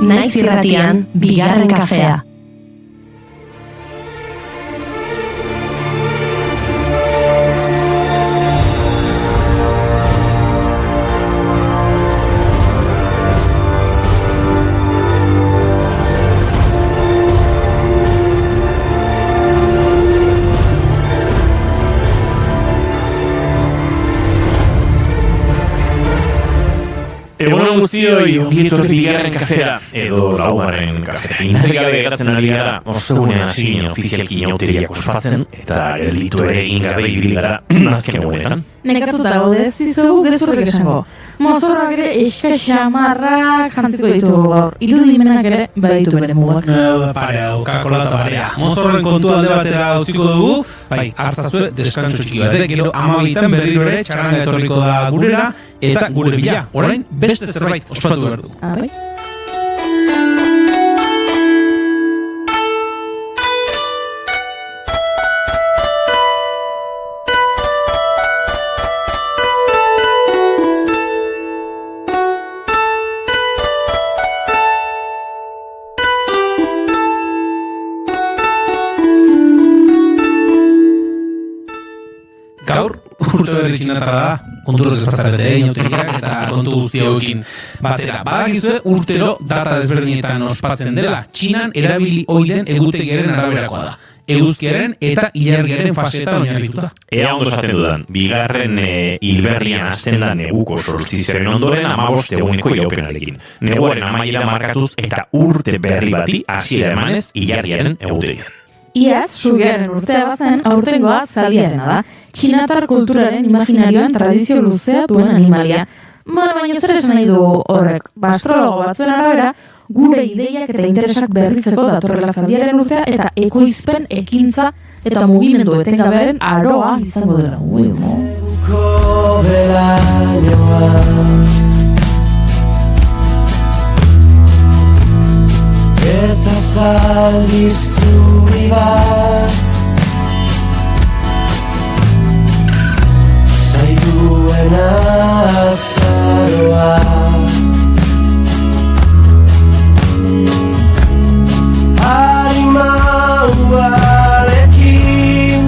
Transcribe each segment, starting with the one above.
Naiz Irratian, bigarren kafea. Egunon guztioi, ongietorri bigarren kafera, edo laugarren kafera. Indarrik gabe geratzen ari gara, ostegunean hasi ginen ofizialki inauteriak ospatzen, eta gelditu ere egin gabe ibili gara azken egunetan. Nekatuta gaude ez dizugu gezurrik esango. Mozorrak ere eska xamarrak jantziko ditugu gaur. Irudimenak ere baditu bere mugak. Parea, Coca-Cola eta barea. Mozorren kontu alde batera utziko dugu, bai, hartzazue deskantxo txiki batek, gero 12 berriro ere txaranga etorriko da gurera, eta gure bila, orain beste zerbait ospatu behar dugu. Bai. Gaur, urte berri txinatara da, konturrek espazarete inauteriak eta kontu guzti hauekin batera. Badakizue urtero data desberdinetan ospatzen dela, Txinan erabili oiden egutegiaren araberakoa da. Eguzkiaren eta ilargiaren fasetan oinarrituta. Ea ondo esaten dudan, bigarren hilberrian hasten da neguko solstiziaren ondoren 15 eguneko iraupenarekin. Neguaren amaiera markatuz eta urte berri bati hasiera emanez ilargiaren egutegian. Iaz, sugearen urtea bazen, aurtengoa zaldiarena da. Txinatar kulturaren imaginarioan tradizio luzea duen animalia. Baina zer esan nahi du horrek? Astrologo batzuen arabera, gure ideiak eta interesak berritzeko datorrela zaldiaren urtea eta ekoizpen, ekintza eta mugimendu etengabearen aroa izango dela. Eta zaldi zuri bat zaiduen azaroa harimauarekin.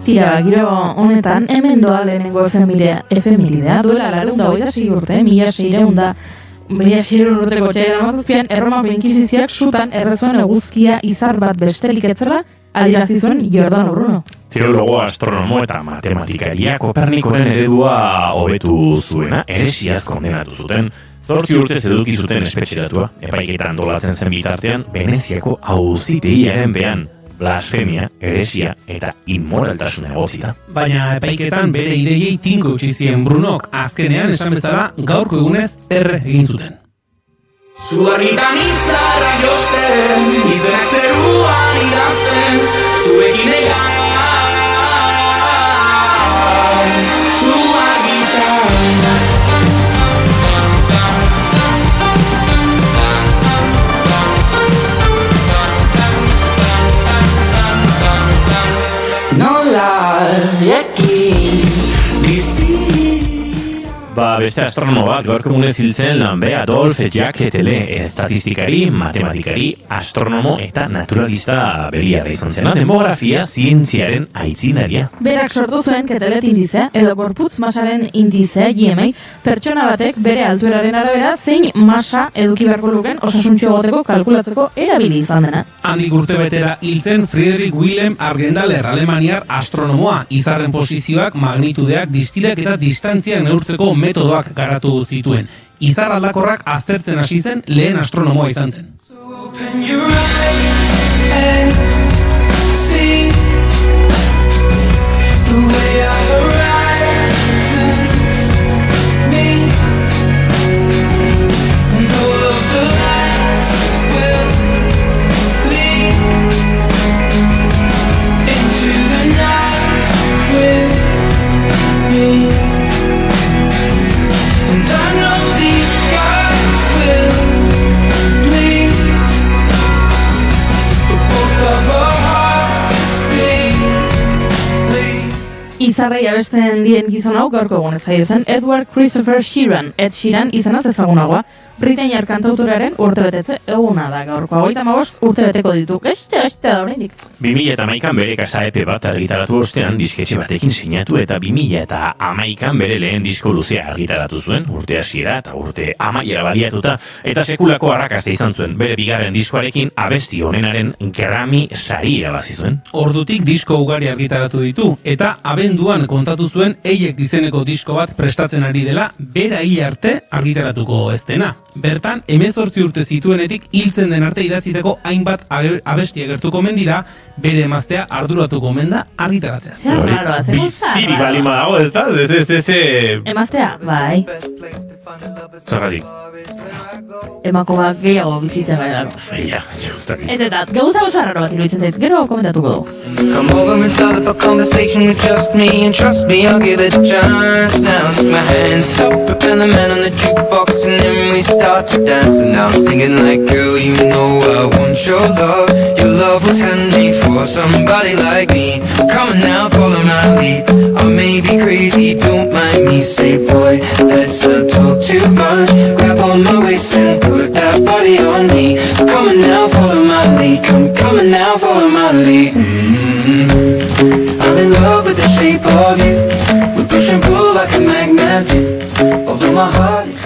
Tira, giro honetan, hemen doa lehenengo efemilidea, duela 926 urte, 1600 urteko txaila damazazpian, Erromako inkisiziak sutan errezuen eguzkia izar bat bestelik etzela, adirazi zuen Giordano Bruno. Teologo, astronomo eta matematikaria Kopernikoren eredua hobetu zuena, heresiaz kondenatu zuten. 8 urtez eduki zuten espetxeratua, epaiketan antolatzen zen bitartean, Veneziako auzitegiaren behan, blasfemia, heresia eta inmoraltasuna egotzita. Baina epaiketan bere ideiei tinko utzi zien Brunok, azkenean esan bezala gaurko egunez erre egin zuten. Zuarritan izarra josten, izenak zeruan idazten, zuekin egan. Beste astronomo bat gaurko egunez hiltzen Lambert Adolphe Jacques Tele, estatistikari, matematikari, astronomo eta naturalista begiara izan zena, demografia zientziaren aitzinaria. Berak sortu zuen Ketelet indize, edo gorputz masaren indize, GMA, pertsona batek bere altueraren arabera zein masa eduki beharko luken osasuntxo egoteko kalkulatzeko erabili izan dena. Handik urte betera hiltzen Friedrich Wilhelm Argendaler alemaniar astronomoa, izarren posizioak, magnitudeak, distilak eta distantziak neurtzeko metodoak garatu zituen. Izar aldakorrak aztertzen hasi zen lehen astronomoa izan zen. Izarrei abesten dien gizon hau gaurko egun ez zen Edward Christopher Sheeran, Ed Sheeran izanaz ezagunagoa. Britainiar kantautoraren urtebetetze eguna da gaurko. 55 urtebeteko ditu. Este da oraindik. 2011an bere kasaepe bat argitaratu ostean disketxe batekin sinatu eta 2011an bere lehen disko luzea argitaratu zuen, urte hasiera eta urte amaiera baliatuta, eta sekulako arrakasta izan zuen. Bere bigarren diskoarekin abesti honenaren Grammy sari irabazi zuen. Ordutik disko ugari argitaratu ditu, eta abenduan kontatu zuen Eiek izeneko disko bat prestatzen ari dela, bera hil arte argitaratuko ez dena. Bertan, 18 urte zituenetik hiltzen den arte idatzitako hainbat abesti agertuko mendira, bere emaztea arduratuko menda argitaratzea. Zer raroa, zer Bizirik balima dago, ez da? Emaztea, bai. Zergatik. Emakumeak gehiago bizitzen garelako. Ja, ez da. Ez eta, gauza oso arraro bat iruditzen zait, gero komentatuko du. Come over and start up a conversation with just me, and trust me, I'll give it a chance. Now take my hand, stop it, and the man on the jukebox, and then we start to dance. And now I'm singing like, girl, you know I want your love. Your love was handmade for somebody like me. Come on now, follow my lead. I may be crazy, don't mind me. Say, boy, let's not talk too much. Grab on my waist and put that body on me. Come on now, follow my lead. Come on now, follow my lead. I'm in love with the shape of you. We push and pull like a magnet do. Although my heart is...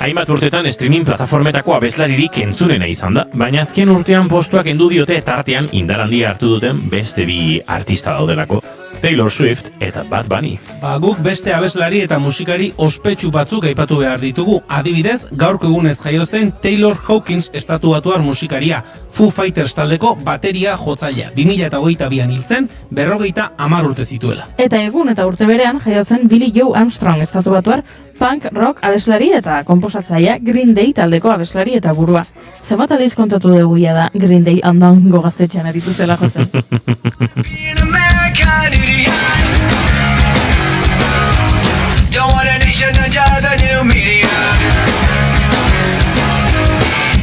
Hainbat urtetan streaming plataformetako abeslaririk entzunena izan da, baina azken urtean postuak endu diote eta artean indar handia hartu duten beste bi artista daudelako, Taylor Swift eta Bad Bunny. Guk beste abeslari eta musikari ospetsu batzuk aipatu behar ditugu. Adibidez, gaurko egunez jaio zen Taylor Hawkins estatubatuar musikaria, Foo Fighters taldeko bateria jotzailea. 2022an hil zen, 50 urte zituela. Eta egun eta urte berean jaio zen Billy Joe Armstrong estatubatuar punk rock abeslari eta konposatzailea Green Day taldeko abeslari eta burua. Zenbat aldiz kontatu dugu da Green Day ondoengo gaztetxean aritu zela jotzen. Don't want a nation under the new media.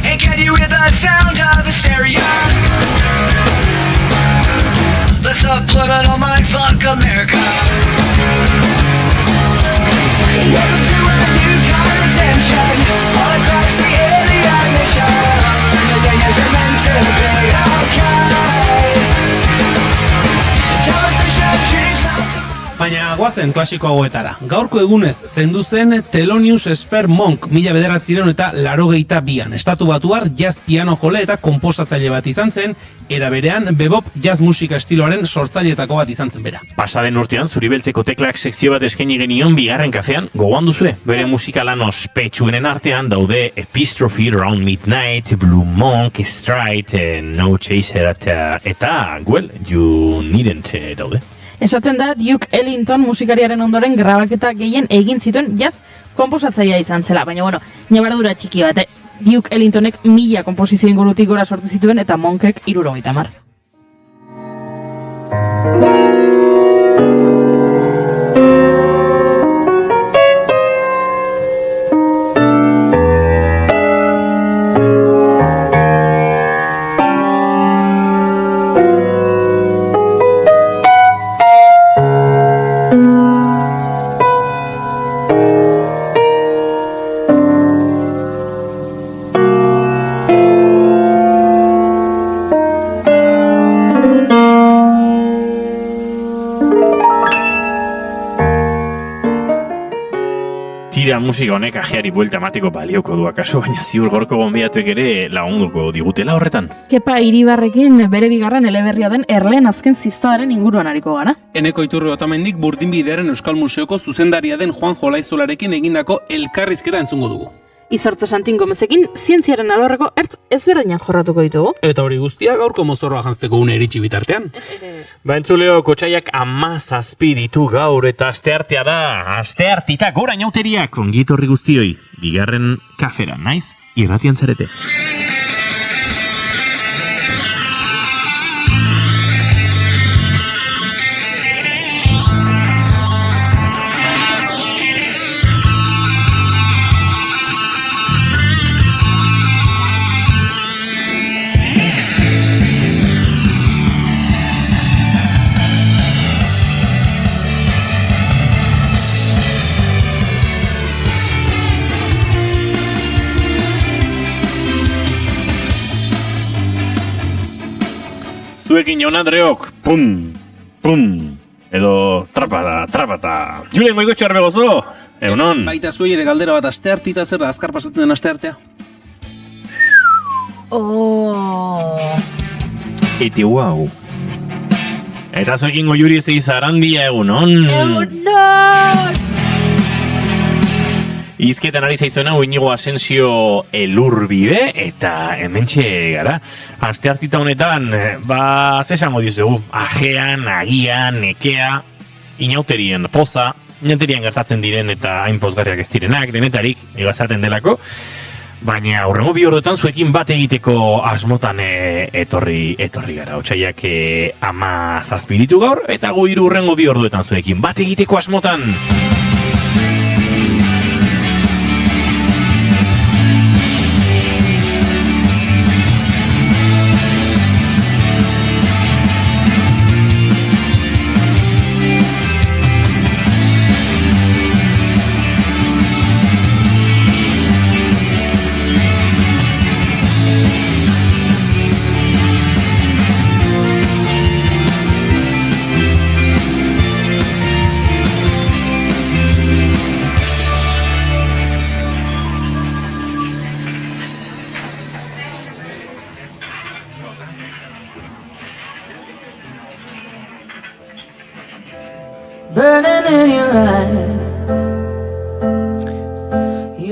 And can you hear the sound of hysteria? The subliminal mindfuck America. Welcome to a new kind of tension all across the alien mission. The days are meant to be okay. Television dreams of tomorrow. Baina guazen klasiko hauetara. Gaurko egunez zendu zen Thelonious Esper Monk 1982an. Estatu batuar jazz piano jole eta konposatzaile bat izan zen, era berean bebop jazz musika estiloaren sortzailetako bat izan zen bera. Pasaden urtean Zuribeltzeko teklak sekzio bat eskaini genion bigarren kafean, gogoan duzue. Bere musikalan ospetsuenen artean daude Epistrophe, Round Midnight, Blue Monk, Stride, No Chaser eta well, You Needn't daude. Esaten da Duke Ellington musikariaren ondoren grabaketa gehien egin zituen jazz konposatzailea izan zela, baina bueno, ñabardura txiki bat, Duke Ellingtonek 1000 konposizio ingurutik gora sortu zituen eta Monkek 70. Musika honek ajeari buelta emateko balioko du akaso, baina ziur gorko gonbidatuek ere lagunduko digutela horretan. Kepa Iribarrekin bere bigarren eleberria den Erleen azken ziztadaren inguruan ariko gara. Eneko Iturri Otamendik Burdinbidearen Euskal Museoko zuzendaria den Juan Jolaizolarekin egindako elkarrizketa entzungo dugu. Izortza Santin Gomezekin zientziaren alorreko ertz ezberdinak jorratuko ditugu. Eta hori guztia gaurko mozorroa jantzteko une eritsi bitartean. Entzuleo, kotxaiak 17 ditu gaur eta asteartea da. Asteartita gora inauteriak ongitorri guztioi. Bigarren kafera, naiz? Irratian zarete. zuekin jaun Andreok, pum, pum, edo trapata. Julen Goikotxe Arbegozo, egunon. Baita zuei ere galdera bat asteartita zer da azkar pasatzen den asteartea. Eti guau. Eta zuekin Goiuri ez Zarandia, egunon. Izketan ari zaizuena Iñigo Asensio Elurbide eta hementxe gara. Asteartita honetan, ze esango dizugu, ajean, agian, nekea, inauterien poza, inauterien gertatzen diren eta hain pozgarriak ez direnak, denetarik, egazaten delako. Baina aurrengo bi orduetan zuekin bat egiteko asmotan etorri gara. Otsaiak 17 ditu gaur, eta gu hurrengo bi orduetan zuekin bat egiteko asmotan.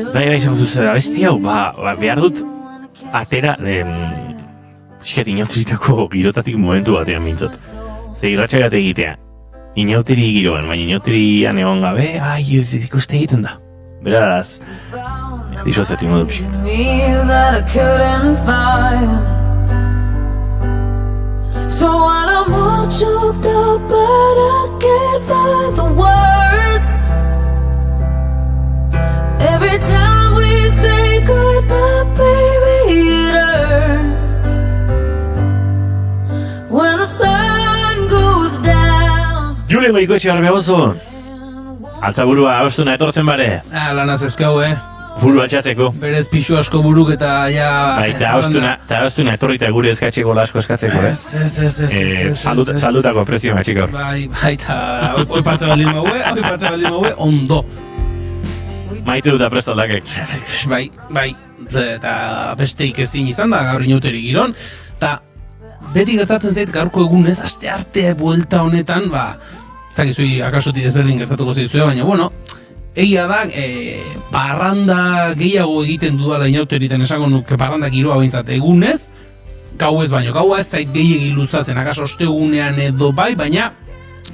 Bai, izan zuzera, besti hau, behar dut atera, pixkat inauteritako girotatik momentu batean mintzat. Zer irratxagat egitea, inauteri giroan, baina inauterian egon gabe, ikuste egiten da. Beraz, disoziatu ingo du pixkat. So when I'm all choked up but I can't find the words. Every time we say goodbye, baby, it hurts. When the sun goes down. Julen Goikotxe Arbegozo, altzaburua abestuna etortzen bare. Lanaz euskau, Buru atxatzeko. Berez pixu asko buruk eta ja... Baita, abestuna etorrita gure eskatzeko lasko eskatzeko, Saldutako prezio matxikor. Baita, hoi patza baldin maue, ondo. Maite dut aprestaldakek. Bai, eta besteik ezin izan da gaur inauteri giron, eta beti gertatzen zait gaurko egunez, astearte buelta honetan, zakizui akasoti desberdin gertatuko zaizue, baina, bueno, egia da, parranda gehiago egiten dudala inauteriten esango nuke parranda giroa behintzat egunez, gau ez baino, gaua ez zait gehiegi luzatzen, akaso ostegunean edo bai, baina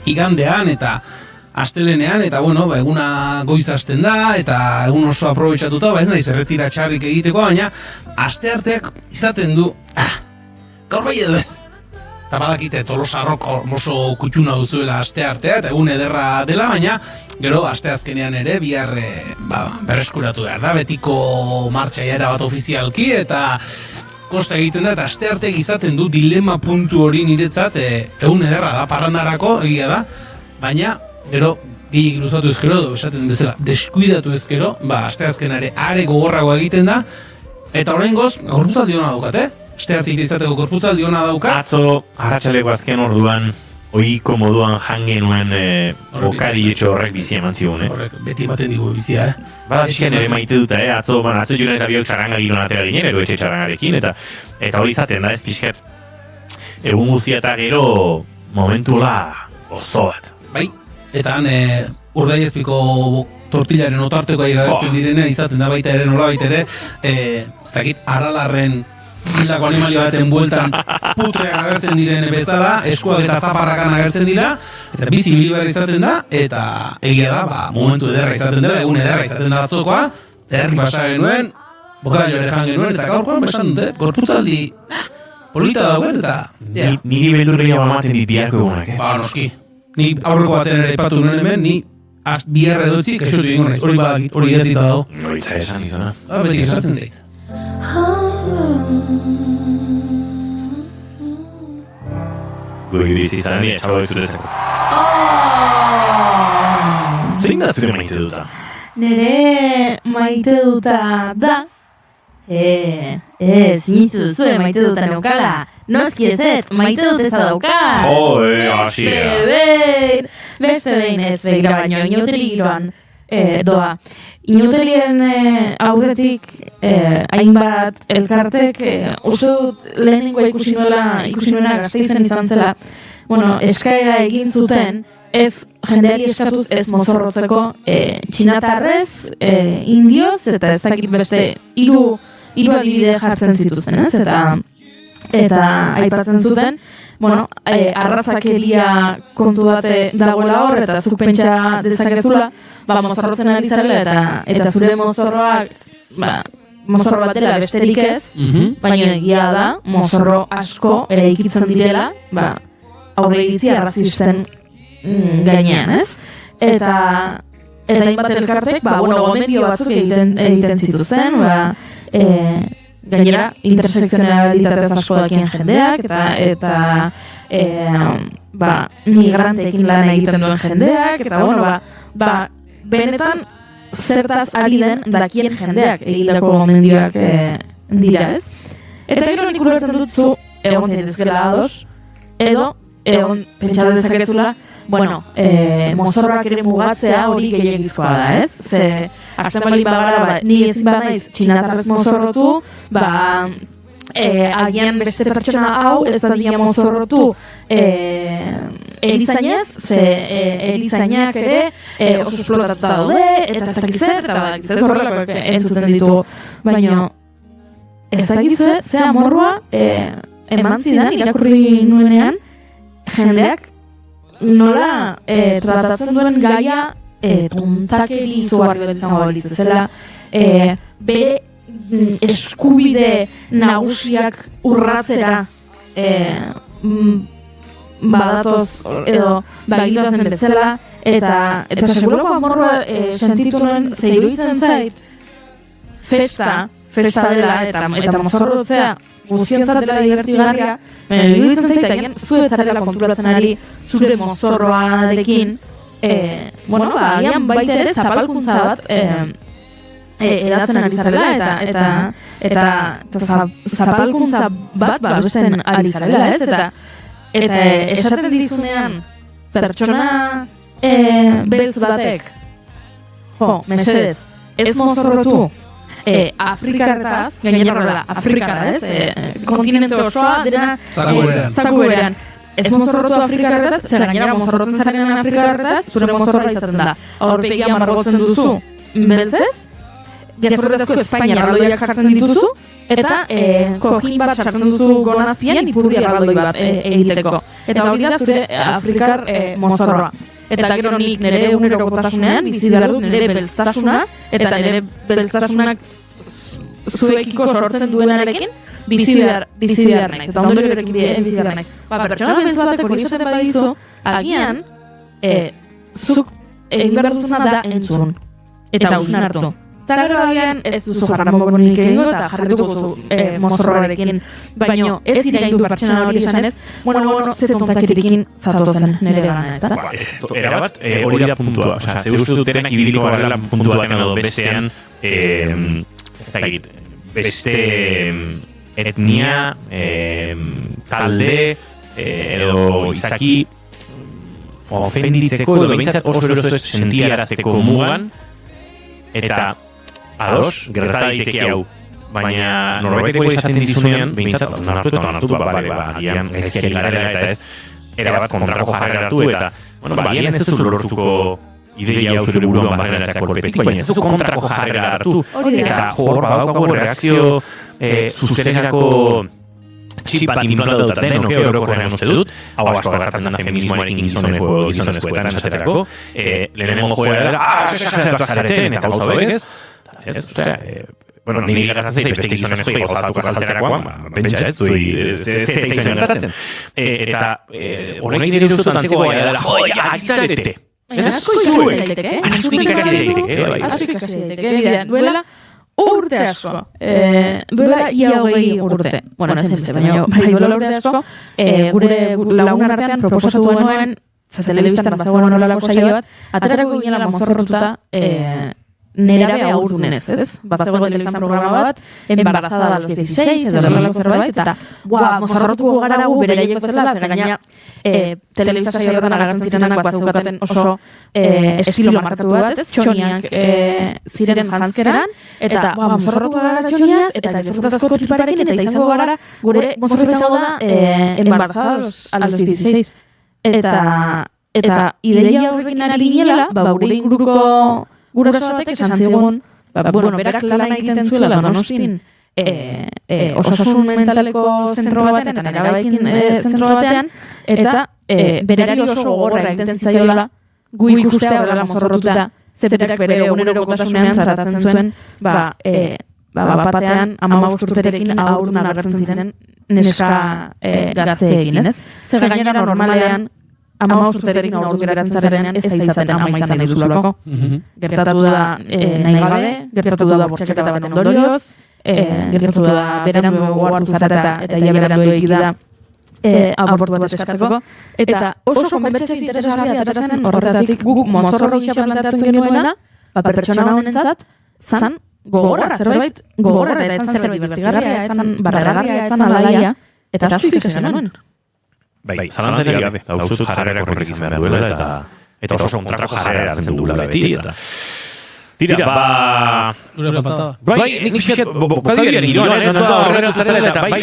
igandean eta astelenean, eta bueno, eguna goiz hasten da, eta egun oso aprobetxatuta, ez naiz erretira txarrik egiteko, baina astearteak izaten du, gaur bai edo ez. Eta badakite Tolosarrok oso kutxuna duzuela asteartea, eta egun ederra dela, baina gero asteazkenean ere bihar berreskuratu behar da, betiko martxaiara bat ofizialki, eta kosta egiten da, eta astearteak izaten du dilema puntu hori niretzat, egun ederra da, parrandarako, egia da, baina gero gehiagik luzatu ezkero, esaten bezala, deskuidatu ezkero, asteazkenare are gogorrago egiten da, eta oraingoz, gorputzaldi hona daukat, asteartik izateko gorputzaldi hona daukat. Atzo, arratsaleko azken orduan, ohiko moduan jangenuen okari etxo horrek bizia eman zigun, Horrek, beti ematen digu bizia, Bada, pixken ere maite duta, atzo joan eta biok txaranga giron atera ginen, ero etxe txarangarekin, eta hori izaten da, ez pixket, egun guztia eta gero momentula oso bat. Bai, eta han urdaiezpiko tortillaren otarteko aigatzen direnean izaten da baita ere, nola baita ere, ez dakit, aralarren hildako animalio baten bueltan putreak agertzen diren bezala, eskuak eta zaparrakan agertzen dira, eta bizi bilibar izaten da, eta egia da, momentu ederra izaten dela, egun ederra izaten da batzokoa, herri pasa genuen, bokadillo ere jan genuen, eta gaurkoan besan dute, gorputzaldi polita dauket, eta... Niri beldur gehiago amaten dit biharko egunak, Noski. Ni aurreko batean ere epatu nuen hemen, ni bihar edotzi, kaixotu egingo naiz, hori badakit, hori idatzita dago. Hori esan izana. Beti esatzen zait. Goiuri izizaren etxago dituretzeko. Zein da zure maite duta? Nere maite duta da, sinizu zuen maite duta neukala, Noski ez, maite dut ez daukat. Hasi da. Beste behin ez, begira baino, inauteri giroan doa. Inauterien aurretik hainbat elkartek, uste dut lehenengoa ikusi nuena Gasteizen izan zela, eskaera egin zuten, ez jendeari eskatuz ez mozorrotzeko txinatarrez, indioz, eta ez dakit beste hiru adibide jartzen zituzten, ez? Eta aipatzen zuten, arrazakeria kontu bate dagoela hor, eta zuk pentsa dezakezula, mozorrotzen ari zarela, eta zure mozorroak, mozorro bat dela besterik ez, baina egia da, mozorro asko ere ikitzen direla, aurre iritzi arrazisten gainean, ez? Eta hainbat elkartek, gomendio batzuk egiten zituzten, gainera, intersekzionalitatez asko dakien jendeak, eta migranteekin lan egiten duen jendeak, eta benetan zertaz ari den dakien jendeak egindako gomendioak dira, ez? Eta gero nik ulertzen dut zu egon zaitezkela ados, edo egon pentsa dezakezula, mozorroak ere mugatzea hori gehiagizkoa da, ez? Ze, hasten bali bagara, ni ezin badaiz txinatarrez mozorrotu, agian beste pertsona hau ez da dia mozorrotu erizainez, ze erizainak ere oso esplotatuta daude, eta ez dakiz ez horrelakoak entzuten ditugu, baina ez dakiz ze amorrua eman zidan irakurri nuenean jendeak nola tratatzen duen gaia tuntakeli izugarri bat izango balitzu zela, bere eskubide nagusiak urratzera badatoz edo bagidoazen bezala, eta segurako amorroa sentitu nuen zeiruditzen zait festa dela eta mozorrotzea guztiontzat dela divertigarria, iruditzen zait agian zuetzarela konturatzen ari zure mozorroarekin, agian baita ere zapalkuntza bat edatzen ari zarela, eta zapalkuntza bat babesten ari zarela, ez? Eta esaten dizunean pertsona beltz batek, mesedez, ez mozorrotu, Afrikarretaz, gainera Afrikara, ez? Kontinente osoa dena zaguberean. Ez mozorrotu Afrikarretaz, zer gainera mozorrotzen zaren Afrikarretaz, zure mozorra izaten da. Aurpegia margotzen duzu, beltzez? Gezurretazko Espainia erraldoiak jartzen dituzu, eta kojin bat sartzen duzu gonazpian ipurdi erraldoi bat egiteko. Eta hori da zure Afrikar mozorroa. Eta gero nik nire egunerokotasunean bizi behar dut nire beltztasuna, eta nire beltztasunak zuekiko sortzen duenarekin bizi behar naiz. Eta ondoriorekin bizi behar naiz. Pertsona beltz batek hori esaten badizu, agian zuk egin behar duzuna da entzun. Eta hausnartu. Eta gero agian ez duzu jarramokonik egingo eta jarrituko zu mozorroarekin. Baina ez iraindu pertsona hori esanez, ze tontakirikin zatozen nire gana, ez da? Erabat, hori da puntua. Osa, ze uste dutenak ibiliko garela puntu batean edo bestean, ez da egit, beste etnia, talde, edo izaki, ofenditzeko edo behintzat oso eroso ez sentiarazteko mugan, eta ados, gerta daiteke hau. Baina norbaiteko esaten dizunean, behintzat, onartu, agian gaizkiari garela eta ez, erabat kontrako jarrera hartu eta, agian ez duzu lortuko ideia hau zure buruan barrenatzea kolpetik, baina ez duzu kontrako jarrera hartu. Eta hor, badaukago reakzio zuzenerako txip bat implantatuta denok orokorrean uste dut, hau asko agartzen da feminismoarekin gizonezkoetan esaterako, lehenengo joera da, sexatzatuak zareten eta gauza hauek ez, nire gertatzen zait beste gizonezkoa gauzatuko azaltzerakoan, pentsa ez zui, ze gertatzen. Eta horrekin nire uste antzeko gaia dela, agizarete. Asko ikasi daiteke, asko ikasi daiteke, duela urte asko, duela ia 20 urte, ez beste, baina duela urte asko, gure lagun artean proposatu genuen, telebistan bazegoen horrelako saio bat, aterako ginela mozorrotuta nerabe aurdunez, ez? Bazegoen telebistan programa bat, embarazada a los 16, edo horrelako zerbait, eta mozorrotuko gara gu beraiek bezala, ze gaina telebista saio horretan agertzen zirenak bazeukaten oso estilo markatu bat, ez? Txoniak ziren jantzkeran, eta mozorrotuko gara txoniaz, eta gezurtazko triparekin, eta izango gara, gure mozorro izango da embarazada a los 16. Eta ideia horrekin ari ginela, gure inguruko gurasoatek esan zigun, berak lana egiten zuela Donostin osasun mentaleko zentro batean, eta nerabaikin zentro batean, eta berari oso gogorra egiten zitzaiola, gu ikustea horrela mozorrotuta, ze berak bere egunerokotasunean tratatzen zuen, batean 15 urterekin aurdunan agertzen ziren neska gazteekin, ez? Zer gainera normalean 15 urterekin aurdu geratzen zarenean ez da izaten ama izan nahi duzulako. Gertatu da nahi gabe, gertatu da bortxaketa baten ondorioz, gertatu da berandu hartu zarata eta ia berandu egi da abortu bat eskatzeko. Eta oso konbertsazio interesgarria ateratzen horretatik guk mozorro gisa planteatzen genuena, pertsona honentzat, zan gogorra, zerbait gogorra, eta etzan zerbait divertigarria, etzan barragarria, etzan alaia, eta asko ikasi genuen. Bai, zalantzarik gabe, uste dut jarrera korrek izan behar duela, eta oso kontrako jarrera hartzen dugula beti, eta... Tira, bai, nik pixket, bokadioaren giroan, horrela zerela, eta bai,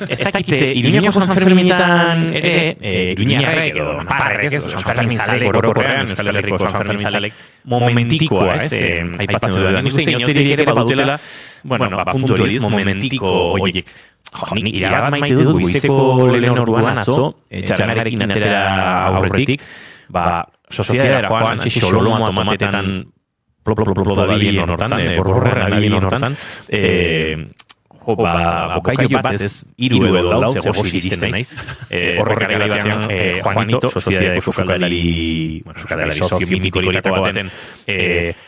ez dakite, Iruñako Sanferminetan ere, Iruñarrek edo Naparrek, San Fermin zalek, orokorrean, Euskal Herriko San Fermin zalek, momentikoa, aipatzen dut, nik uste inoterik ere badutela, puntu hori ez, momentiko horiek. Nik irabat maite dut goizeko lehen orduan atzo, txarnarekin atera aurretik, soziadera joan, xolomoa tomatetan, plop da bilen hortan, borborra bilen hortan, bokaio batez, 3 edo 4, ze goxi iristen naiz, horrek ari batean Juanito, soziadeko sukadari sozio mitikoetako baten,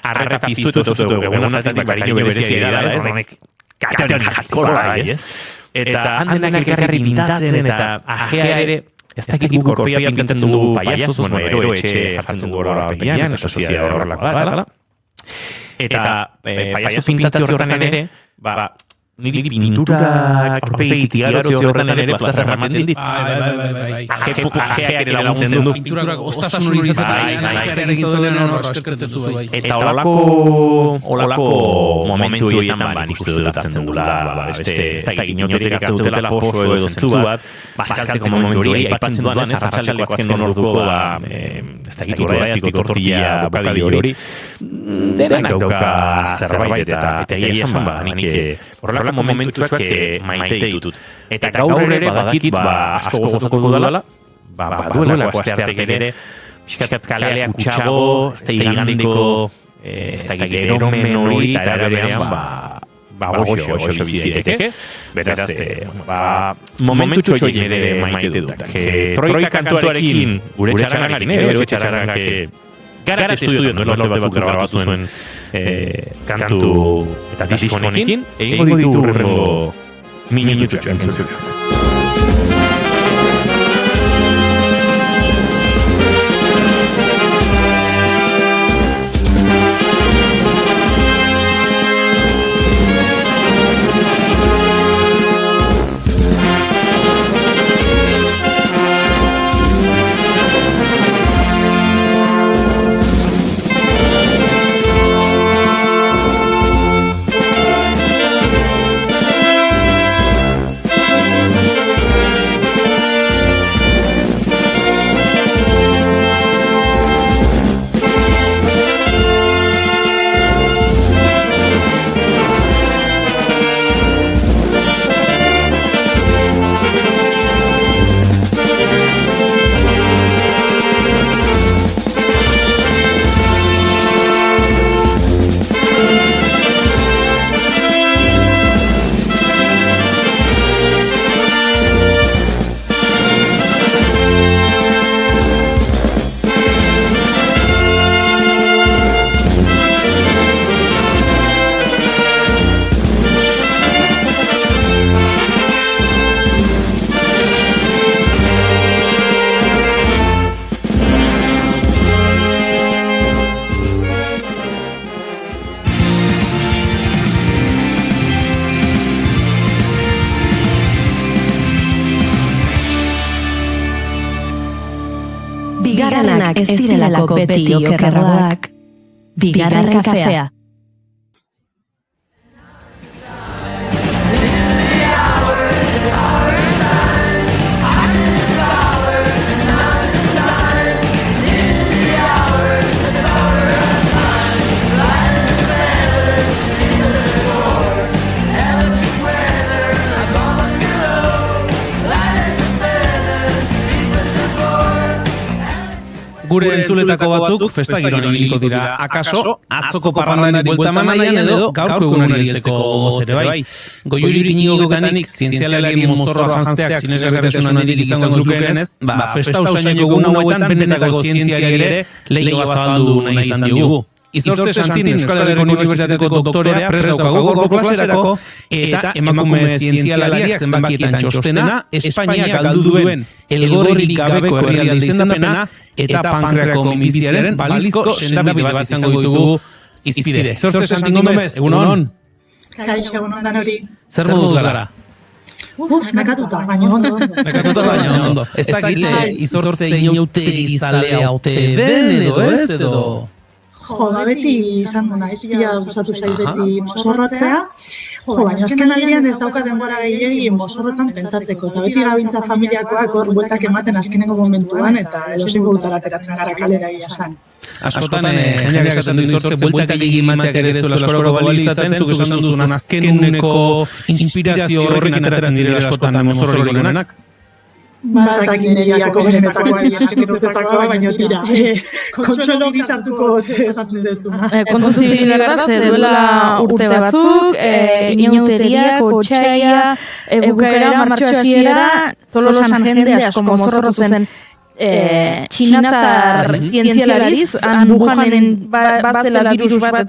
arreta piztu egun honetatik bariño berezia dira, ez honek katean jakorra, ez? Eta handenak elkarri pintatzen eta ajea ere, ez dakit guk korpia pintatzen dugu paiazuz, ero etxe jartzen dugu horra pegian, eta soziada horrelako da. Eta paiazuz pintatzio horretan ere, niri pinturak aurpegitik igarotze horretan ere plaza ematen dit. Ajeak ere laguntzen du. Pinturak ostasun hori izatea, ajearen egin hor eskertzen zu bai. Eta olako momentu horietan ikustu dut hartzen dugula, ez da inoterik hartzen dutela poso edo zentzu bat, bazkaltzeko momentu hori aipatzen duan ez arratsaleko azken orduko ez da gitu horreazpiko tortilla bokadi hori, denak dauka zerbait eta egia esan nik horrelako momentutxuak maite ditut. Eta gaur ere badakit asko gozatuko dudala, baduelako asteartek ere, pixkat kalea kutsago, ez da igandiko, ez da eromen hori, eta eraberean, goxo bizieteke. Beraz, momentutxo ere maite dut. Troika kantuarekin, gure txarangarekin, gure txarangak, Garat estudioan duen norte batzuk grabatu zuen kantu eta diskonekin, egingo ditu hurrengo minutxoak entzutxoak. Bigarrenak ez direlako beti okerragoak. Bigarren kafea. Gure entzuletako batzuk festa giroan ibiliko dira. Akaso, atzoko parrandari buelta manaian edo gaurko egunari heltzeko gogoz ere bai. Goiuri Inigo Getanik zientzialarien mozorroa janzteak sinesgarritasun handirik izango zulukenez, festa usaineko egun hauetan benetako zientziari ere leiho zabaldu nahi izan diogu. Izortze Santin Euskal Herriko Unibertsitateko doktorea prest daukagu gorko klaserako eta emakume zientzialariak zenbakietan txostena Espainia galdu duen elgorrik gabeko herrialde izendapena eta pankreako minbiziaren balizko sendabide bat izango ditugu izpide. Izortze Santin Gomez, egunon? Kaixo, egunon hori. Zer moduz gara? Nekatuta, baina ondo. Nekatuta, baina ondo. Ez dakite izortze inauteri zalea ote den edo ez edo... Jo, beti izan duna, izpila gustatu zait beti mozorrotzea. Jo, baina azken aldean ez dauka denbora gehiagi mozorrotan pentsatzeko. Eta beti gabintza familiakoak hor bueltak ematen azkenengo momentuan eta edozein bultara ateratzen gara kalera esan. Askotan, jendeak esaten du izortze, bueltak gehiagi emateak ere ez duela eskoroko balizaten, zuk esan duzun azken uneko inspirazio horrekin ateratzen direla askotan mozorrorik onenak. Bazakin eriako benetakoa, azken urtetakoa, baina tira. Kontsuelo gizartuko esaten dezu. Kontu zibilidara ze duela urte batzuk, inauteria, kotxaia, bukaera, martxo hasiera, Tolosan jende asko mozorrotu zen txinatar zientzialariz, han Wuhanen bazela virus bat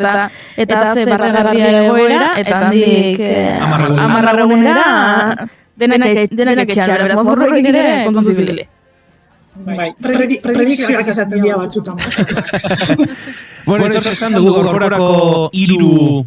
eta ze barragarria egoera, eta handik amarragunera denak etxeara, beraz mozorroekin ere kontu zibile. Bai, predikzioak esaten dira batzutan. Bueno, ez esan dugu gorkorako hiru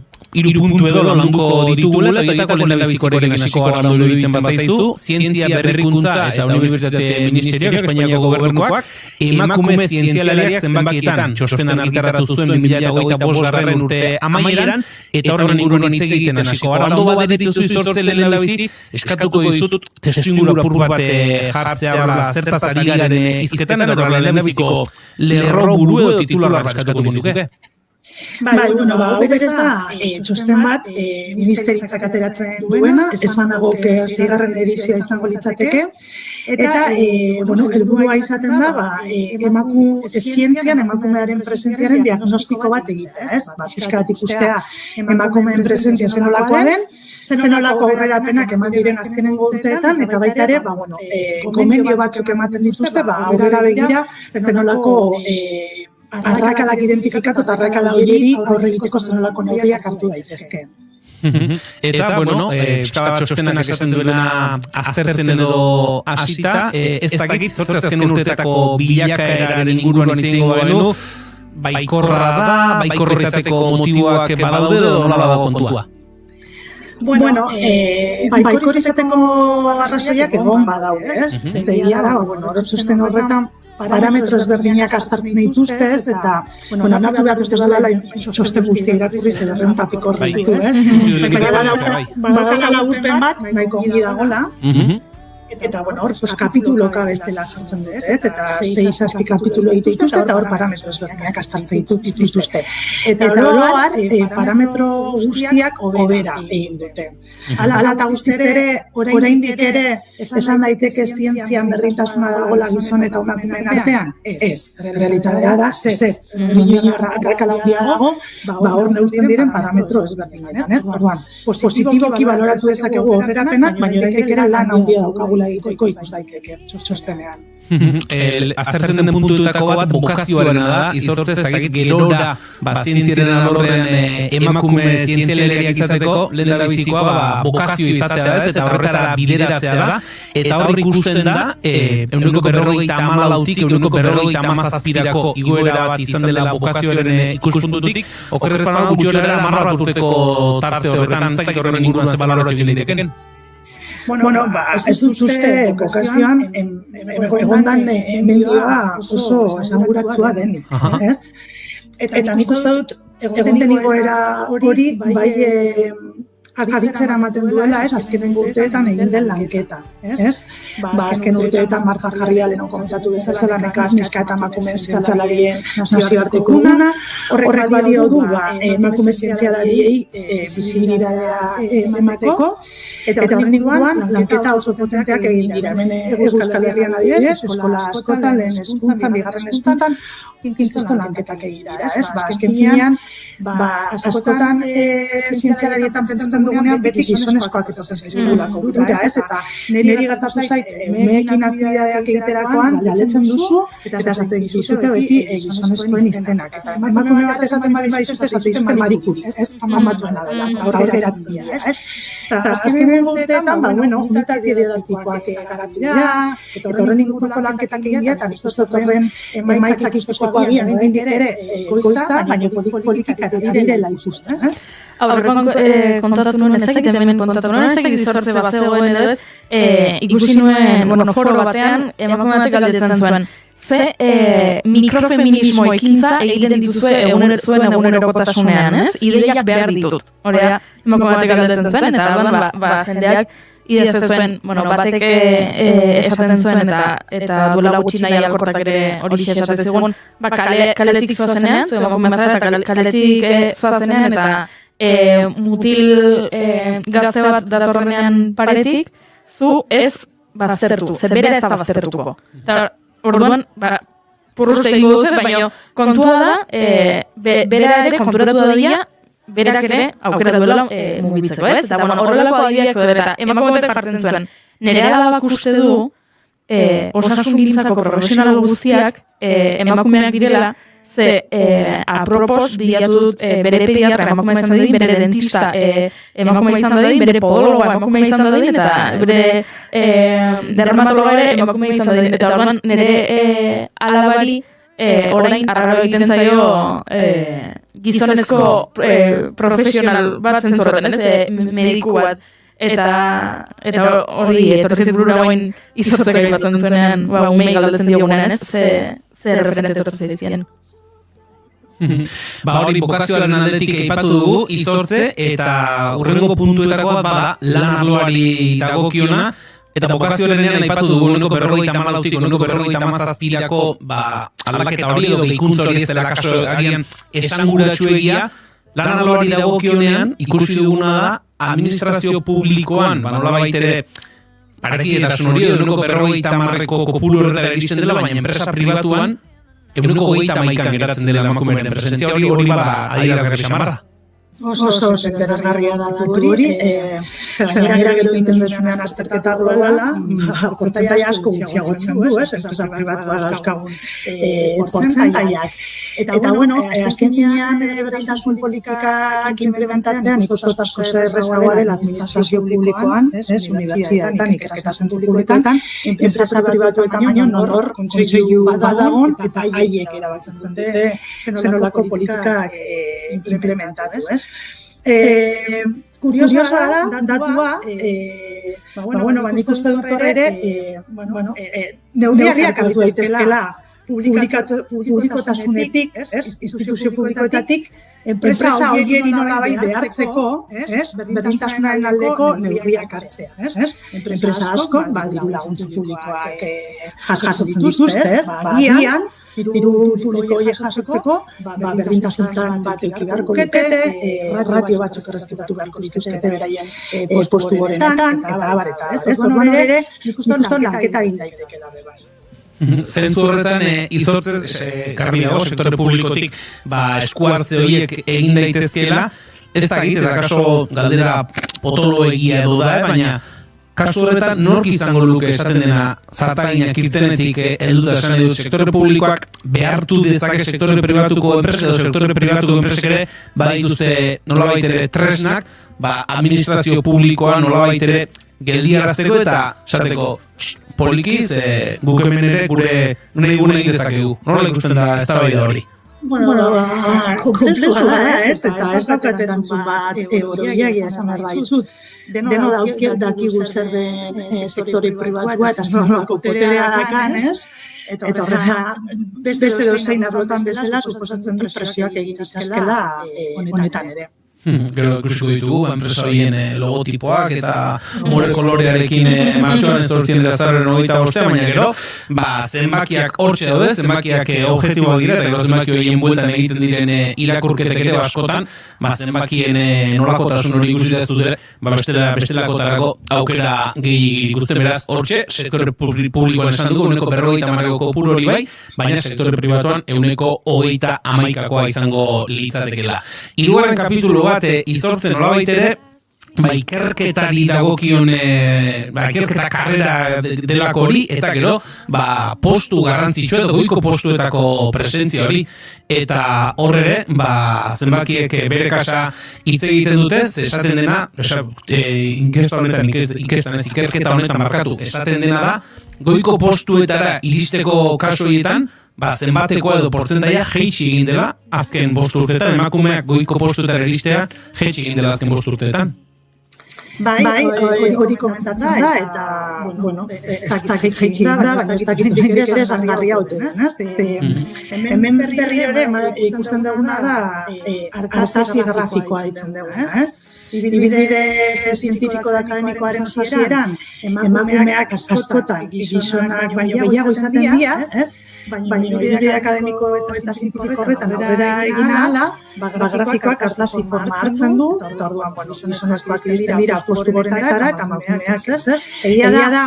puntu edo landuko ditugula, eta oietako lehendabizikoarekin hasiko gara ondo iruditzen bazaizu, zientzia berrikuntza eta Unibertsitate Ministerioak, Espainiako gobernukoak, emakume zientzialariak zenbakietan txostenan argitaratu zuen 2025 urte amaieran, eta horren inguruan hitz egiten hasiko gara. Ondo bat ditzuzu izortze lehendabizi, eskatuko dizut testuinguru apur bat jartzea zertaz ari garen hizketan, eta lehendabiziko lerro buru edo titular bat eskatuko nizuke. Bai, bueno, berez da txosten bat ministeritzak ateratzen duena, ez banago seigarren edizioa izango litzateke, eta, bueno, helburua izaten da, zientzian emakumearen presentziaren diagnostiko bat egitea, ez? Fiskalat ikustea emakumeen presentzia zenolakoa den, zenolako aurrerapenak eman diren azkenengo urteetan, eta baita ere, gomendio batzuk ematen dituzte, aurrera begira zenolako arrakalak identifikatu eta arrakala horiei aurre egiteko zenolako neurriak hartu daitezke. Eta, bueno, pixka bat txostenak esaten duena aztertzen edo hasita, ez dakit, zortze azken urteetako bilakaeraren inguruan itzengo benu, baikorra da, baikorra izateko motiboak badaude edo nola dago kontua? Bueno, baikor izateko arrazoiak egon badaude, ez? Egia da, bueno, txosten horretan parametro ezberdinak aztertzen dituzte, ez, eta, bueno, hartu behar duzte dela txosten guztia irakurri zederren tapikor ditu, ez? Badaka laburpen bat, nahiko ongi dagoela, eta, bueno, hor, kapituloka bestela jartzen dut, eta 6-7 kapitulo egite dituzte, eta hor parametro ezberdinak aztertzen dituzte. Eta oroar, parametro guztiak hobera egin dute. Hala eta guztiz ere, oraindik ere, esan daiteke zientzian berdintasuna dagoela gizon eta emakumeen artean? Ez, realitatea da, zetz. Nino arrakala handia dago, hor neurtzen diren parametro ezberdinetan, ez? Orduan, positiboki baloratu dezakegu horrerapenak, baina oraindik ere lan handia daukagula egiteko ikus daiteke txostenean. Aztertzen den puntuetako bat bokazioarena da, izortze ez dakit gerora zientziaren alorrean emakume zientzialariak izateko, lehendabizikoa bokazio izatea da ez, eta horretara bideratzea da, eta hor ikusten da, 154tik 157 igoera bat izan dela bokazioaren ikuspuntutik, okerrez banago gutxi horrela 10 urteko tarte horretan, ez dakit horren inguruan ze balorazio liteken. ez dut uste bokazioan egondan mendioa oso esanguratsua denik, ez? Eta nik uste dut egonten igoera hori bai aditzera ematen duela, ez, azkenengo urteetan egin den lanketa, ez? Azken urteetan martxan jarria leheno komentatu bezala neska eta emakume zientzialarien nazioarteko eguna, horrek balio du emakume zientzialariei bizibilitatea emateko, eta horren inguruan lanketa oso potenteak egin dira. Hemen Euskal Herrian adibidez, eskola askotan, lehen hezkuntzan, bigarren hezkuntzan, inkizto lanketak egin dira, ez? Azken finean, askotan zientzialarietan pentsatzen dugunean beti gizonezkoak etortzen zaizkigulako gura, ez? Eta niri gertatu zait, meekin aktibidadeak egiterakoan galdetzen duzu, eta esaten dizute beti gizonezkoen izenak. Eta emakume bat esaten badizute marikuri, ez? Amatuena dela, aurrera dira, ez? Eta azkenengo urteetan, unitate didaktikoak garatu dira, eta horren inguruko lanketak egin dira, eta biztuz dut horren emaitzak iztuzkoak agian egin ere goizta, baina politika direla ikusten, ez? Aurrekoan kontatu nuen ezakit, hemen kontatu nuen ezakit izortze bat zegoen edo ez, ikusi nuen, foro batean, emakume batek galdetzen zuen. Ze mikrofeminismo ekintza egiten dituzue zuen egunerokotasunean, ez? Ideiak behar ditut. Horea, emakume batek galdetzen zuen, eta orduan, jendeak ideatzen zuen, batek esaten zuen, eta duela gutxi nahi alkortak ere hori esaten zigun, kaletik zoazenean, zuen emakume zara, eta kaletik zoazenean, eta mutil gazte bat datorrenean paretik, zu ez baztertu, ze bera ez da baztertuko. Eta orduan, purruste ingo duzu, baina kontua da, bera ere konturatu da dira, berak ere aukera duela mugitzeko, ez? Eta horrelako adibideak zuen, eta emakumetek parten zuen. Nire alabak uste du, osasungintzako profesional guztiak emakumeak direla, ze apropos bilatu dut bere pediatra emakume izan dadin, bere dentista emakume izan dadin, bere podologa emakume izan dadin, eta bere dermatologa ere emakume izan dadin. Eta orduan nire alabari orain arraro egiten zaio gizonezko profesional bat zentzorretan, ez? Mediku bat. Eta hori, etortzit burura guen izortzeka batzen zuenean, umei galdetzen diogunean, ez? Ze referente etortzea izien. Hori bokazioaren aldetik aipatu dugu izortze, eta hurrengo puntuetakoa bada lan arloari dagokiona, eta bokazioarenean aipatu dugu uneko 54 uneko 57 aldaketa hori edo gehikuntza hori ez dela kaso agian esanguratsuegia, lan arloari dagokionean ikusi duguna da administrazio publikoan, nolabait ere parekidetasun hori uneko 50ko kopuru horretara iristen dela, baina enpresa pribatuan eguneko 30 geratzen dela emakumearen presentzia hori bada adierazgarri xamarra. Oso interesgarria da hori, zer gainera gero egiten duzunean azterketa globala, portzentaia asko gutxiagotzen du, ez? Enpresa pribatua dauzkagun portzentaiak. Eta azken finean berdintasun politikak implementatzean ikusten asko errazagoa dela administrazio publikoan, unibertsitateetan, ikerketa zentru publikoetan, enpresa pribatuetan baino nor kontseilu badagon eta haiek erabakitzen dute zenolako politikak implementan, ez? Kuriosa da, datua, nik uste dut horre neurriak hartu daitezkela publikotasunetik, instituzio publikoetatik, enpresa horieri nolabait behartzeko, berdintasunaren aldeko neurriak hartzea. Enpresa asko, diru laguntza publikoak jasotzen dituzte, agian, diru publiko horiek jasotzeko, berdintasun plan bat ekibarko lukete, ratio batzuk errespetatu beharko dituzte beraien postu gorenetan, eta abareta. Orduan ere, nik uste lanketa egin daiteke da bai. Zentzu horretan, izortzez, garbi dago, sektore publikotik eskuartze horiek egin daitezkeela, ez da egite, kaso galdera potolo egia edo da, baina kasu horretan nork izango luke esaten dena zartaginak irtenetik helduta esan edut sektore publikoak behartu dezake sektore pribatuko enpresa edo sektore pribatuko enpresek ere badituzte nolabait ere tresnak, administrazio publikoa nolabait ere geldiarazteko eta esateko polikiz guk hemen ere gure nahi egin dezakegu. Nola ikusten da eztabaida hori? komplexua da, ez? Eta ez daukat erantzun bat, horiak esan behar dizut. Deno dakigu zer den sektore pribatua eta nolako poterea dakan, ez? Eta horrela, beste dozein arlotan bezala, suposatzen dut presioak egin ditzazkela honetan ere. Gero ikusiko ditugu, enpresa horien logotipoak eta more kolorearekin martxoan ez hortzien da zarren 25, baina gero, zenbakiak hortxe daude, zenbakiak objektiboak dira, eta gero zenbaki horien bueltan egiten diren irakurketek ere askotan, zenbakien nolakotasun hori ikusita ez dute, bestelakotarako aukera gehi ikusten, beraz, hortxe, sektore publikoan esan dugu, 50% kopuru hori bai, baina sektore pribatuan 21%koa izango litzatekela. Hirugarren kapitulu bat izortzen nolabait ere, ikerketari dagokion, ikerketa karrera delako hori, eta gero, postu garrantzitsua edo goiko postuetako presentzia hori, eta horre, zenbakiek bere kasa hitz egiten dute, esaten dena, ikerketa honetan markatu, esaten dena da, goiko postuetara iristeko kasu horietan, zenbatekoa edo portzentaia jeitsi egin dela azken 5 urteetan, emakumeak goiko postuetara iristea jeitsi egin dela azken 5 urteetan. Bai, hori komentatzen da, eta, ez dakit jeitsi da, baina ez dakit ere zangarria hauten, ez? Hemen berri ere ikusten duguna da, artasi grafikoa ditzen duguna, ez? Ibide zientifiko da akademikoaren hasieran, emakumeak askotan gizonak baino gehiago izaten dira, ez? Baina ibide akademiko eta zientifiko horretan aurrera egin ahala, grafikoak artasi forma hartzen du, eta orduan, gizonezkoak iristen dira postu horretara, eta emakumeak ez? Egia da,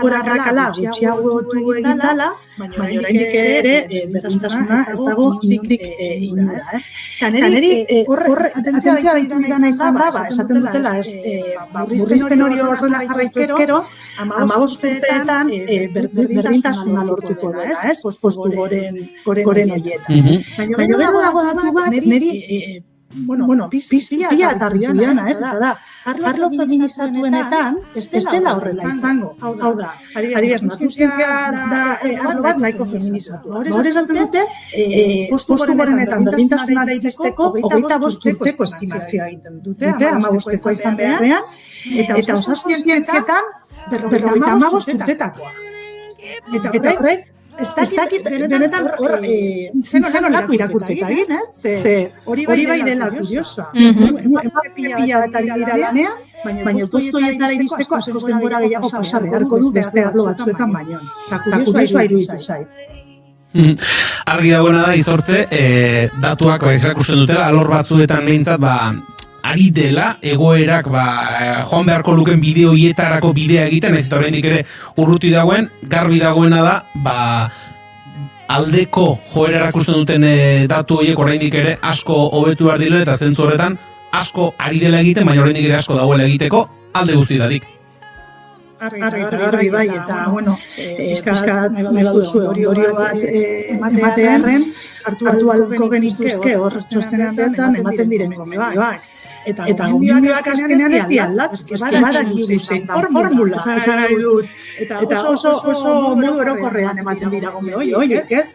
horakala gutxiagotu egin dela, baina oraindik ere berdintasuna ez dago dik inora, ez? Eta niri atentzioa deitu didana izan da, esaten dutela, murrizpen hori horrela jarraitu ezkero, 15 urteetan berdintasuna lortuko da, ez? Postu goren horietan. Baina gero dago datu bat, niri piztia eta rituliana, ez? Eta da, arlo feminizatuenetan ez dela horrela izango. Hau da, adibidez, naturzientzia da arlo bat nahiko feminizatu. Hor esan dute, postu gorenetan berdintasunara iristeko 25 urteko estimazioa egiten dute, 15 izan beharrean, eta osasun zientzietan 55 urtetakoa. Eta horrek, ez dakit benetan zen olako irakurketa egin, ez? Hori bai dela kuriosoa. Pila bat ari dira lanean, baina postu horietara iristeko askoz denbora gehiago pasa beharko du beste arlo batzuetan baino. Eta kuriosoa iruditu zait. Argi dagoena da izortze, datuak erakusten dutela, alor batzuetan behintzat, ari dela egoerak joan beharko luken bideo hietarako bidea egiten, ez eta oraindik ere urruti dagoen, garbi dagoena da, aldeko joera erakusten duten datu horiek oraindik ere asko hobetu behar direla eta zentzu horretan asko ari dela egiten, baina oraindik ere asko dagoela egiteko alde guztietatik. Argi bai, eta, pizkat nahi baduzu hori bat ematearen, hartu alko genituzke hor txostenean bertan ematen diren gomendioak. Eta gomendioak azkenean ez dialat, eske badakigu zein formula, esan nahi dut. Eta oso modu orokorrean ematen dira gomendioak, ez?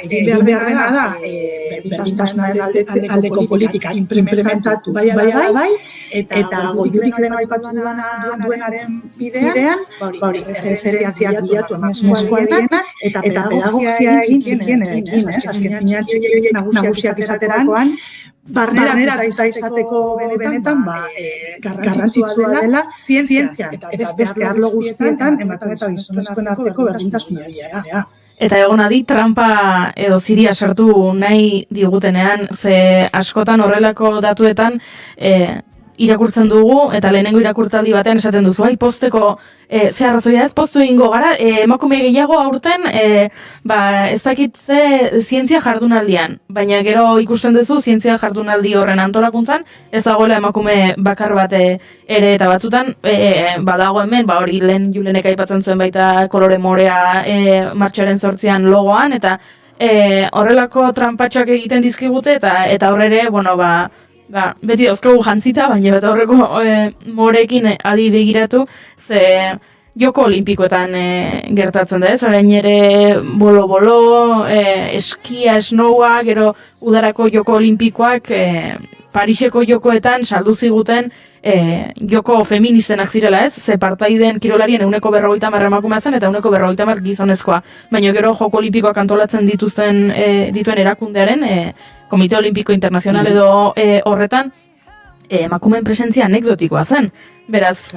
Egin behar dena da, berdintasunaren aldeko politika implementatu bai, eta goiurik lehen aipatu duenaren bidean, referentziak bilatu emakumezkoetan, eta pedagogia egin txikienekin, azken finean txikien nagusiak izaterakoan, barnera eta izateko benetan, garrantzitsua dela zientzia, eta beste arlo guztietan, ematen eta gizonezkoen arteko berdintasuna dira. Eta egon adi, trampa edo ziria sartu nahi digutenean, ze askotan horrelako datuetan irakurtzen dugu, eta lehenengo irakurtaldi batean esaten duzu, posteko ze arrazoia ez, postu egingo gara, emakume gehiago aurten, ez dakit ze zientzia jardunaldian, baina gero ikusten duzu zientzia jardunaldi horren antolakuntzan, ez dagoela emakume bakar bat ere, eta batzutan, badago hemen, hori lehen Julenek aipatzen zuen baita kolore morea martxoaren 8an logoan, eta horrelako trampatxoak egiten dizkigute, eta horrere, beti dauzkagu jantzita, baina eta horreko morekin adi begiratu, ze Joko olimpikoetan gertatzen da, ez? Orain ere bolo-bolo, eskia, snowa, gero udarako joko olimpikoak Pariseko jokoetan saldu ziguten joko feministenak zirela, ez? Ze partaideen kirolarien 50% emakumea zen eta 50% gizonezkoa. Baina gero joko olimpikoak antolatzen dituen erakundearen, Komite Olimpiko Internazional edo horretan, emakumeen presentzia anekdotikoa zen. Beraz,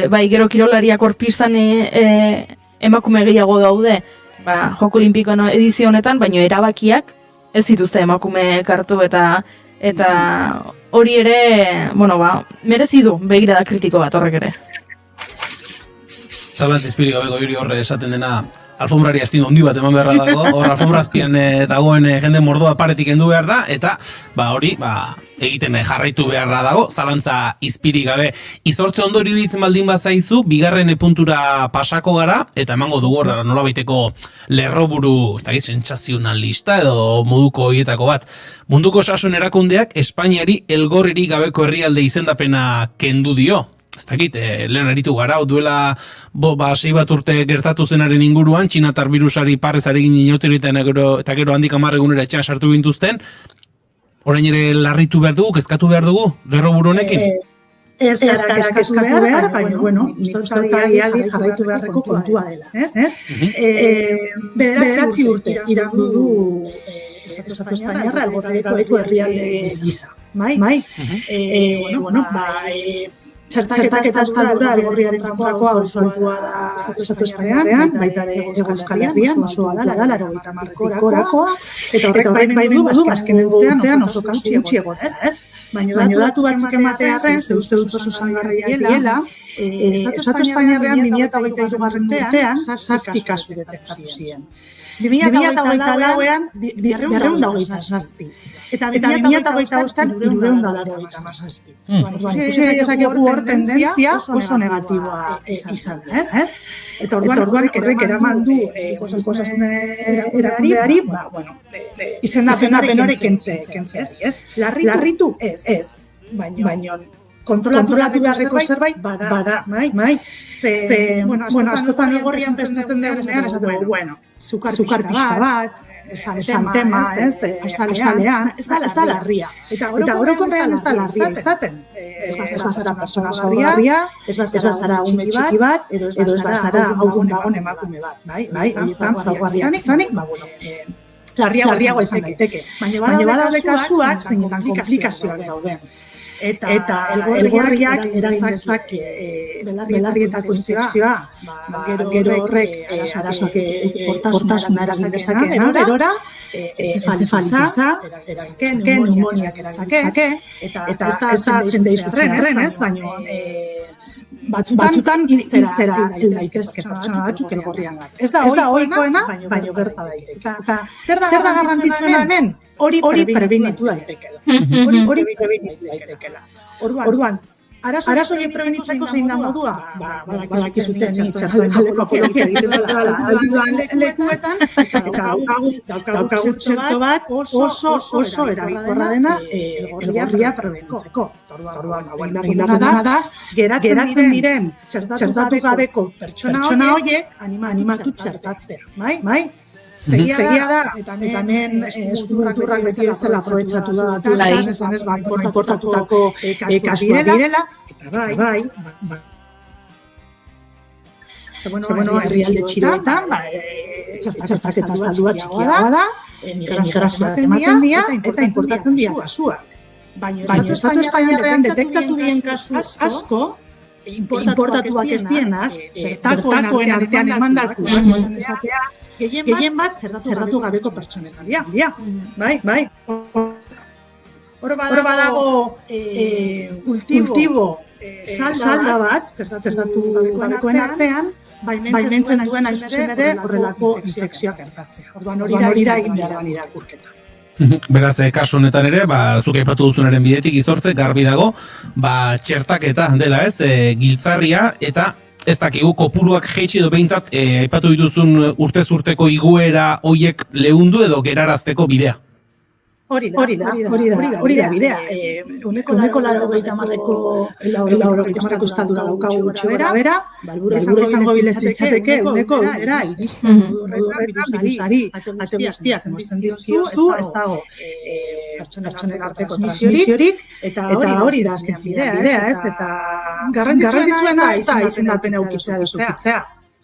bai gero kirolariak hor pistan emakume gehiago daude joko olimpiko edizio honetan, baina erabakiak ez zituzte emakume hartu eta hori ere, merezi du begirada kritiko bat horrek ere. Zalantz izpirik gabeko hori horre esaten dena alfombrari astin handi bat eman beharra dago, hor alfombrazpian dagoen jende mordoa paretik endu behar da, eta hori egiten jarraitu beharra dago, zalantza izpirik gabe. Izortze ondo iruditzen baldin bazaizu, bigarren puntura pasako gara, eta emango dugu horra nolabaiteko lerroburu, ez da sentsazionalista edo moduko horietako bat. Munduko Osasun Erakundeak Espainiari elgorririk gabeko herrialde izendapena kendu dio. Ez dakit, lehen aritu gara, duela 6 bat urte gertatu zenaren inguruan, txinatar birusari parrez aregin inauterita eta gero handik 10 egunera etxean sartu gintuzten. Orain ere larritu behar dugu, kezkatu behar dugu, lerroburu honekin? Ez gara kezkatu behar, baina, uste jarraitu beharreko kontua dela, ez? Bederatzi urte iraundu du Estatu Espainiarra elgorriko herrialde gisa. Txertak eta estaldura elgorriaren kontrakoa oso altua da Estatu Espainiarrean, baita Euskal Herrian osoa da, 90-korakoa, eta horrek bai du azken urtean oso kasu gutxi egon, ez? Baina datu batzuk ematearen, ze uste dut oso zangarriak diela, Estatu Espainiarrean 2023 urtean 7 kasu detektatu ziren. 2024an 227. Eta 2025an 387. Ikusi hor tendentzia oso negatiboa izan da, ez? Eta orduan horrek eraman du osasun erakundeari, izendapen hori kentzea, ez? Larritu ez, baina kontrolatu beharreko zerbait bada, bai? Askotan elgorrian prestatzen dugunean, esaten dugu, zukar pixka bat, esan tema, azalean, ez da larria. Eta orokorrean ez da larria izaten. Ez bazara persona larria, ez bazara ume txiki bat, edo ez bazara haugun dagoen emakume bat, bai? Eta zaugarria izanik, larriagoa izan daiteke. Baina badaude kasuak zeinetan komplikazioak dauden. Eta elgorriak eragin dezake belarrietako infekzioa, gero horrek arazoak portasuna eragin dezake, gerora, encefalitiza, pneumoniak eragin dezake, eta ez da jende izurren, ez, baina batzutan hiltzera daitezke pertsona batzuk elgorrian bat. Ez da ohikoena, baina gerta daiteke. Eta zer da garrantzitsuena hemen? Hori prebenitu daitekela. Orduan, arazo horiek prebenitzeko zein da modua? Badakizuten txertoen aldeko apologia egiten dela alduan lekuetan, eta daukagu txerto bat oso erabilkorra dena elgorria prebenitzeko. Orduan, geratzen diren txertatu gabeko pertsona horiek animatu txertatzea, bai? Segia da, eta hemen eskuturrak beti bezala aprobetxatu da esan ez, importatutako kasua direla, eta bai. Herrialde txiroetan, txertak eta estaldua txikiagoa da, migrazioa ematen dira, eta importatzen dira kasuak. Baina Estatu Espainiarrean detektatu diren kasu asko, importatuak ez dienak, bertakoen artean emandatu, esatea, gehien bat zerratu gabeko pertsonetan dira. Bai. Hor badago kultibo salda bat, zertatu gabekoen artean, baimentzen duen aizuzen ere horrelako infekzioak gertatzea. Orduan hori da egin behar irakurketa. Beraz, kasu honetan ere, zuk aipatu duzunaren bidetik izortze, garbi dago, txertaketa dela ez, giltzarria eta ez dakigu kopuruak jeitsi edo behintzat aipatu dituzun urtez urteko iguera hoiek lehundu edo gerarazteko bidea. Hori da bidea. Uneko 80ko estaldura daukagu gutxi bera, helburua izango litzateke uneko 100 iristen birusari ate guztiak emosten dizkiozu, ez dago pertsonen arteko transmisiorik, eta hori da azken bidea, ez? Eta garrantzitsuena da izendapena ukitzea edo zukitzea.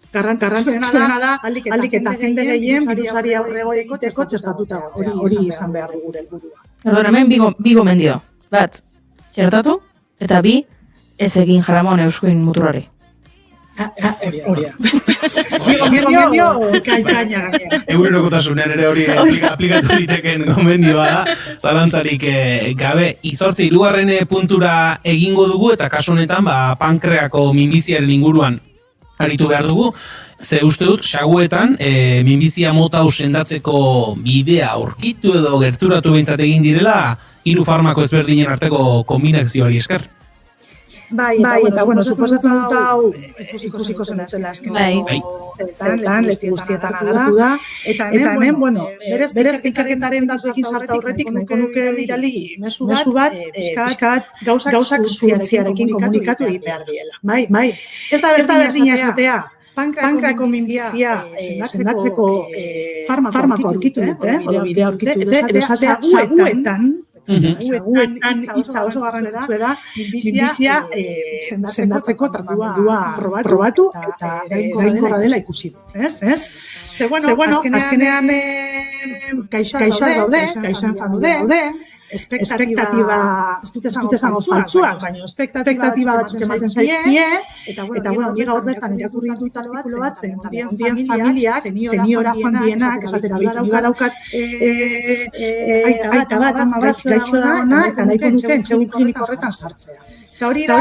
Garrantzitsuena da, alik eta jende gehien birusari aurre egoteko txertatuta hori izan behar du gure helburua. Hemen bi gomendio. Bat, txertatu, eta bi, ez egin jaramon euskoin muturari. Hori da. Gomendio kaina gainera. Egunerokotasunean ere hori aplikatu liteken gomendioa da, zalantzarik gabe. Izortzi, 3. puntura egingo dugu, eta kasu honetan pankreako minbiziaren inguruan aritu behar dugu. Ze uste dut, saguetan, minbizia mota hau sendatzeko bidea aurkitu edo gerturatu behintzat egin direla, 3 farmako ezberdinen arteko kombinazioari esker. Bai, eta bueno, suposatzen dut hau ikusiko zen dela eskenetan, leti guztietan agertu da, eta hemen, bueno, berez ikerketaren datuekin sartu aurretik, nahiko nuke bidali mezu bat, pixkat gauzak zientziarekin komunikatu egin behar diela. Bai, ez da berdina esatea, pankrako minbizia sendatzeko farmako aurkitu dute, edo bidea aurkitu dute, edo esatea saguetan hitza oso garrantzitsua da, minbizia sendatzeko tratamendua probatu eta eraginkorra dela ikusi du, ez? Ze bueno, azkenean gaixoak daude, espektatiba, ez dut esango faltsuak, baina espektatiba batzuk ematen zaizkie, eta bueno, ni gaur bertan irakurri dut artikulu bat, zen familiak, zeniora joan dienak, esatera daukat aita bat, ama bat, gaixo dagoena, eta nahiko nuke entsegu kliniko horretan sartzea. Eta hori da,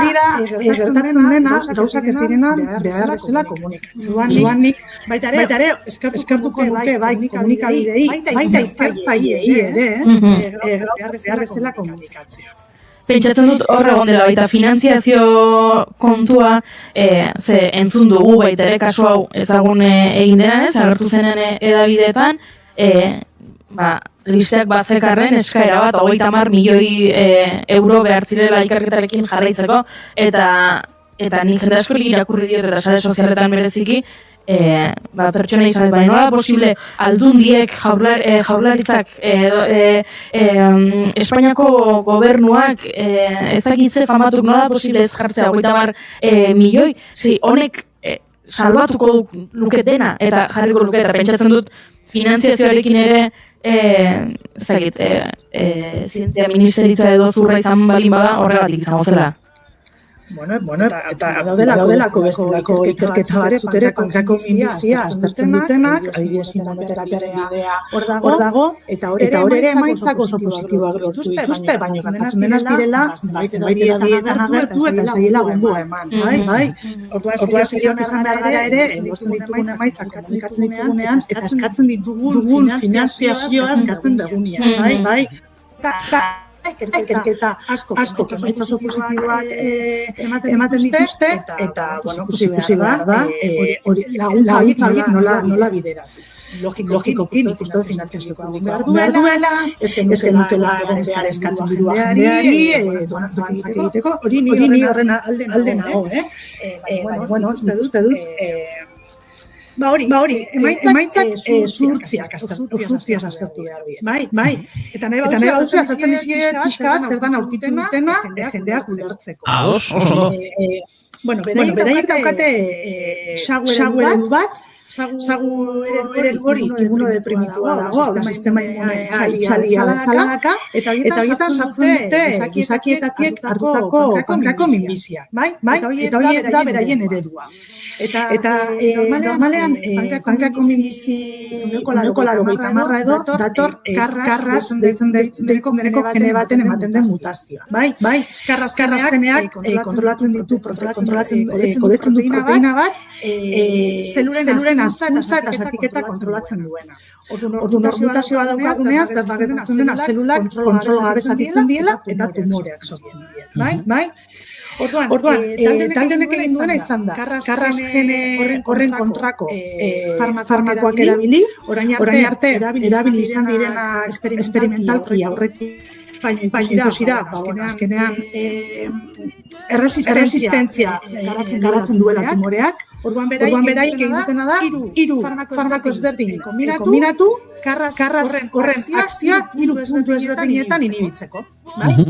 gertatzen dena, gauzak ez direna behar bezala komunikatzen. Nik baita ere, eskertuko nuke bai komunikabidei, baita ikertzaileei ere, behar bezala komunikatzea. Pentsatzen dut hor egon dela baita finanziazio kontua, ze entzun dugu baita ere kasu hau ezagun egin dena ez, agertu zenen edabideetan, listeak bazekarren eskaera bat 30 milioi euro behar zirela ikerketarekin jarraitzeko, eta nik jende asko irakurri diot eta sare sozialetan bereziki, pertsona izan baina nola posible aldundiek jaurlaritzak Espainiako gobernuak ez dakitze famatuk nola posible ez jartzea 30 milioi, honek salbatuko luke dena eta jarriko luke, eta pentsatzen dut finanziazioarekin ere zientzia ministeritza edo zurra izan balin bada horregatik izango zela. Bueno, eta daudelako bestelako ikerketa batzuk ere pankrako minbizia aztertzen dutenak, adibidez immunoterapiaren bidea hor dago, eta hori ere emaitzak oso positiboak lortu dituzte, baina gertatzen denaz direla, zenbait edabietan agertu eta zaiela gundua eman, bai? Orduan zerioak esan behar gara ere, enbosten ditugun emaitzak komunikatzen ditugunean, eta eskatzen ditugun finanziazioa eskatzen dugunean, bai? Ikerketa asko emaitza oso positiboak ematen dituzte, eta, bueno, ikusi behar da, laguntza horiek nola bideratu. Logikoki, nik uste dut finanziazioa behar duela, ezken dutela behar eskatzen dirua jendeari, doantzak egiteko, hori ni horren alde nago, bueno, uste dut, hori, emaitzak zurtziak aztertu behar dira. Bai. Eta nahi baduzu azaltzen dizkiet pixka zer dan aurkitzen dutena jendeak ulertzeko. Oso ondo. Bueno, beraiek daukate sagu eredu bat, sagu eredu hori immunodeprimitua dago, sistema imunea bezalaka, eta horietan sartzen dute gizakietatik hartutako pankrako minbizia. Bai, eta hori da beraien eredua. Eta normalean, pankrako minbizi uneko 80 edo dator karras deitzen deneko gene baten ematen den mutazioa. Bai, karrazkeneak kodetzen du proteina bat, zeluren hazkuntza eta zatiketa kontrolatzen duena. Orduan mutazioa daukagunean, zer da gertatzen dena zelulak kontrolagabe zatitzen diela eta tumoreak sortzen diela. Bai? Orduan, taldenek egin duena izan da, karras gene horren kontrako farmakoak erabili, orain arte erabili izan direna esperimentalki aurretik, baina ikusi da, azkenean erresistentzia garatzen duela tumoreak. Orduan beraik egin dutena da, hiru farmako ezberdin kombinatu, karras horren akzioak hiru puntu ezberdinetan inibitzeko.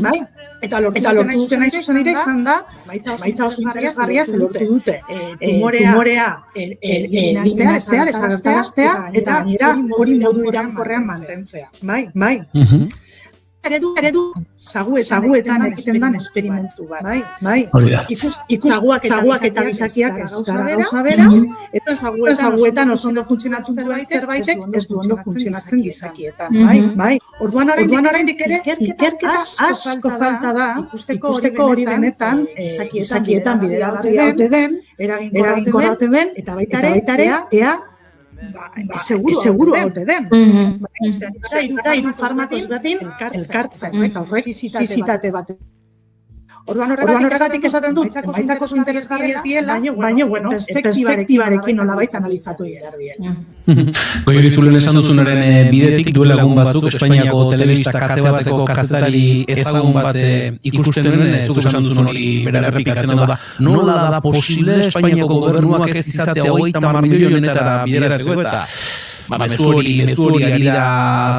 Bai? Eta lortu dutena izan ere izan da, maitza oso interesgarria lortu dute. Tumorea eliminatzea, desagertaraztea, eta gainera hori modu iraunkorrean mantentzea. Bai. Eredu zaguetan egiten dan esperimentu bat. Bai. Zaguak eta gizakiak ez gara gauza bera, eta zaguetan oso ondo funtzionatzen duen zerbaitek ez du ondo funtzionatzen gizakietan. Bai. Orduan oraindik ere ikerketa asko falta da ikusteko hori benetan gizakietan bideragarria ote den, eraginkorra ote den, eta baita ere ea seguru haute den. Hiru farmako ezberdin elkartzen, eta horrek fizitate bat. Orduan horregatik esaten dut, emaitzak oso interesgarria diela, baina, perspektibarekin nolabait analizatu behar diela. Goiri zulen esan duzunaren bidetik duela egun batzuk Espainiako telebista kate bateko kazetari ezagun bat ikusten nuen, zuk esan duzun hori bera errepikatzen da, nola da posible Espainiako gobernuak ez izatea 30 milioi honetara bideratzeko eta mezu hori ari da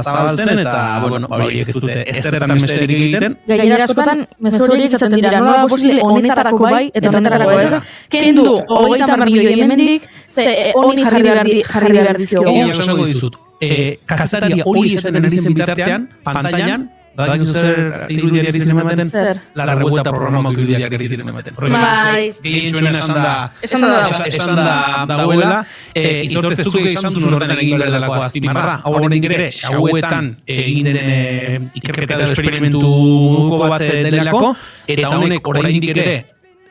zabaltzen eta, hori ez dute ezertan mesederik egiten. Gainera askotan, mezu hori izaten dira, nola posible honetarako bai, eta honetarako ez, kendu 30 milioi hemendik, honi jarri behar dizio. Egia esango dizut, kazetaria hori esaten ari zen bitartean, pantailan, badakizu zer irudiak ari ziren ematen? La Revuelta programako irudiak ari ziren ematen. Bai. Gehientxuen esan da dagoela, izortze zuke izan duen horretan egin behar delako azpimarra. Hauren ere, hauetan egin den ikerketa edo esperimentuko bat delako, eta honek oraindik ere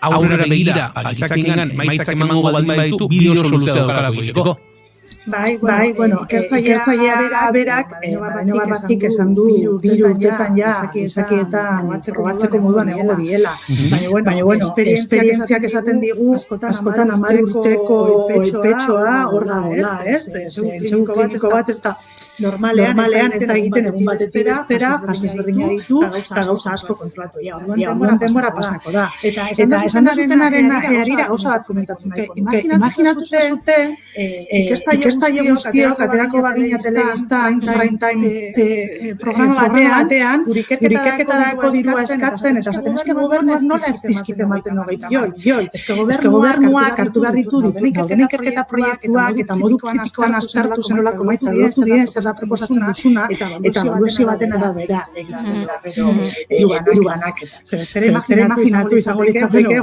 aurrera begira, gizakiengan maitzak emango baldin baditu, bideo soluzioa daukarako egiteko. Bai, ikertzailea berak, Barbazik esan du, biru urtetan ja, izakietan batzeko moduan egongo diela. Baina, esperientziak esaten digu, askotan 10 urteko epetxoa hor dagoela, ez? Según kliniko bat ez da, normalean ez da egiten egun batetik bestera, fase ezberdina ditu, eta gauza asko kontrolatu. Orduan denbora pasako da. Eta esan duzutenaren harira gauza bat komentatu nahiko. Imaginatu zute, ikertzaile guztiok aterako bagina telebistan, prime time programa batean, gure ikerketarako dirua eskatzen, eta esaten, eske gobernuak nola ez dizkite ematen nogeita joi. Eske gobernuak hartu behar ditu ikerketa proiektuak, eta modu kritikoan aztertu zenolako maitza lortu diren, zer da proposatzen duzuna, eta eboluzio baten arabera egiten dela, iruganak. Zer imaginatu izango litzateke,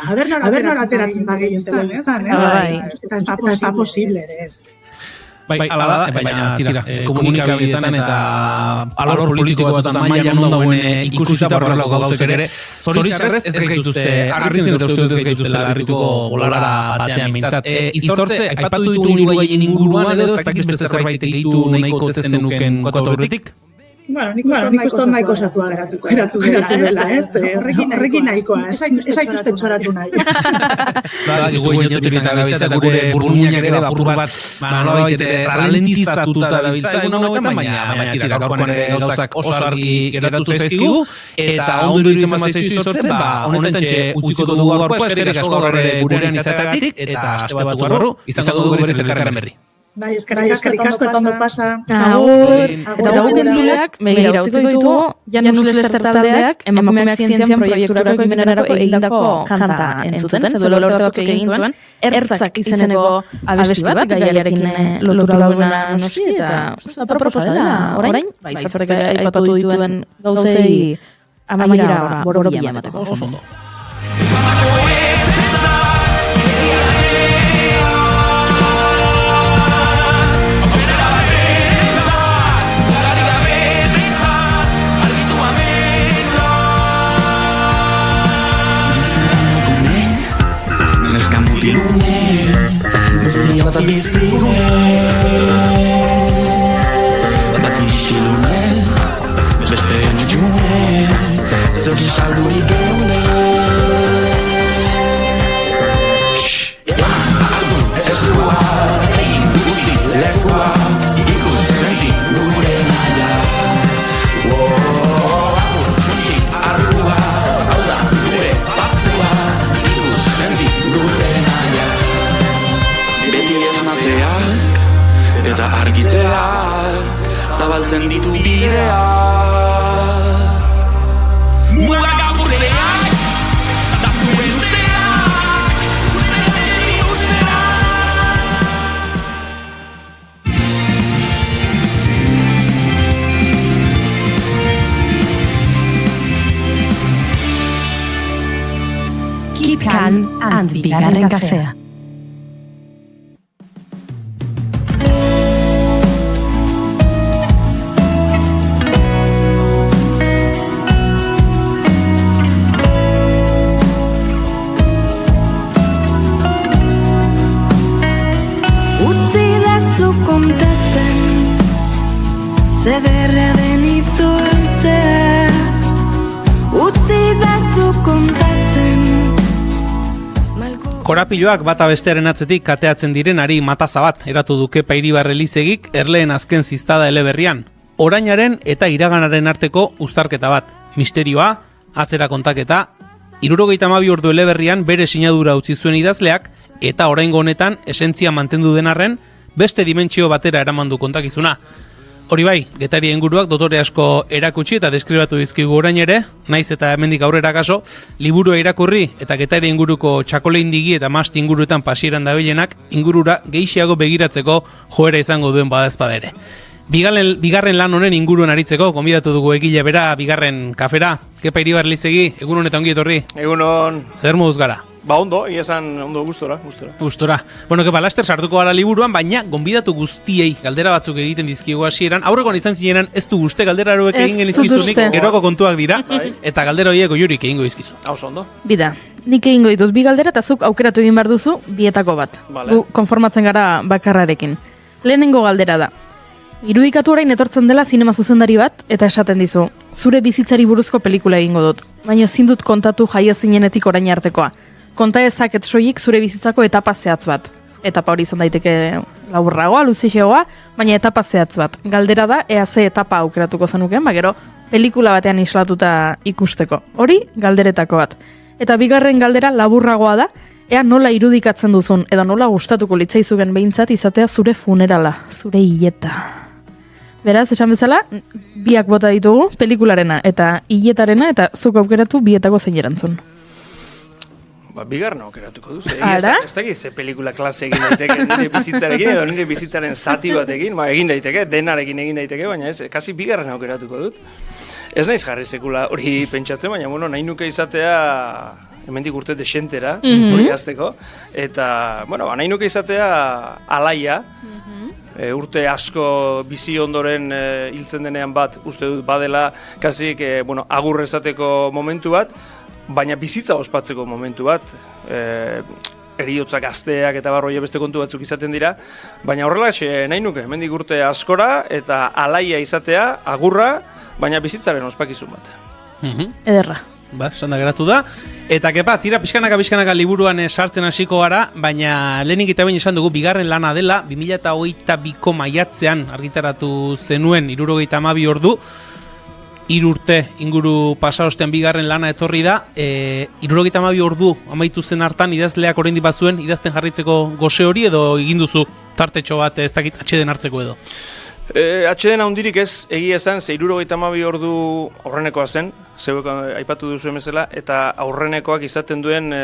aber nora ateratzen da gehien telebistan, ez da posible, ez. Bai, ala da, baina tira, komunikabideetan eta alor politiko batzutan maila non dagoen ikusita horrelako gauzek ere, zoritxarrez ez gaituzte, harritzen eta uste dut ez gaituzte larrituko bolara batean mintzat. Izortze, aipatu ditu Uruguayen inguruan edo, ez dakit beste zerbait egitu nahiko zenuken kuatu aurretik? Nik uste nahiko zatua geratu dela, ez? Horrekin nahikoa, ez haituzte txoratu nahi. Gure inotenetan gabiltza eta gure burmuinak ere apur bat nolabait ralentizatuta dabiltza egun hauetan, baina txira gaurkoan ere gauzak oso argi geratu zaizkigu, eta ondo iruditzen bazaizu izortzen, honetan txe utziko dugu gaurkoa, eskerrik asko gaur ere gurean izateagatik, eta aste batzuk barru, izango dugu berriz elkarren berri. Bai, eskerrik asko eta ondo pasa. Eta guk entzuleak, begira, utziko ditugu, Janus Lester taldeak, emakumeak zientzian proiekturako ekimenerako egindako kanta entzuten, zeduela urte batzuk egin zuen, ertzak izeneko abesti bat, gaiarekin lotura duena noski, eta proposa dela, orain, izortzek aipatu dituen gauzei amaiera borobila emateko. Oso ondo. Beste bat bizigune Bat isilune Beste nutxune Zer saldurik geune eskua, egin utzi lekua, ikus senti gure naia. Agur txuntxi arrua, hau da gure papua, ikus senti gure naia. Beti esnatzeak eta argitzeak zabaltzen ditu bideak. Mugak apurtzeak da zure usteak, usteak. Keep calm and bigarren kafea. Kontatzen zederra den itzultzea, utzi dazu kontatzen. Korapiloak bata bestearen atzetik kateatzen direnari mataza bat eratu duke Pairibar Elizegik erleen azken ziztada eleberrian. Orainaren eta iraganaren arteko uztarketa bat. Misterioa, atzera kontaketa, 72 ordu eleberrian bere sinadura utzi zuen idazleak eta oraingo honetan esentzia mantendu den arren beste dimentsio batera eraman du kontakizuna. Hori bai, Getaria inguruak dotore asko erakutsi eta deskribatu dizkigu orain ere, naiz eta hemendik aurrera kaso, liburua irakurri eta Getaria inguruko txakoleindigi eta masti inguruetan pasieran dabilenak ingurura gehiago begiratzeko joera izango duen badazpada ere. Bigarren lan honen inguruan aritzeko, gonbidatu dugu egile bera bigarren kafera. Kepa Pairibar Elizegi, egun honetan ongi etorri. Egunon. Zer moduz gara? Ba ondo, esan ondo gustora. Bueno, Kepa, laster sartuko gara liburuan, baina gonbidatu guztiei galdera batzuk egiten dizkigu hasieran. Aurrekoan izan zinenan ez du guste galdera hauek egin genizkizunik, geroko kontuak dira, eta galdera horiek Oiurik egingo dizkizu. Hau ondo. Bida, nik egingo dituz bi galdera eta zuk aukeratu egin behar duzu bietako bat. Vale. Gu konformatzen gara bakarrarekin. Lehenengo galdera da. Irudikatu orain etortzen dela zinema zuzendari bat eta esaten dizu, zure bizitzari buruzko pelikula egingo dut, baina ezin dut kontatu jaio zinenetik orain artekoa. Konta ezaket soilik zure bizitzako etapa zehatz bat. Etapa hori izan daiteke laburragoa, luzixegoa, baina etapa zehatz bat. Galdera da, ea ze etapa aukeratuko zenuken, gero pelikula batean islatuta ikusteko. Hori galderetako bat. Eta bigarren galdera laburragoa da, ea nola irudikatzen duzun, edo nola gustatuko litzaizuken behintzat izatea zure funerala, zure hileta. Beraz, esan bezala, biak bota ditugu, pelikularena eta hiletarena, eta zuk aukeratu bietako zein erantzun. Ba, bigarren aukeratuko duzu. Ara? Ez dakit ze pelikula klase egin daiteke nire bizitzarekin edo nire bizitzaren zati batekin, ba, egin daiteke, denarekin egin daiteke, baina ez, kasi bigarren aukeratuko dut. Ez naiz jarri sekula hori pentsatzen, baina bueno, nahi nuke izatea hemendik urte desentera, hori azteko, eta, bueno, nahi nuke izatea alaia, urte asko bizi ondoren hiltzen denean bat, uste dut badela, kasik, bueno, agur esateko momentu bat, baina bizitza ospatzeko momentu bat, eriotzak gazteak eta barroia beste kontu batzuk izaten dira, baina horrela nahi nuke, hemendik urte askora eta alaia izatea, agurra, baina bizitzaren ospakizun bat. Ederra. Ba, esan da geratu da. Eta Kepa, tira pixkanaka liburuan sartzen hasiko gara, baina lehenik eta behin esan dugu bigarren lana dela, 2022ko maiatzean argitaratu zenuen 72 ordu, 3 urte inguru pasa ostean bigarren lana etorri da, 72 ordu amaitu zen hartan idazleak oraindik bazuen idazten jarritzeko gose hori edo egin duzu tartetxo bat ez dakit atxeden hartzeko edo? Atxeden handirik ez, egia esan, 72 ordu aurrenekoa zen, zeuek aipatu duzu emezela, eta aurrenekoak izaten duen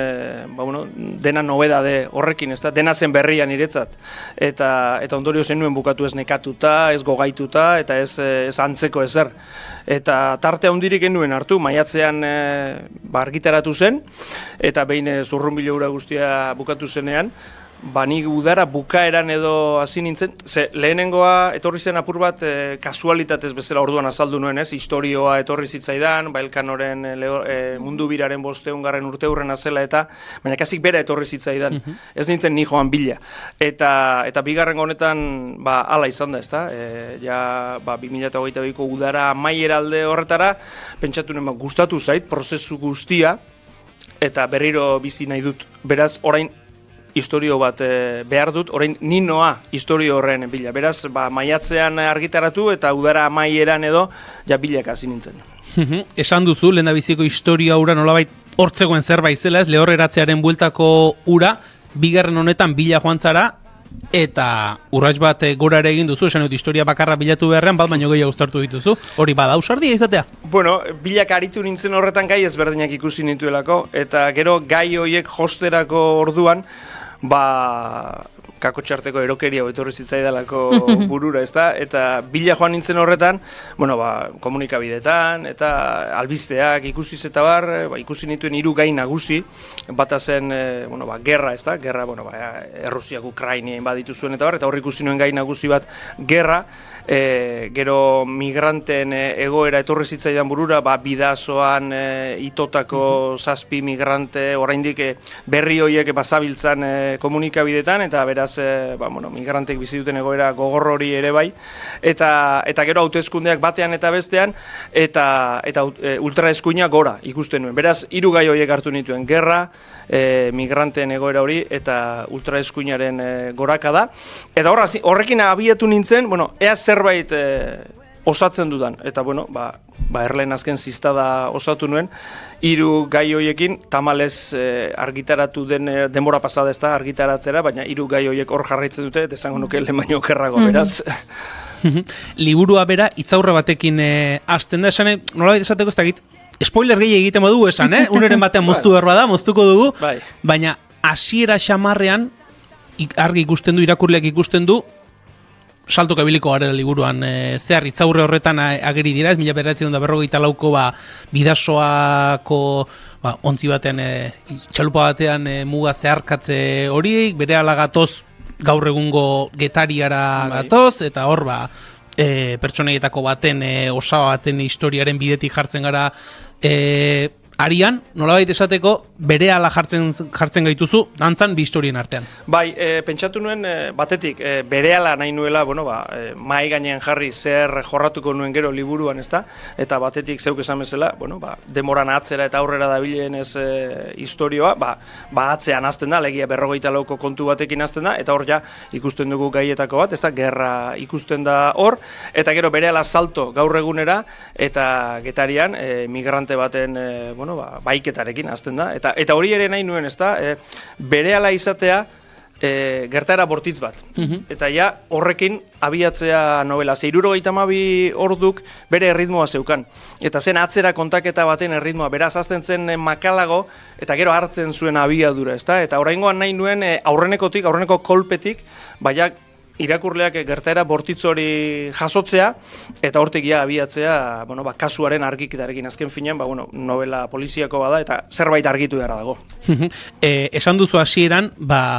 dena nobedade horrekin, ez da, dena zen berria niretzat. Eta ondorio zen nuen bukatu ez nekatuta, ez gogaituta, eta ez antzeko ezer. Eta tarte handirik genuen hartu, maiatzean argitaratu zen, eta behin zurrunbilo hura guztia bukatu zenean, nik udara bukaeran edo hasi nintzen, ze lehenengoa etorri zen apur bat kasualitatez bezala orduan azaldu nuen, ez? Historioa etorri zitzaidan, Elkanoren mundu biraren 500. urteurrena zela eta, baina kasik bera etorri zitzaidan, ez nintzen ni joan bila. Eta bigarren honetan, hala izan da, ez da? 2022ko udara amaiera alde horretara, pentsatu nuen, gustatu zait, prozesu guztia, eta berriro bizi nahi dut. Beraz, orain, istorio bat behar dut, orain ninoa istorio horren bila. Beraz, maiatzean argitaratu eta udara amaieran edo ja bilaka hasi nintzen. Esan duzu, lehendabiziko historia ura nolabait hortzegoen zerbait zela, ez lehorreratzearen bueltako ura, bigarren honetan bila joan zara, eta urrats bat gora ere egin duzu, esan dut historia bakarra bilatu beharrean, bat baino gehiago uztartu dituzu. Hori bada ausardia izatea? Bueno, bilak aritu nintzen horretan gai ezberdinak ikusi nintuelako, eta gero gai horiek josterako orduan, kakotxarteko erokeria etorri zitzaidalako burura, ezta? Eta bila joan nintzen horretan, komunikabidetan eta albisteak ikusiz eta ikusi nituen 3 gai nagusi, bata zen, gerra, ezta? Gerra, Errusiak Ukraina baditu zuen eta hor ikusi nuen gai nagusi bat gerra, gero migranten egoera etorri zitzaidan burura, bidasoan itotako 7 migrante, oraindik berri horiek bazabiltzan komunikabidetan, eta beraz, migrantek bizi duten egoera gogor hori ere bai, eta gero hauteskundeak batean eta bestean, eta ultraeskuina gora ikusten nuen. Beraz, 3 gai horiek hartu nituen, gerra, migranteen egoera hori, eta ultraeskuinaren gorakada. Eta horrekin abiatu nintzen, ea zerbait osatzen dudan. Eta, Erleen azken ziztada osatu nuen, 3 gai horiekin, tamalez argitaratu den denbora pasada ez da argitaratzera, baina 3 gai horiek hor jarraitzen dute, eta esango nuke lehen baino okerrago, beraz. Liburua bera, hitzaurre batekin hasten da, esan, nolabait esateko ez dakit, spoiler gehi egiten badu esan, uneren batean moztu behar bada, moztuko dugu, baina hasiera xamarrean, argi ikusten du, irakurleak ikusten du, saltoka biliko garela liburuan zehar hitzaurre horretan ageri dira, ez 1944ko bidasoako ontzi batean, txalupa batean muga zeharkatze horiek, berehala gatoz gaur egungo Getariara gatoz, eta hor pertsonaietako baten, osaba baten historiaren bidetik jartzen gara arian, nolabait esateko, berehala jartzen gaituzu, dantzan bi historien artean. Bai, pentsatu nuen, batetik, berehala nahi nuela, mahai gainean jarri zer jorratuko nuen gero liburuan, ezta? Eta batetik zeuk esan bezala, demoran atzera eta aurrera dabilen ez historioa, atzean hasten da, legia 44ko kontu batekin hasten da, eta hor ja ikusten dugu gaietako bat, ezta? Gerra ikusten da hor, eta gero berehala salto gaur egunera, eta Getarian, migrante baten, baiketarekin hasten da, eta hori ere nahi nuen, ezta, berehala izatea gertaera bortitz bat. Eta ja horrekin abiatzea novela. 72 orduk bere erritmoa zeukan. Eta zen atzera kontaketa baten erritmoa. Beraz, azten zen makalago eta gero hartzen zuen abiadura, ezta? Eta oraingoan nahi nuen aurreneko kolpetik, irakurleak gertaera bortitz hori jasotzea, eta hortik ja abiatzea, kasuaren argiketarekin azken finean, novela poliziako bada, eta zerbait argitu behar dago. Esan duzu hasieran,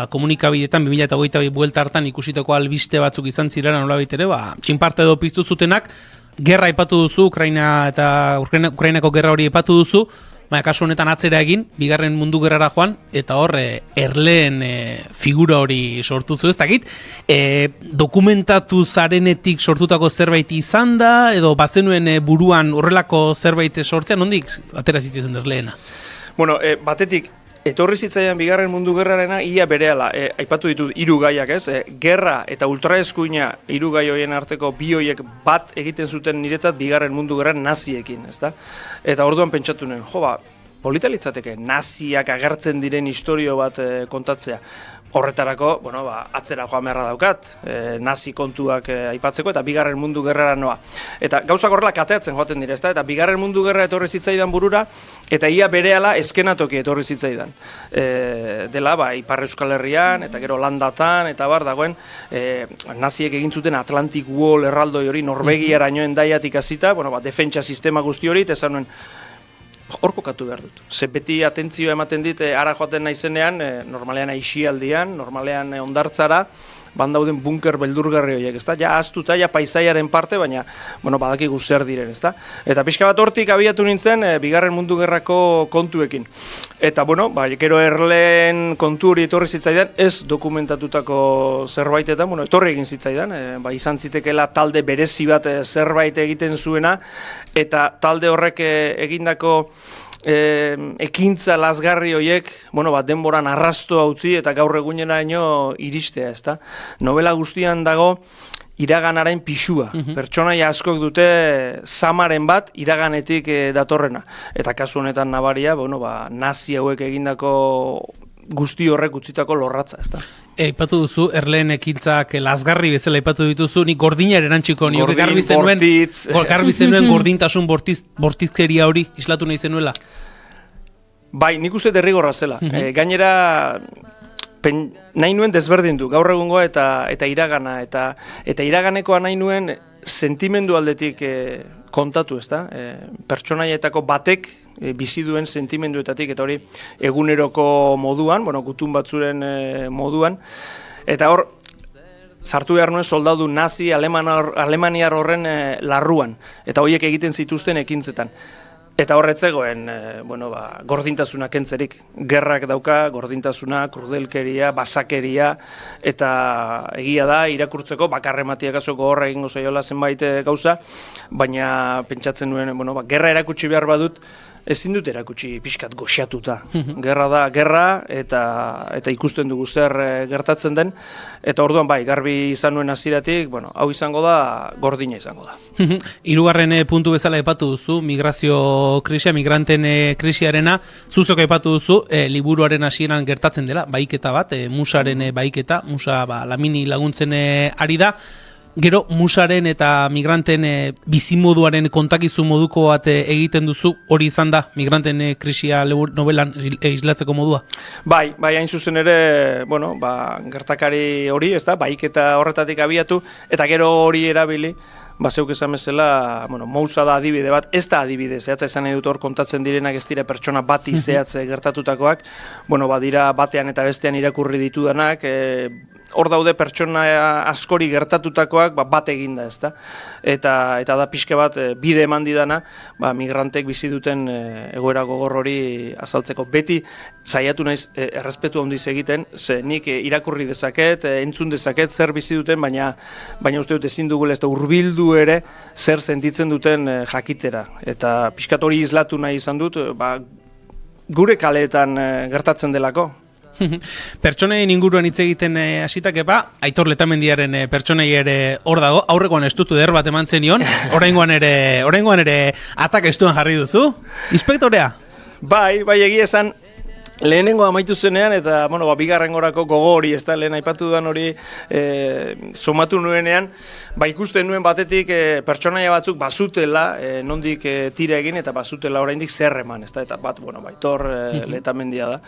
komunikabidetan 2022 buelta hartan ikusitako albiste batzuk izan zirela nolabait ere, txinparte edo piztu zutenak, gerra aipatu duzu, Ukrainako gerra hori aipatu duzu, kasu honetan atzera egin, bigarren mundu gerrara joan, eta hor, Erleen figura hori sortu zu, ez dakit, dokumentatu zarenetik sortutako zerbait izan da, edo bazenuen buruan horrelako zerbait sortzean, nondik atera zitzizun Erleena? Batetik, etorri zitzaidan bigarren mundu gerrarena ia berehala, aipatu ditut 3 gaiak, ez? Gerra eta ultraeskuina 3 gai horien arteko bi horiek bat egiten zuten niretzat bigarren mundu gerran naziekin, ezta? Eta orduan pentsatu nuen, polita litzateke naziak agertzen diren historio bat kontatzea. Horretarako, atzera joan beharra daukat, nazi kontuak aipatzeko, eta bigarren mundu gerrara noa. Eta gauzak horrela kateatzen joaten dira, ezta? Eta bigarren mundu gerra etorri zitzaidan burura, eta ia berehala eskenatoki etorri zitzaidan. Dela, Ipar Euskal Herrian, eta gero Landatan, eta dagoen, naziek egin zuten Atlantic Wall erraldoi hori, Norvegiaraino endaiatik hasita, defentsa sistema guzti hori, eta esan nuen, hor kokatu behar dut. Ze beti atentzioa ematen dit, ara joaten naizenean, normalean aixialdian, normalean ondartzara, dauden bunker beldurgarri horiek, ezta? Ja ahaztuta, ja paisaiaren parte, baina, badakigu zer diren, ezta? Eta pixka bat hortik abiatu nintzen, bigarren mundu gerrako kontuekin. Eta, gero Erleen kontu hori etorri zitzaidan, ez dokumentatutako zerbaitetan, etorri egin zitzaidan, izan zitekeela talde berezi bat zerbait egiten zuena, eta talde horrek egindako ekintza lazgarri horiek, denboran arrastoa utzi eta gaur eguneraino iristea, ezta? Novela guztian dago iraganaren pixua. Pertsonaia askok dute zamaren bat iraganetik datorrena. Eta kasu honetan nabaria, nazi hauek egindako guzti horrek utzitako lorratza, ezta? Aipatu duzu, erleen ekintzak lazgarri bezala aipatu dituzu, nik gordinaren erantziko, ni garbi zenuen gordintasun bortizkeria hori islatu nahi zenuela? Bai, nik uste derrigorra zela. Gainera, nahi nuen desberdindu, gaur egungoa eta iragana, eta iraganekoa nahi nuen sentimendu aldetik kontatu, ezta? Pertsonaietako batek bizi duen sentimenduetatik, eta hori eguneroko moduan, gutun batzuren moduan, eta hor, sartu behar nuen soldadu nazi alemaniar horren larruan, eta horiek egiten zituzten ekintzetan. Eta horretzegoen, gordintasuna kentzerik. Gerrak dauka, gordintasuna, krudelkeria, basakeria, eta egia da, irakurtzeko, bakarrematiak azoko horra egingo zaiola zenbait gauza, baina pentsatzen nuen, gerra erakutsi behar badut, ezin dut erakutsi pixkat goxatuta. Gerra da, gerra, eta ikusten dugu zer gertatzen den, eta orduan bai, garbi izan nuen hasieratik, hau izango da, gordina izango da. Hirugarren puntu bezala aipatu duzu, migrazio krisia, migranten krisiarena, zuzok aipatu duzu, liburuaren hasieran gertatzen dela, baiketa bat, Musaren baiketa, Musa Lamini laguntzen ari da. Gero, Musaren eta migranten bizimoduaren kontakizu moduko bat egiten duzu, hori izan da, migranten krisia novelan islatzeko modua? Bai, hain zuzen ere, gertakari hori, ez da, baiketa horretatik abiatu, eta gero hori erabili, zeuk esan bezala, Mousa da adibide bat, ez da adibide, zehatza esan nahi dut hor kontatzen direnak ez dira pertsona bati zehatze gertatutakoak, dira batean eta bestean irakurri ditudanak, hor daude pertsona askori gertatutakoak bat eginda, ezta? Eta da pixka bat bide eman didana, migrantek bizi duten egoera gogor hori azaltzeko. Beti saiatu naiz errespetu handiz egiten, ze nik irakurri dezaket, entzun dezaket, zer bizi duten, baina uste dut ezin dugula ez da hurbildu ere zer sentitzen duten jakitera. Eta pixkat hori islatu nahi izan dut, gure kaleetan gertatzen delako. Pertsonaien inguruan hitz egiten hasitak Aitor Letamendiaren pertsonai ere hor dago, aurrekoan estutu eder bat eman zenion, oraingoan ere atak estuan jarri duzu. Inspektorea? Bai, egia esan, lehenengo amaitu zenean, eta bigarrengorako gogo hori, ez da, lehen aipatu dudan hori somatu nuenean, ikusten nuen batetik pertsonaia batzuk bazutela, nondik tira egin, eta bazutela oraindik zer eman, ez da, eta bat, Aitor Letamendia da,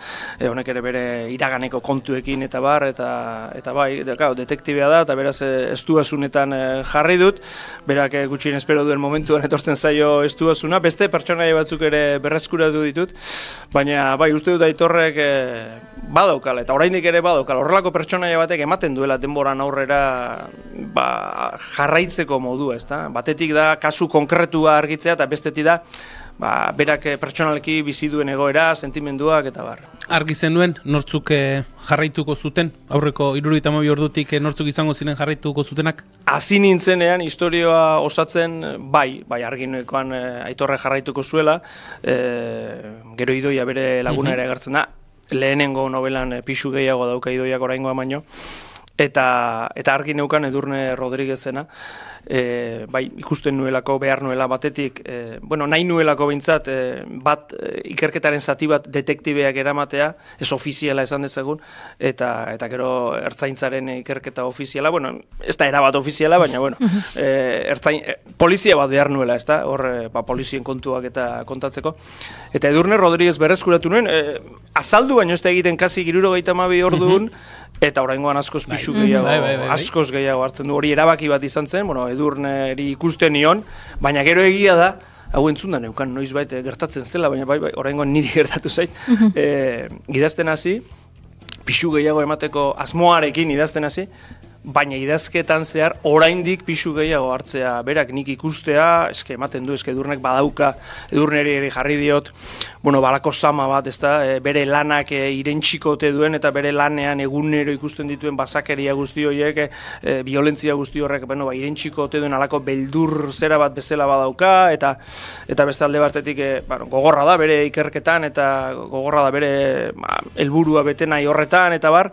honek ere bere iraganeko kontuekin eta bar, eta bai, detektibea da, eta beraz estuasunetan jarri dut, berak gutxien espero duen momentuan etortzen zaio estuasuna, beste pertsonaia batzuk ere berreskuratu ditut, baina bai, uste dut Aitorrek badaukala, eta oraindik ere badaukala, horrelako pertsonaia batek ematen duela denboran aurrera jarraitzeko modua, ezta? Batetik da kasu konkretua argitzea, eta bestetik da berak pertsonalki bizi duen egoera, sentimenduak eta bar. Argi zenuen nortzuk jarraituko zuten, aurreko 72 ordutik nortzuk izango ziren jarraituko zutenak? Hasi nintzenean historia osatzen, bai argi nuekoan Aitorre jarraituko zuela, gero Idoia bere laguna ere agertzen da, lehenengo novelan pixu gehiago dauka Idoiak oraingoa baino, eta argi neukan Edurne Rodriguezena, ikusten nuelako, behar nuela batetik, nahi nuelako behintzat, bat ikerketaren zati bat detektibeak eramatea, ez ofiziala esan dezagun, eta gero ertzaintzaren ikerketa ofiziala, ez da erabat ofiziala, baina, polizia bat behar nuela, ez da, hor, polizien kontuak eta kontatzeko. Eta Edurne Rodriguez berreskuratu nuen, azaldu baino ez da egiten kasi 72 orduan, eta oraingoan askoz pixu gehiago, askoz gehiago hartzen du, hori erabaki bat izan zen, Edurneri ikusten nion, baina gero egia da, hau entzun da neukan noizbait gertatzen zela, baina oraingoan niri gertatu zait, idazten hasi, pixu gehiago emateko asmoarekin idazten hasi, baina idazketan zehar oraindik pisu gehiago hartzea, berak nik ikustea, ematen du, edurnek badauka, edurneri ere jarri diot, bueno, balako sama bat, ezta, bere lanak irentxiko ote duen, eta bere lanean egunero ikusten dituen basakeria guzti horiek, violentzia guzti horrek, bueno, irentxiko ote duen alako beldur zera bat bezala badauka, eta beste alde batetik gogorra da bere ikerketan, eta gogorra da bere helburua bete nahi horretan, eta bar,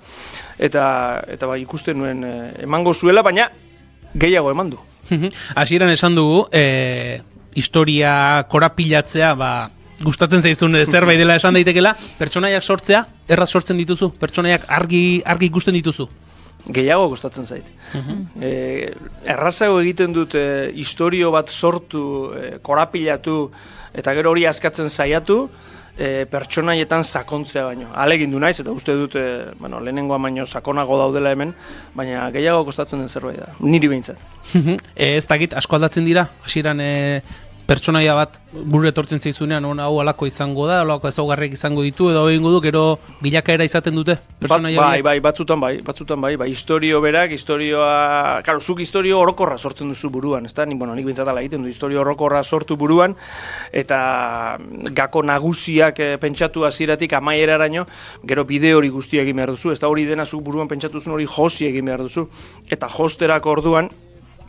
eta ikusten nuen emango zuela, baina gehiago eman du. Hasieran esan dugu, historia korapilatzea, gustatzen zaizun zerbait dela esan daitekela, pertsonaiak sortzea, erraz sortzen dituzu, pertsonaiak argi ikusten dituzu. Gehiago gustatzen zait. Errazago egiten dut istorio bat sortu, korapilatu, eta gero hori askatzen saiatu, pertsonaietan sakontzea baino. Ahalegindu naiz, eta uste dut lehenengoa baino sakonago daudela hemen, baina gehiago kostatzen den zerbait da, niri behintzat. Ez dakit, asko aldatzen dira, hasieran pertsonaia bat burure etortzen zaizunean, hau alako izango da, alako ezaugarriak izango ditu, edo egingo du, gero bilakaera izaten dute pertsonaia batzutan bai, historio berak, claro, zuk historio orokorra sortzen duzu buruan, ezta? Nik behintzat ala egiten du, historio orokorra sortu buruan, eta gako nagusiak pentsatu hasieratik amaieraraino, gero bide hori guztia egin behar duzu, ezta hori dena zuk buruan pentsatu zuen hori josi egin behar duzu, eta josterako orduan,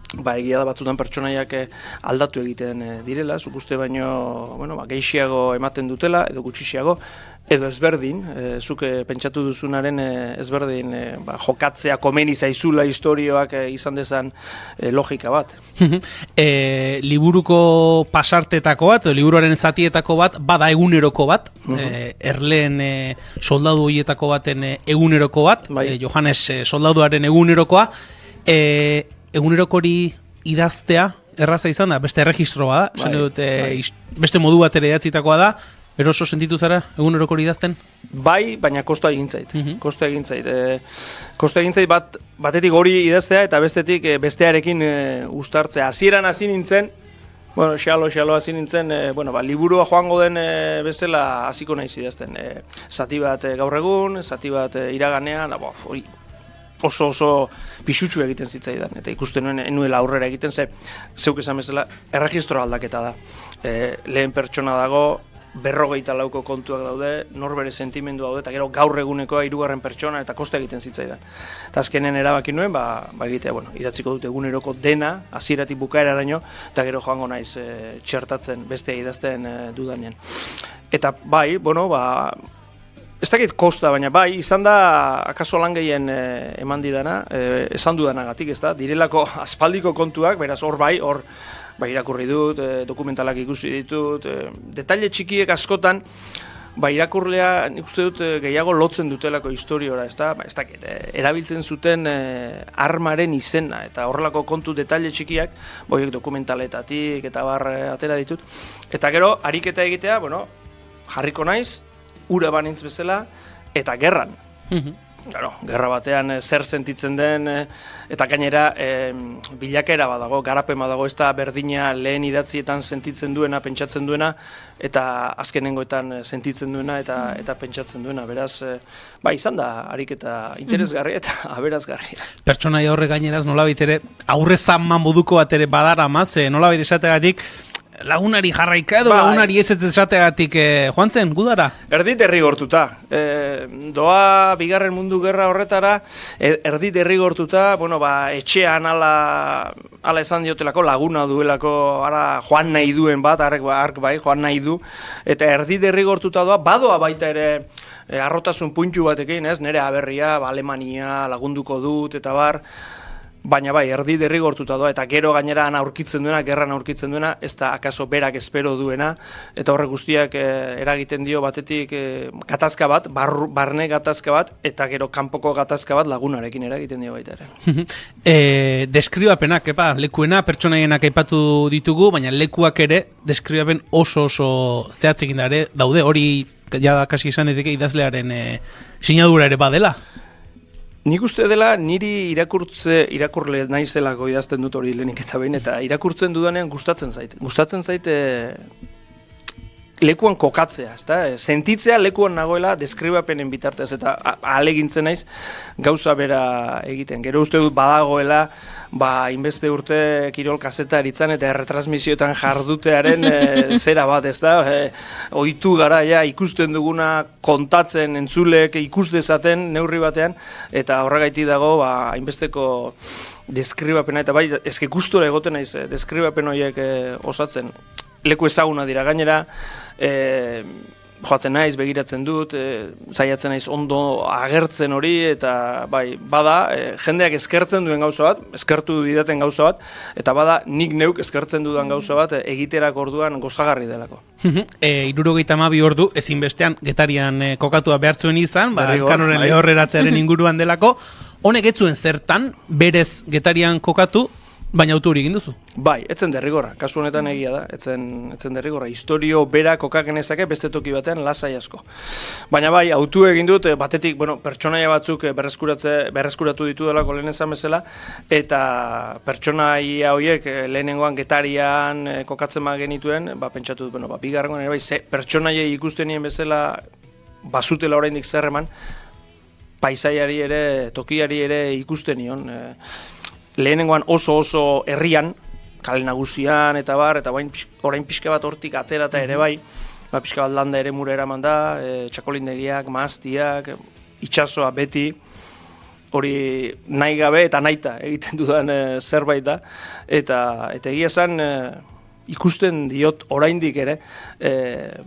egia da batzutan pertsonaiak aldatu egiten direla, zuk uste baino, gehiago ematen dutela, edo gutxiago, edo ezberdin, zuk pentsatu duzunaren ezberdin jokatzea komeni zaizula historioak izan dezan logika bat. Liburuko pasartetako bat, liburuaren zatietako bat, bada eguneroko bat, Erleen soldadu horietako baten eguneroko bat, Johannes soldaduaren egunerokoa, egunerokori idaztea erraza izan da, beste erregistroa da, beste modu bat ere idatzitakoa da, eroso sentitu zara egunerokori idazten? Bai, baina kosta egin zait. Kosta egin zait batetik hori idaztea eta bestetik bestearekin uztartzea. Hasieran hasi nintzen, xalo hasi nintzen, liburua joango den bezala hasiko naiz idazten. Zati bat gaur egun, zati bat iraganean, hori oso pisutsu egiten zitzaidan, eta ikusten nuen enuela aurrera egiten, zeuk esan bezala, erregistro aldaketa da. Lehen pertsona dago, 54 kontuak daude, norbere sentimendu daude, eta gero gaur egunekoa 3. pertsona, eta kosta egiten zitzaidan. Eta azkenen erabaki nuen, egitea, idatziko dute eguneroko dena, hasieratik bukaeraraino, eta gero joango naiz txertatzen, beste idazten dudanean. Eta ez dakit kosta, baina izan da, akaso lan gehien eman didana, esan dudanagatik, ez da, direlako aspaldiko kontuak, beraz hor irakurri dut, dokumentalak ikusi ditut, detaile txikiek askotan, irakurlea nik uste dut gehiago lotzen dutelako historiora, ez dakit, erabiltzen zuten armaren izena, eta horrelako kontu detaile txikiak, dokumentaletatik eta atera ditut, eta gero, ariketa egitea, jarriko naiz, ura banintz bezala, eta gerran. Gerra batean zer sentitzen den, eta gainera bilakaera badago, garapen badago, ez da berdina lehen idatzietan sentitzen duena, pentsatzen duena, eta azkenengoetan sentitzen duena eta pentsatzen duena. Beraz, izan da ariketa interesgarria eta aberazgarria. Pertsonaia horre gaineraz nolabait ere, aurre zaman moduko bat ere badara maz, nolabait esategatik, lagunari jarraika edo lagunari ez esategatik joan zen, gudara? Erdi derrigortuta. Doa Bigarren Mundu Gerra horretara, erdi derrigortuta, etxean ala esan diotelako, laguna duelako, joan nahi duen bat, ark joan nahi du, eta erdi derrigortuta doa, badoa baita ere arrotasun puntu batekin, nire aberria, Alemania lagunduko dut, eta bar, baina erdi derrigortuta doa, eta gero gaineran aurkitzen duena, gerran aurkitzen duena, ez da akaso berak espero duena, eta horrek guztiak eragiten dio batetik gatazka bat, barne gatazka bat, eta gero kanpoko gatazka bat lagunarekin eragiten dio baita ere. Deskribapenak, lekuena, pertsonaienak aipatu ditugu, baina lekuak ere, deskribapen oso zehatzekin daude, hori ja kasi izan daiteke idazlearen sinadura ere badela. Nik uste dela niri irakurle naizelako idazten dut hori lehenik eta behin, eta irakurtzen dudanean gustatzen zait. Gustatzen zait lekuan kokatzea, ezta? Sentitzea lekuan nagoela deskribapenen bitartez, eta ahalegintzen naiz gauza bera egiten. Gero uste dut badagoela, inbeste urte kirol kazetaritzan eta erretransmisioetan jardutearen zera bat, ezta? Ohitu gara ja ikusten duguna kontatzen entzuleek ikus dezaten neurri batean, eta horregaitik dago hainbesteko deskribapena, eta eske gustora egoten naiz deskribapen horiek osatzen. Leku ezaguna dira, gainera, joaten naiz, begiratzen dut, saiatzen naiz ondo agertzen hori, eta bada, jendeak eskertzen duen gauza bat, eskertu didaten gauza bat, eta bada, nik neuk eskertzen dudan gauza bat, egiterak orduan gozagarri delako. 72 ordu, ezinbestean, Getarian kokatua behartzuen izan, Elkanoren lehorreratzearen inguruan delako, honek ez zuen zertan, berez Getarian kokatu, baina autu hori egin duzu? Bai, etzen derrigorra, kasu honetan egia da, etzen derrigorra. Historio bera kokagenezake beste toki batean lasai asko. Baina bai, autu egin dut, batetik, pertsonaia batzuk berreskuratu ditu delako lehen esan bezala, eta pertsonaia horiek lehenengoan Getarian kokatzen genituen, pentsatu dut, bigarrengoan ere bai, pertsonaiei ikusten nien bezala bazutela oraindik zer eman, paisaiari ere, tokiari ere ikusten nion, lehenengoan oso herrian, kale nagusian eta orain pixka bat hortik atera eta ere bai, pixka bat landa ere mure eraman da, txakolindegiak, maaztiak, itsasoa beti, hori nahi gabe eta nahita egiten dudan zerbait da, eta egia esan ikusten diot oraindik ere,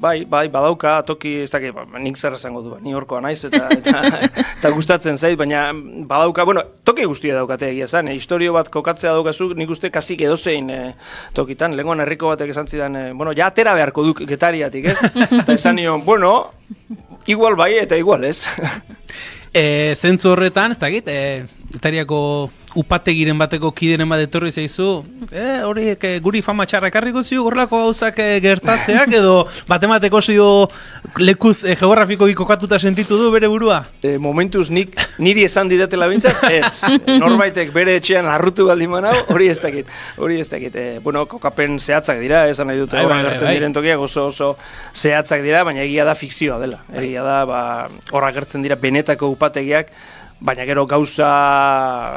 badauka toki, ez dakit, nik zer esango du, ni horkoa naiz, eta gustatzen zait, baina badauka, toki guztia daukate egia esan, historio bat kokatzea daukazu, nik uste kasik edozein tokitan, lehengoan herriko batek esan zidan, ja atera beharko duk Getariatik, ez? Eta esan nion, igual bai eta igual, ez? Zentzu horretan, ez dakit, Getariako upategiren bateko kideren bat etorri zaizu, horiek guri fama txarra ekarriko ziu, gorlako gauzak gertatzeak, edo batemateko zio lekuz geografikoki kokatuta sentitu du bere burua? Momentuz niri esan didatela bintzat, ez. Norbaitek bere etxean arrutu baldin manau, hori ez dakit. Kokapen zehatzak dira, esan nahi dute, agertzen diren tokiak oso zehatzak dira, baina egia da fikzioa dela. Egia da, hor agertzen dira benetako upategiak, baina gero gauza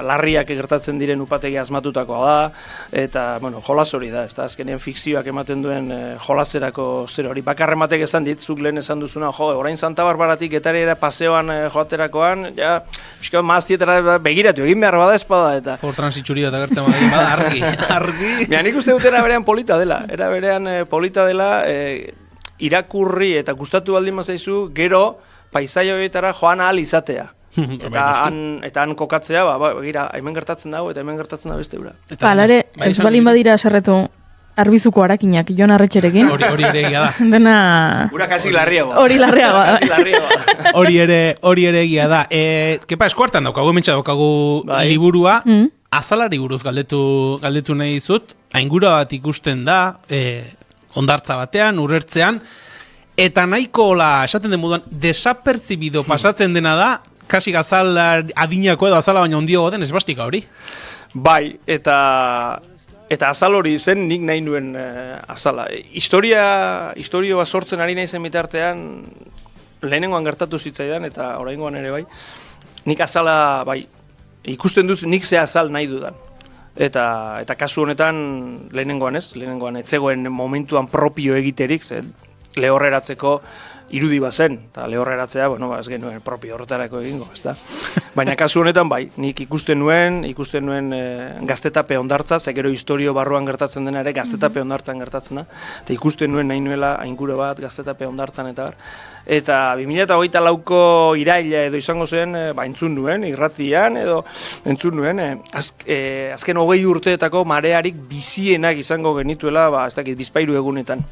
larriak gertatzen diren upategia asmatutakoa da, eta, jolas hori da, ez da, azkenean fikzioak ematen duen jolaserako zer hori. Bakarrematek esan dit, zuk lehen esan duzuna, orain Santa Barbaratik Getariara paseoan joaterakoan, ja, pixka maaztietara begiratu, egin behar bada espada, eta... Fortran zitxuri bat agertzen bada, argi. Nik uste dut era berean polita dela, irakurri eta gustatu baldin mazaizu, gero paisaia horietara joan ahal izatea. Eta han kokatzea, begira, hemen gertatzen dago eta hemen gertatzen da beste ura. Alare, ez balin badira sarretu arbizuko arakinak, Jon Arretxerekin. Hori ere egia da. Dena... Ura kasi larriagoa. Hori larriagoa. Hori ere egia da. Kepa, eskuartan daukagu, hementsa daukagu liburua. Azalari buruz galdetu nahi dizut. Aingura bat ikusten da, hondartza batean, urertzean. Eta nahiko, esaten den moduan, desaperzibido pasatzen dena da, kasi azal adinako edo azala baina ondio den esbastika hori. Bai, eta azal hori zen nik nahi nuen azala. Historio bat sortzen ari nahi zen bitartean lehenengoan gertatu zitzaidan eta oraingoan ere bai. Nik azala, ikusten duz nik ze azal nahi dudan. Eta kasu honetan lehenengoan etzegoen momentuan propio egiterik, lehorreratzeko irudi bazen, eta lehorreratzea, ez genuen propio horretarako egingo, ez da. Baina kasu honetan nik ikusten nuen gaztetape hondartza, gero historio barruan gertatzen dena ere gaztetape hondartzan gertatzen da, eta ikusten nuen nahi nuela ainguru bat gaztetape hondartzan eta bar. Eta 2024ko iraila edo izango zen, entzun nuen, irratian edo entzun nuen, azken 20 urteetako marearik bizienak izango genituela, ez dakit, bizpahiru egunetan.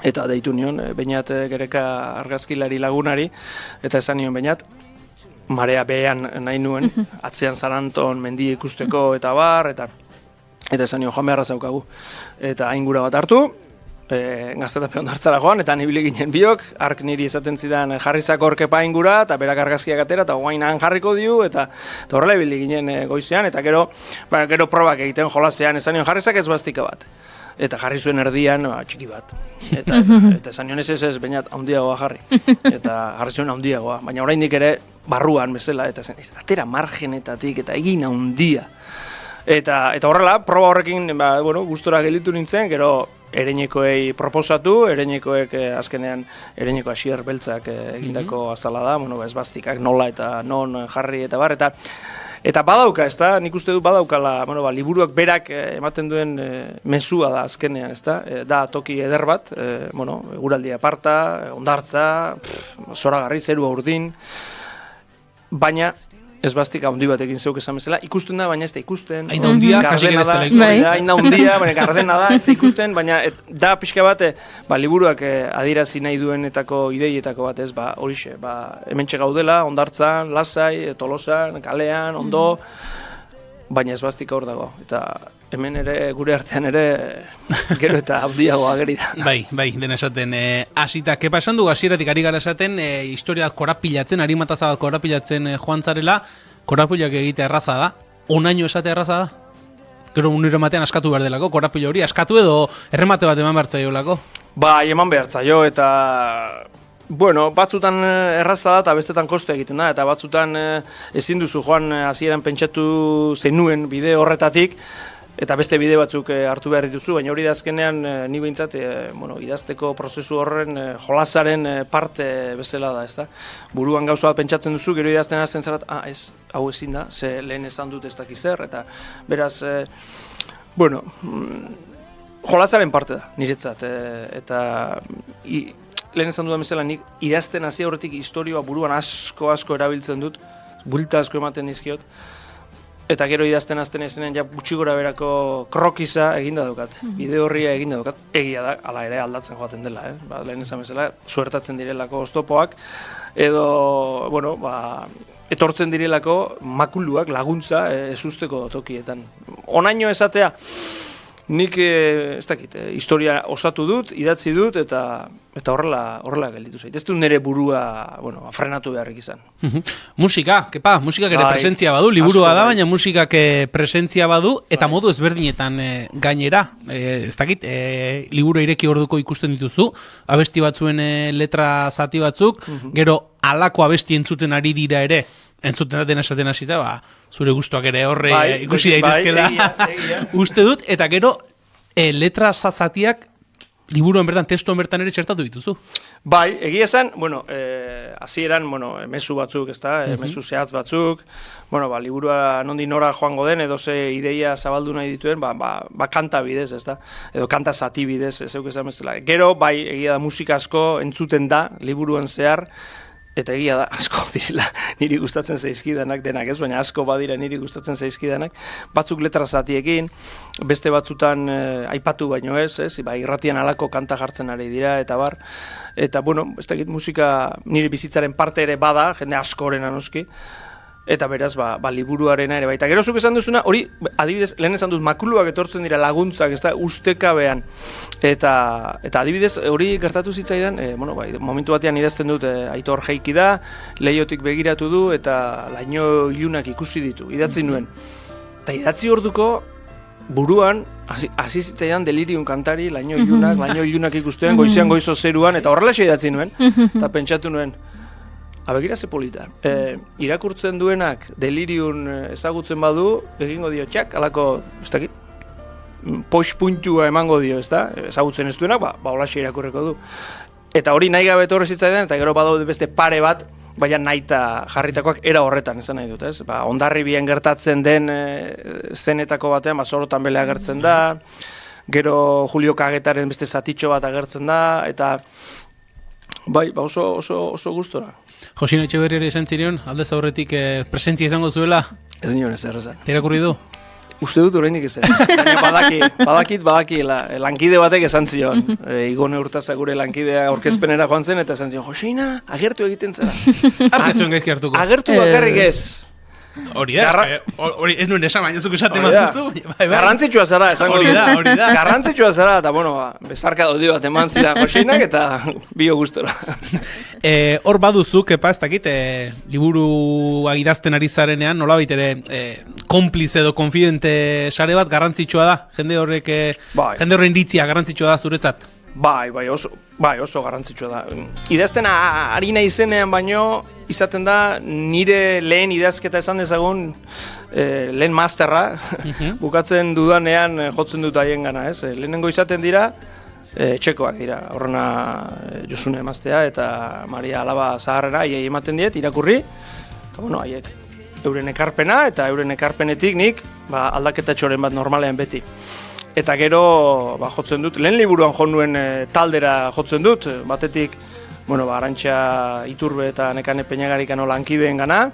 Eta deitu nion, Beñat Gereka argazkilari lagunari, eta esan nion Beñat, marea behean nahi nuen, atzean Zaranton mendia ikusteko eta bar, eta esan nion joan beharra zaukagu. Eta aingura bat hartu, gaztetape hondartzara joan, eta nibili ginen biok, ark niri esaten zidan jarrizako orkepa aingura, eta berak argazkiak atera, eta guain han jarriko diu, eta horrela ibili ginen goizean, eta gero probak egiten jolasean, esan nion jarrizak ez bastika bat. eta jarri zuen erdian txiki bat. Eta esan nion ez, bainat handiagoa jarri. Eta jarri zuen handiagoa, baina oraindik ere barruan bezala, eta zen, atera margenetatik eta egin handia. Eta horrela, proba horrekin, gustora gelditu nintzen, gero Ereinekoei proposatu, Ereinekoek azkenean Ereineko Asier beltzak egindako azala da, esbastikak nola eta non jarri eta bar, eta badauka, ezta? Nik uste dut badaukala, liburuak berak ematen duen mezua da azkenean, ezta? Da toki eder bat, eguraldi aparta, hondartza, zoragarri, zerua urdin, baina esbastika handi batekin zeuk esan bezala, ikusten da, baina ez da ikusten. Hain da hundia, kasik ez dela ikusten. Hain da hundia, baina gardena da, ez da ikusten, baina da pixka bat, liburuak adierazi nahi duenetako ideietako bat ez, horixe, hementxe gaudela, hondartzan, lasai, Tolosan, kalean, ondo, baina esbastika hor dago. Eta hemen ere, gure artean ere, gero eta handiago ageri da. Bai, dena esaten. Hasita, kepa esan du, hasieratik ari gara esaten, historia korapilatzen, harimataza bat korapilatzen joan zarela, korapilak egitea erraza da, onaino esatea erraza da? Gero uniro ematean askatu behar delako, korapilo hori, askatu edo erremate bat eman behar zaiolako? Bai, eman behar zaio, eta batzutan erraza da eta bestetan koste egiten da, eta batzutan ezin duzu joan hasieran pentsatu zenuen bide horretatik, eta beste bide batzuk hartu behar dituzu, baina hori da azkenean ni behintzat idazteko prozesu horren jolasaren parte bezala da, ezta? Buruan gauza bat pentsatzen duzu, gero idazten hasten zarat, ez, hau ezin da, ze lehen esan dut ez dakiz zer, eta beraz, jolasaren parte da, niretzat, eta lehen esan dudan bezala nik idazten hasi horretik historioa buruan asko erabiltzen dut, bulta asko ematen dizkiot, eta gero idazten azten ezenean gutxi gora berako krokiza eginda daukat, bide horria eginda daukat, egia da, ala ere aldatzen joaten dela, lehen esan bezala, suertatzen direlako oztopoak, edo, etortzen direlako makuluak laguntza ezusteko tokietan. Onaino esatea, nik, ez dakit, historia osatu dut, idatzi dut, eta horrela gelditu zait. Ez du nire burua, frenatu beharrik izan. Musikak ere presentzia badu, liburua da, baina musikak presentzia badu, eta modu ezberdinetan gainera. Ez dakit, liburu ireki orduko ikusten dituzu, abesti batzuen letra zati batzuk, gero halako abesti entzuten ari dira ere, entzuten daten esaten hasita, zure gustuak ere horre ikusi daitezkela uste dut, eta gero letra zatiak liburuan bertan, testuan bertan ere txertatu dituzu. Bai, egia esan, hasieran, mezu batzuk, ezta, mezu zehatz batzuk, liburua nondi nora joango den, edo ze ideia zabaldu nahi dituen, kanta bidez, ezta, edo kanta zati bidez, zeuk esan bezala. Gero, bai, egia da musika asko entzuten da, liburuan zehar, eta egia da, asko direla niri gustatzen zaizkidanak denak, ez? Baina asko badira niri gustatzen zaizkidanak. Batzuk letra zatiekin, beste batzutan aipatu baino ez? Irratian halako kanta jartzen ari dira, eta bar. Eta, ez dakit musika niri bizitzaren parte ere bada, jende askorena noski. Eta beraz, liburuarena ere baita. Gero zuk esan duzuna, hori, adibidez, lehen esan dut, makuluak etortzen dira laguntzak, ez da, ustekabean. Eta adibidez, hori gertatu zitzaidan, momentu batean idazten dut, Aitor Jeiki da, leihotik begiratu du, eta laino ilunak ikusi ditu, idatzi nuen. Eta idatzi orduko, buruan, hasi zitzaidan delirium kantari, laino ilunak ikusten, goizean goizo zeruan, eta horrelaxe idatzi nuen, eta pentsatu nuen, abegira ze polita. Irakurtzen duenak delirium ezagutzen badu, egingo dio txak, alako, ez dakit, puntua emango dio, ez da? Ezagutzen ez duenak, holaxe irakurreko du. Eta hori nahi gabe etorri zitzaidan, eta gero badaude beste pare bat, baina nahita jarritakoak era horretan, esan nahi dut, ez? Hondarribian gertatzen den zenetako batean, Sorotan Bele agertzen da, gero Julio Kagetaren beste zatitxo bat agertzen da, eta oso gustora. Josina Etxeberriari esan zireon, aldez aurretik presentzia izango zuela? Ez nion ez errezan. Irakurri du? Uste dut oraindik ez. Badaki, lankide batek esan zion. Igone Urtaza gure lankidea aurkezpenera joan zen, eta esan zion, Josina, agertu egiten zera. Arte zuen gaizki hartuko. Agertu bakarrik ez. Hori da, hori ez nuen esan, baina zuk esaten Hori da. baduzu. Bai. Garrantzitsua zara, esango Hori da, hori da. Garrantzitsua zara, eta bueno, bezarka dodi bat eman zidan Joseinak, eta bio gustora. Hor baduzu, kepa, ez dakit, liburua idazten ari zarenean, nolabait ere, konplize edo konfidente sare bat garrantzitsua da, jende horren iritzia garrantzitsua da zuretzat. Bai, oso garrantzitsua da. Idazten ari naizenean baino, izaten da nire lehen idazketa esan dezagun, lehen masterra, bukatzen dudanean jotzen dut haien gana, ez? Lehenengo izaten dira, txekoak dira, horrena Josune emaztea eta Maria Alaba zaharrera, haiei ematen diet, irakurri, eta bueno, haiek euren ekarpena, eta euren ekarpenetik nik aldaketa txoren bat normalean beti. Eta gero jotzen dut, lehen liburuan jo nuen taldera jotzen dut, batetik, bueno, Arantxa Iturbe eta Nekane Peñagarikano lankideen gana,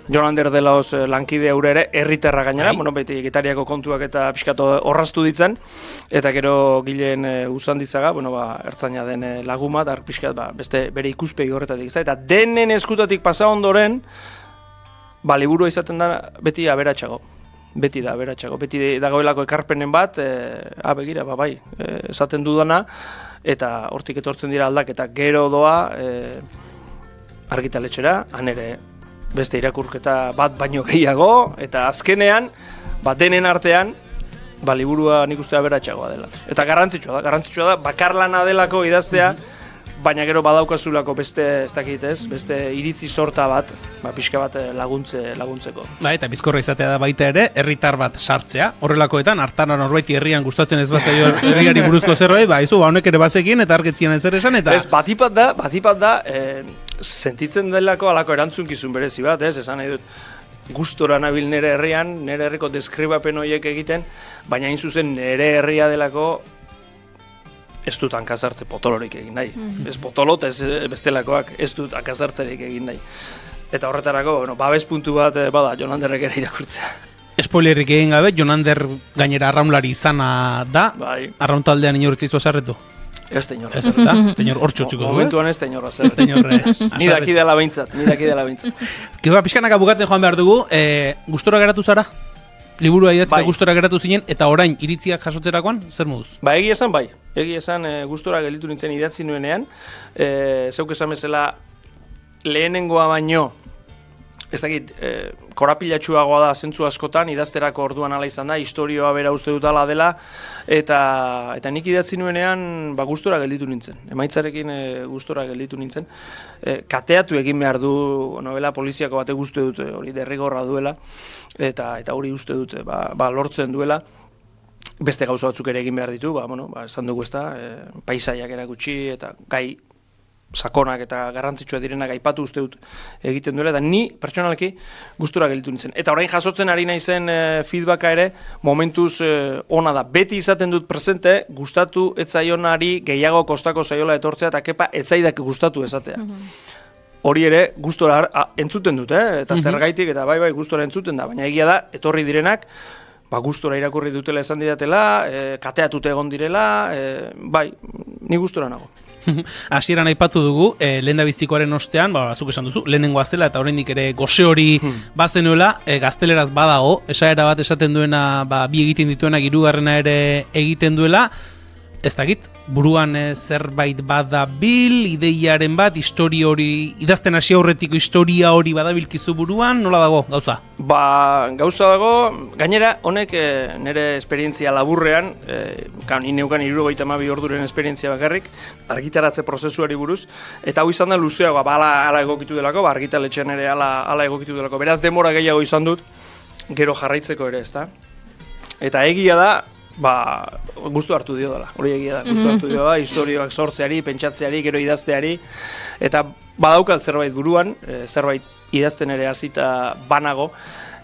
Jolander de Laoz lankide eure ere, herritarra gainera, bueno, beti gitariako kontuak eta pixkatu horraztu ditzen, eta gero Gileen Uzandizaga, bueno, ertzaina den laguma, eta pixkat, beste bere ikuspegi horretatik, eta denen eskutatik pasa ondoren, liburua izaten da beti aberatsago. Beti dagoelako ekarpenen bat, begira, bai, esaten dudana, eta hortik etortzen dira aldaketa gero doa argitaletxera, han ere beste irakurketa bat baino gehiago, eta azkenean, denen artean, liburua nik uste aberatsagoa dela. Eta garrantzitsua da, bakarlana delako idaztea, baina gero badaukazulako beste, ez dakit ez, beste iritzi sorta bat, pixka bat laguntzeko. Eta bizkorra izatea da baita ere, herritar bat sartzea, horrelakoetan, hartara norbaiti herrian gustatzen ez bazaio herriari buruzko zerbait, honek ere bazekien eta argetzian ez ere esan, eta... Ez, batipat da, sentitzen delako alako erantzunkizun berezi bat, ez, esan nahi dut, gustora nabil nire herrian, nire herriko deskribapen horiek egiten, baina hain zuzen nire herria delako, ez dut hankazartze potolorik egin nahi. Ez potolot, ez bestelakoak, ez dut hankazartzerik egin nahi. Eta horretarako, babes puntu bat bada, Jonanderrek ere irakurtzea. Spoilerrik egin gabe, Jonander gainera arraunlari izana da, arrauntaldean inortzizu azarretu. Ez da inor. Ez da hor txutxuko du. Momentuan ez da inor azarretu. Ni daki dela behintzat. Kiba, pixkanaka bukatzen joan behar dugu, gustora geratu zara? Liburua idatzea gustora geratu zinen, eta orain iritziak jasotzerakoan, zer moduz? Egia esan gustora gelditu nintzen idatzi nuenean, zeuk esan bezala lehenengoa baino, ez dakit, korapilatsuagoa da zentzu askotan, idazterako orduan ala izan da, historioa bera uste dut ala dela, eta nik idatzi nuenean gustora gelditu nintzen, emaitzarekin gustora gelditu nintzen. Kateatu egin behar du novela poliziako batek uste dut, hori derrigorra duela, eta hori uste dut lortzen duela. Beste gauza batzuk ere egin behar ditu, esan dugu ez da, paisaiak erakutsi eta gai sakonak eta garrantzitsua direnak aipatu uste dut egiten duela, eta ni pertsonalki gustura gelditu nintzen. Eta orain jasotzen ari naizen feedbacka ere momentuz ona da. Beti izaten dut presente, gustatu etzaionari gehiago kostako zaiola etortzea eta kepa etzaidak gustatu esatea. Hori ere gustora entzuten dut, eta zergaitik eta bai gustora entzuten da, baina egia da, etorri direnak, gustora irakurri dutela esan didatela, kateatute egon direla, ni gustora nago. Hasieran aipatu dugu, lehendabizikoaren ostean, zuk esan duzu, lehenengoa zela eta oraindik ere gose hori bazenuela, gazteleraz badago, esaera bat esaten duena, bi egiten dituenak hirugarrena ere egiten duela, ez dakit, buruan zerbait badabil, ideiaren bat, historia hori, idazten hasi aurretiko historia hori badabilkizu buruan, nola dago, gauza? Gauza dago, gainera, honek nire esperientzia laburrean, ni neukan 72 orduren esperientzia bakarrik, argitaratze prozesuari buruz, eta hau izan da luzeagoa, ala egokitu delako, argitaletxean ere ala egokitu delako, beraz demora gehiago izan dut, gero jarraitzeko ere, ezta? Eta egia da, gustu hartu dio dela, hori egia da, gustu hartu dio da, historioak sortzeari, pentsatzeari, gero idazteari, eta badaukat zerbait buruan, zerbait idazten ere hasita banago,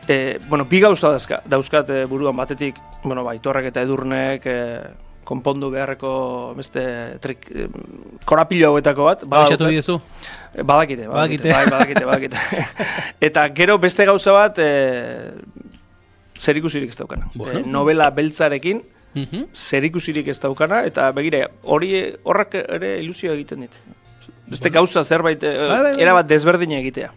bi gauza dauzkat buruan batetik, Aitorrek eta Edurnek konpondu beharreko beste korapilo hauetako bat. Baixatu dizu? Badakite. Eta gero beste gauza bat, zerikusirik ez daukana. Novela beltzarekin, zerikusirik ez daukana, eta begira, horrek ere ilusio egiten dit. Beste gauza zerbait, erabat desberdina egitea.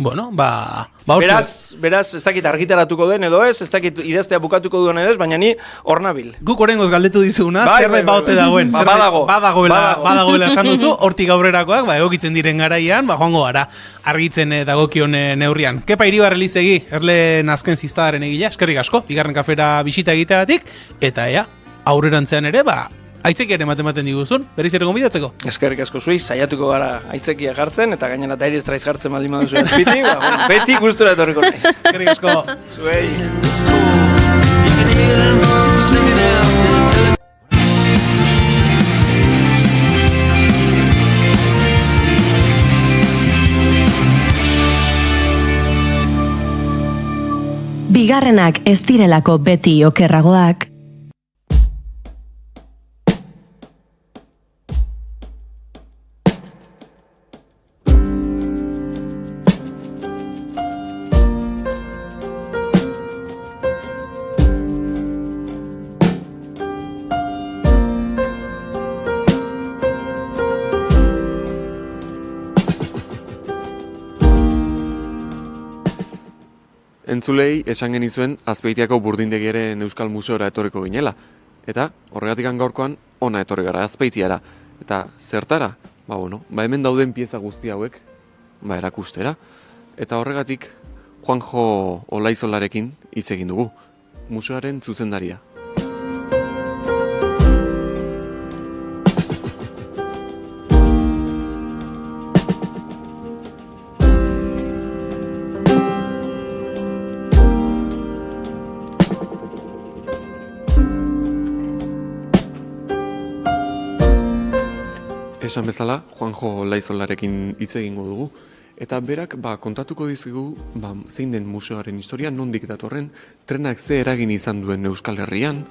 Bueno, Beraz, ez dakit argitaratuko den edo ez dakit idaztea bukatuko duen edo ez, baina ni hor nabil. Guk orengoz galdetu dizuna, zerbait baote dagoen. Badagoela esan duzu, hortik aurrerakoak, egokitzen diren garaian, joango gara argitzen dagokion neurrian. Kepa Iribar Elizegi, erle nazken ziztadaren egila, eskerrik asko, bigarren kafera bisita egiteagatik, eta aurrerantzean ere, aitzekiaren ematen diguzun, berriz ere gonbidatzeko. Eskerrik asko zuiz, saiatuko gara aitzekia jartzen, eta gainera Dire Straits jartzen baldin baduzu azpiti, beti gustura etorriko naiz. Eskerrik asko. Zuei. Bigarrenak ez direlako beti okerragoak. Entzulei esan genizuen Azpeitiako Burdindegiaren Euskal Museora etorriko ginela. Eta horregatik gaurkoan ona etorri gara Azpeitiara. Eta zertara? Hemen dauden pieza guzti hauek, erakustera. Eta horregatik Juanjo Olaizolarekin hitz egin dugu, museoaren zuzendaria. Esan bezala, Juanjo Olaizolarekin hitz egingo dugu, eta berak kontatuko dizugu zein den museoaren historia, nondik datorren, trenak ze eragin izan duen Euskal Herrian,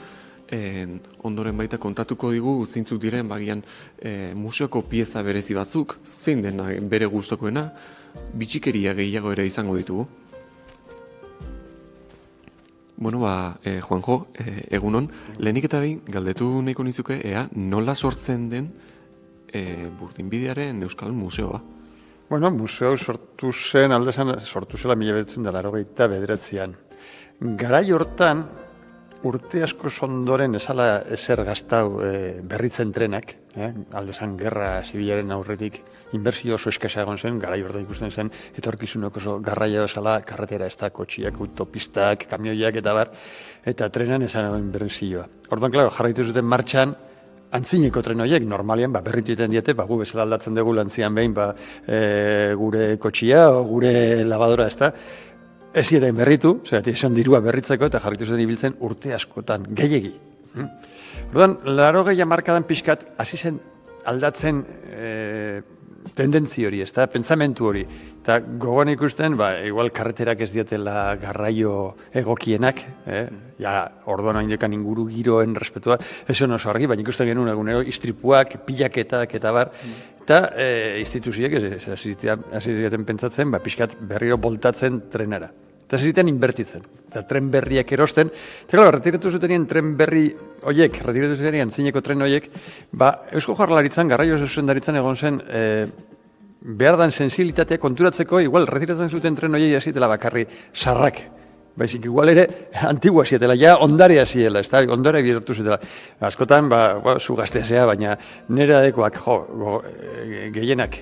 ondoren baita kontatuko digu zeintzuk diren bagian museoko pieza berezi batzuk, zein den bere gustokoena, bitxikeria gehiago ere izango ditugu. Juanjo, egunon, lehenik eta behin galdetu nahiko nizuke, nola sortzen den Burdinbidearen Euskal Museoa? Museo sortu zela 1989an. Garai hortan, urte asko ondoren esala ezer gaztau berritzen trenak, aldezan gerra zibilaren aurretik, inbertsio oso eskasa egon zen, garai hortan ikusten zen, etorkizunok oso garraio esala, karretera ez da, kotxiak, autopistak, kamioiak eta bar, eta trenan esan egon berrizioa. Orduan, jarraitu zuten martxan, antzineko tren horiek, normalian, berritu egiten diete, gu bezala aldatzen dugu lantzian behin, gure kotxia o gure lavadora, ez da, ez zieten berritu, esan dirua berritzeko, eta jarritu zuten ibiltzen urte askotan, gehiegi. Orduan, 80 hamarkadan pixkat, hasi zen aldatzen tendentzi hori, ez da, pentsamentu hori. Eta gogoan ikusten, igual karreterak ez dietela garraio egokienak, orduan haindekan inguru giroen respetua, ez oso argi, baina ikusten genuen egunero istripuak, pilaketak eta bar, eta instituziek hasi ziren pentsatzen, pixkat berriro boltatzen trenara. Eta hasi ziren inbertitzen, eta tren berriak erosten, eta retiratu zutenien tren berri horiek, retiratu zutenien antzineko tren horiek, Eusko Jaurlaritzan, garraio zuzendaritzan egon zen, behar dan sensibilitatea konturatzeko, igual, retiratzen zuten tren horiei hasitela bakarri sarrak. Baizik, igual ere, antigua zietela, ondarea ziela, ez da, ondarea bihurtu zutela. Askotan, zu gaztezea, baina nire adekoak, gehienak,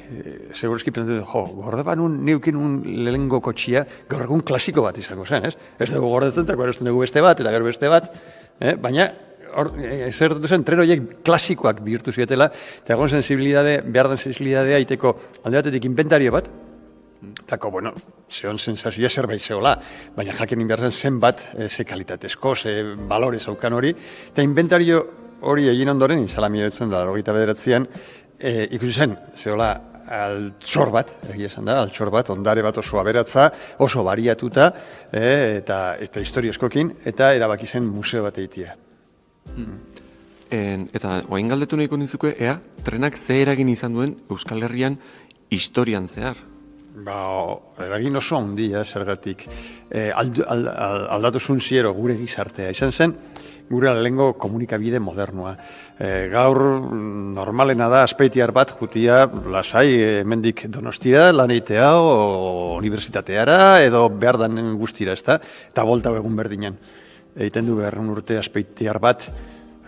segurizki pentsatu, gordeban neukin lehengo kotxia, gaur egun klasiko bat izango zen, ez? Ez dugu gordetzen, eta erosten dugu beste bat, eta gero beste bat, baina, zer dut zen, tren horiek klasikoak bihurtu zietela, eta egon behar den sensibilidadea aiteko alde batetik inventario bat, eta, zehon sensazioa zerbait zehola, baina jakin behar zen zenbat, ze kalitatezko, ze balore zaukan hori, eta inventario hori egin ondoren, izala miretzen da, 89an, ikusi zen, zehola, altxor bat, egia esan da, altxor bat, ondare bat oso aberatza, oso bariatuta, eta historia eskokin, eta erabaki zen museo bat egitea. Eta oain galdetu nahiko nizuke, trenak ze eragin izan duen Euskal Herrian historian zehar? Eragin oso handia, zergatik. Aldatu zun ziero gure gizartea. Izan zen, gure lehengo komunikabide modernoa. Gaur normalena da Azpeitiar bat jutia lasai hemendik Donostia lan eitea o unibertsitateara edo behar danen guztira, ezta? Eta bolta egun berdinan. Egiten du 200 urte Azpeitiar bat,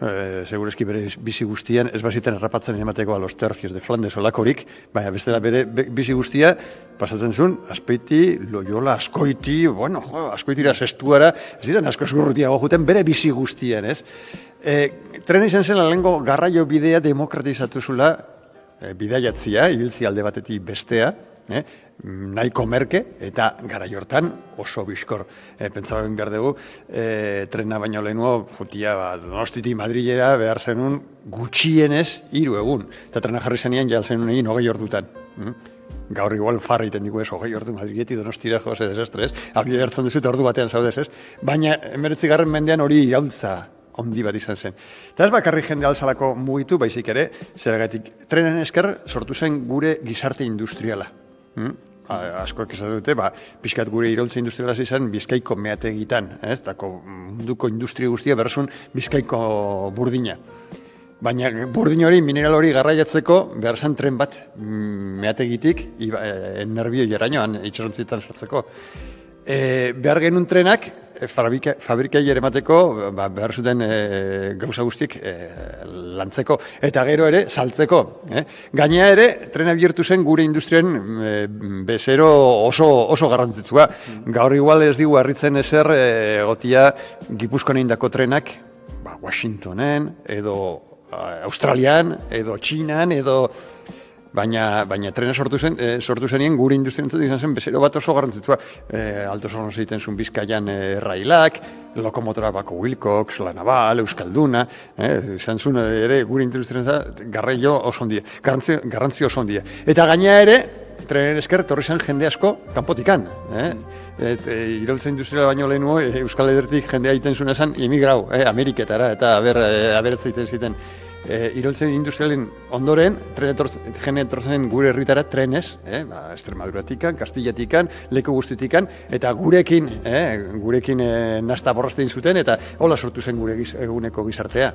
segureski bere bizi guztian, ez baziten errapatzen emateko a los tercios de Flandes olakorik, baina bestela bere bizi guztia pasatzen zuen, Azpeiti, Loyola, Azkoiti, bueno, Azkoitira sestuara, ez ditan asko zurrutiago juten bere bizi guztian, ez? Trena izan zen lehengo garraio bidea demokratizatu zula, bidaiatzia, ibiltzi alde batetik bestea, nahiko merke, eta garai hortan oso bizkor. Pentsatzen behar dugu, trena baino lehenuo, jutia Donostitik Madrilera behar zenun gutxienez 3 egun. Eta trena jarri zenean jal zenun egin 20 ordutan. Gaur igual farra iten digu ez, 20 ordu Madriletik Donostira jose desastre ez. Abio hartzen duzut ordu batean zaudez ez. Baina 19. mendean hori iraultza handi bat izan zen. Eta ez bakarrik jende alzalako mugitu, baizik ere, zeragatik trenen esker sortu zen gure gizarte industriala. Askoak esan dute, pixkat gure iraultza industriala izan Bizkaiko meategitan, dako munduko industria guztia berresun Bizkaiko burdina. Baina burdin hori, mineral hori garraiatzeko, behar zen tren bat meategitik, nerbio jerainoan itxarontzietan sartzeko. Behar genuen trenak, fabrikai eremateko, behar zuten gauza guztik lantzeko, eta gero ere saltzeko. Gainea ere, trena bihurtu zen gure industrien bezero oso garrantzitsua. Gaur igual ez digu harritzen ezer gotia Gipuzkoan indako trenak, Washingtonen, edo Australian, edo Txinan, edo... Baina trena sortu zenien gure industrientzat izan zen bezero bat oso garrantzitsua. Alto Hornos egiten zuen Bizkaian railak, lokomotora bako Wilcox, La Naval, Euskalduna, izan zuen ere gure industrientzat garrantzio oso ondia. Eta gaina ere, trenen esker torri zen jende asko kanpotikan. Iraultza industriala baino lehenuo, Euskal Herritik jendea egiten zuen esan emigrau, Ameriketara, eta aberatza egiten ziten. Iraultzen industrialen ondoren, jende etortzen gure herritara trenez, Extremaduratikan, Kastillatikan, leku guztitikan, eta gurekin nasta borrazten zuten, eta hola sortu zen gure eguneko gizartea.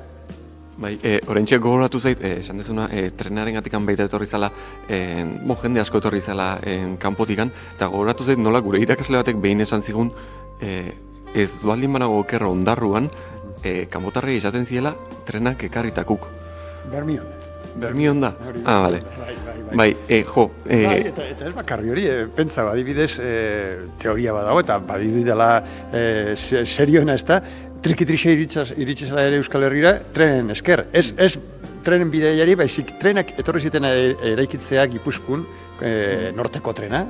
Bai, oraintxe gogoratu zait, esan dezuna, trenaren gatikan baita etorri zala, jende asko etorri zala kanpotikan, eta gogoratu zait nola gure irakasle batek behin esan zigun, ez baldin banago okerra ondarruan, kanpotarrei esaten ziela trenak ekarritakuk. Bermion da? Bale. Bai, Eta ez bakarri hori, pentsa, adibidez, teoria badago, eta badidu dela serioena ez da, trikitrixe iritsizela ere Euskal Herrira, trenen esker. Ez trenen bideiari, baizik trenak etorri ziten eraikitzea Gipuzkoan, norteko trena,